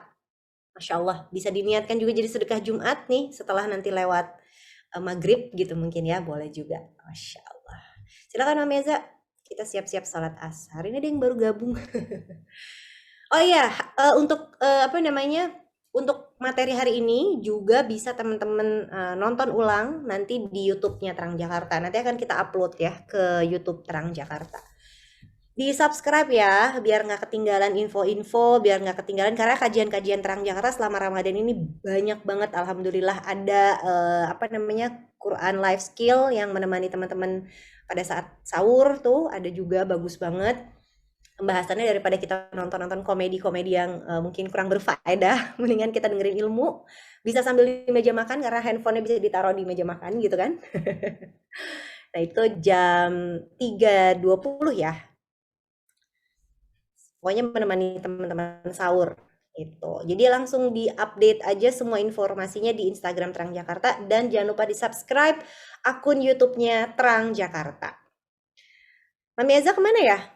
Masya Allah, bisa diniatkan juga jadi sedekah Jumat nih setelah nanti lewat maghrib gitu mungkin ya, boleh juga. Masya Allah. Silakan Mama Meza, kita siap-siap salat asar. Ini ada yang baru gabung. Oh iya, untuk untuk materi hari ini juga bisa teman-teman nonton ulang nanti di YouTube-nya Terang Jakarta. Nanti akan kita upload ya ke YouTube Terang Jakarta. Di subscribe ya, biar nggak ketinggalan info-info, biar nggak ketinggalan karena kajian-kajian Terang Jakarta selama Ramadan ini banyak banget. Alhamdulillah ada Quran Life Skill yang menemani teman-teman pada saat sahur tuh ada juga bagus banget. Pembahasannya daripada kita nonton-nonton komedi-komedi yang mungkin kurang berfaedah, mendingan kita dengerin ilmu, bisa sambil di meja makan karena handphonenya bisa ditaruh di meja makan gitu kan. Nah itu jam 3.20 ya, pokoknya menemani teman-teman sahur itu. Jadi langsung di-update aja semua informasinya di Instagram Terang Jakarta dan jangan lupa di-subscribe akun YouTube-nya Terang Jakarta. Mami Eza kemana ya?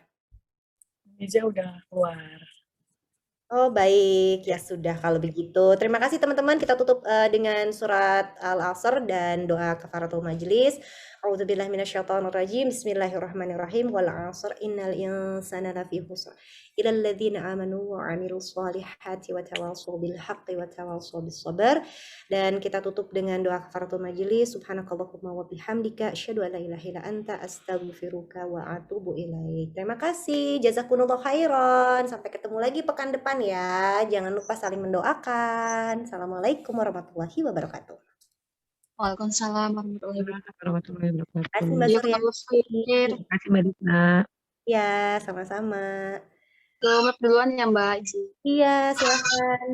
Eza udah keluar. Oh baik, ya sudah kalau begitu. Terima kasih teman-teman. Kita tutup dengan surat Al-Asr dan doa kafaratul majlis. A'udzubillahi minasyaitonirrajim. Bismillahirrahmanirrahim. Wal 'asr innal insana lafi khusr. Illal ladzina amanu wa 'amilus solihati wa tawassaw bil haqqi wa tawassaw bis sabr. Dan kita tutup dengan doa kafaratul majlis. Subhanakallahumma wa bihamdika asyhadu an la ilaha illa anta astaghfiruka wa atubu ilaik. Terima kasih. Jazakumullah khairan. Sampai ketemu lagi pekan depan ya. Jangan lupa saling mendoakan. Assalamualaikum warahmatullahi wabarakatuh. Waalaikumsalam warahmatullahi Warahmatullahi Terima kasih wabarakatuh. Mbak wabarakatuh. Suryani. Terima kasih Mbak Dina. Ya, sama-sama. Selamat duluan ya Mbak. Izin. Iya, silakan.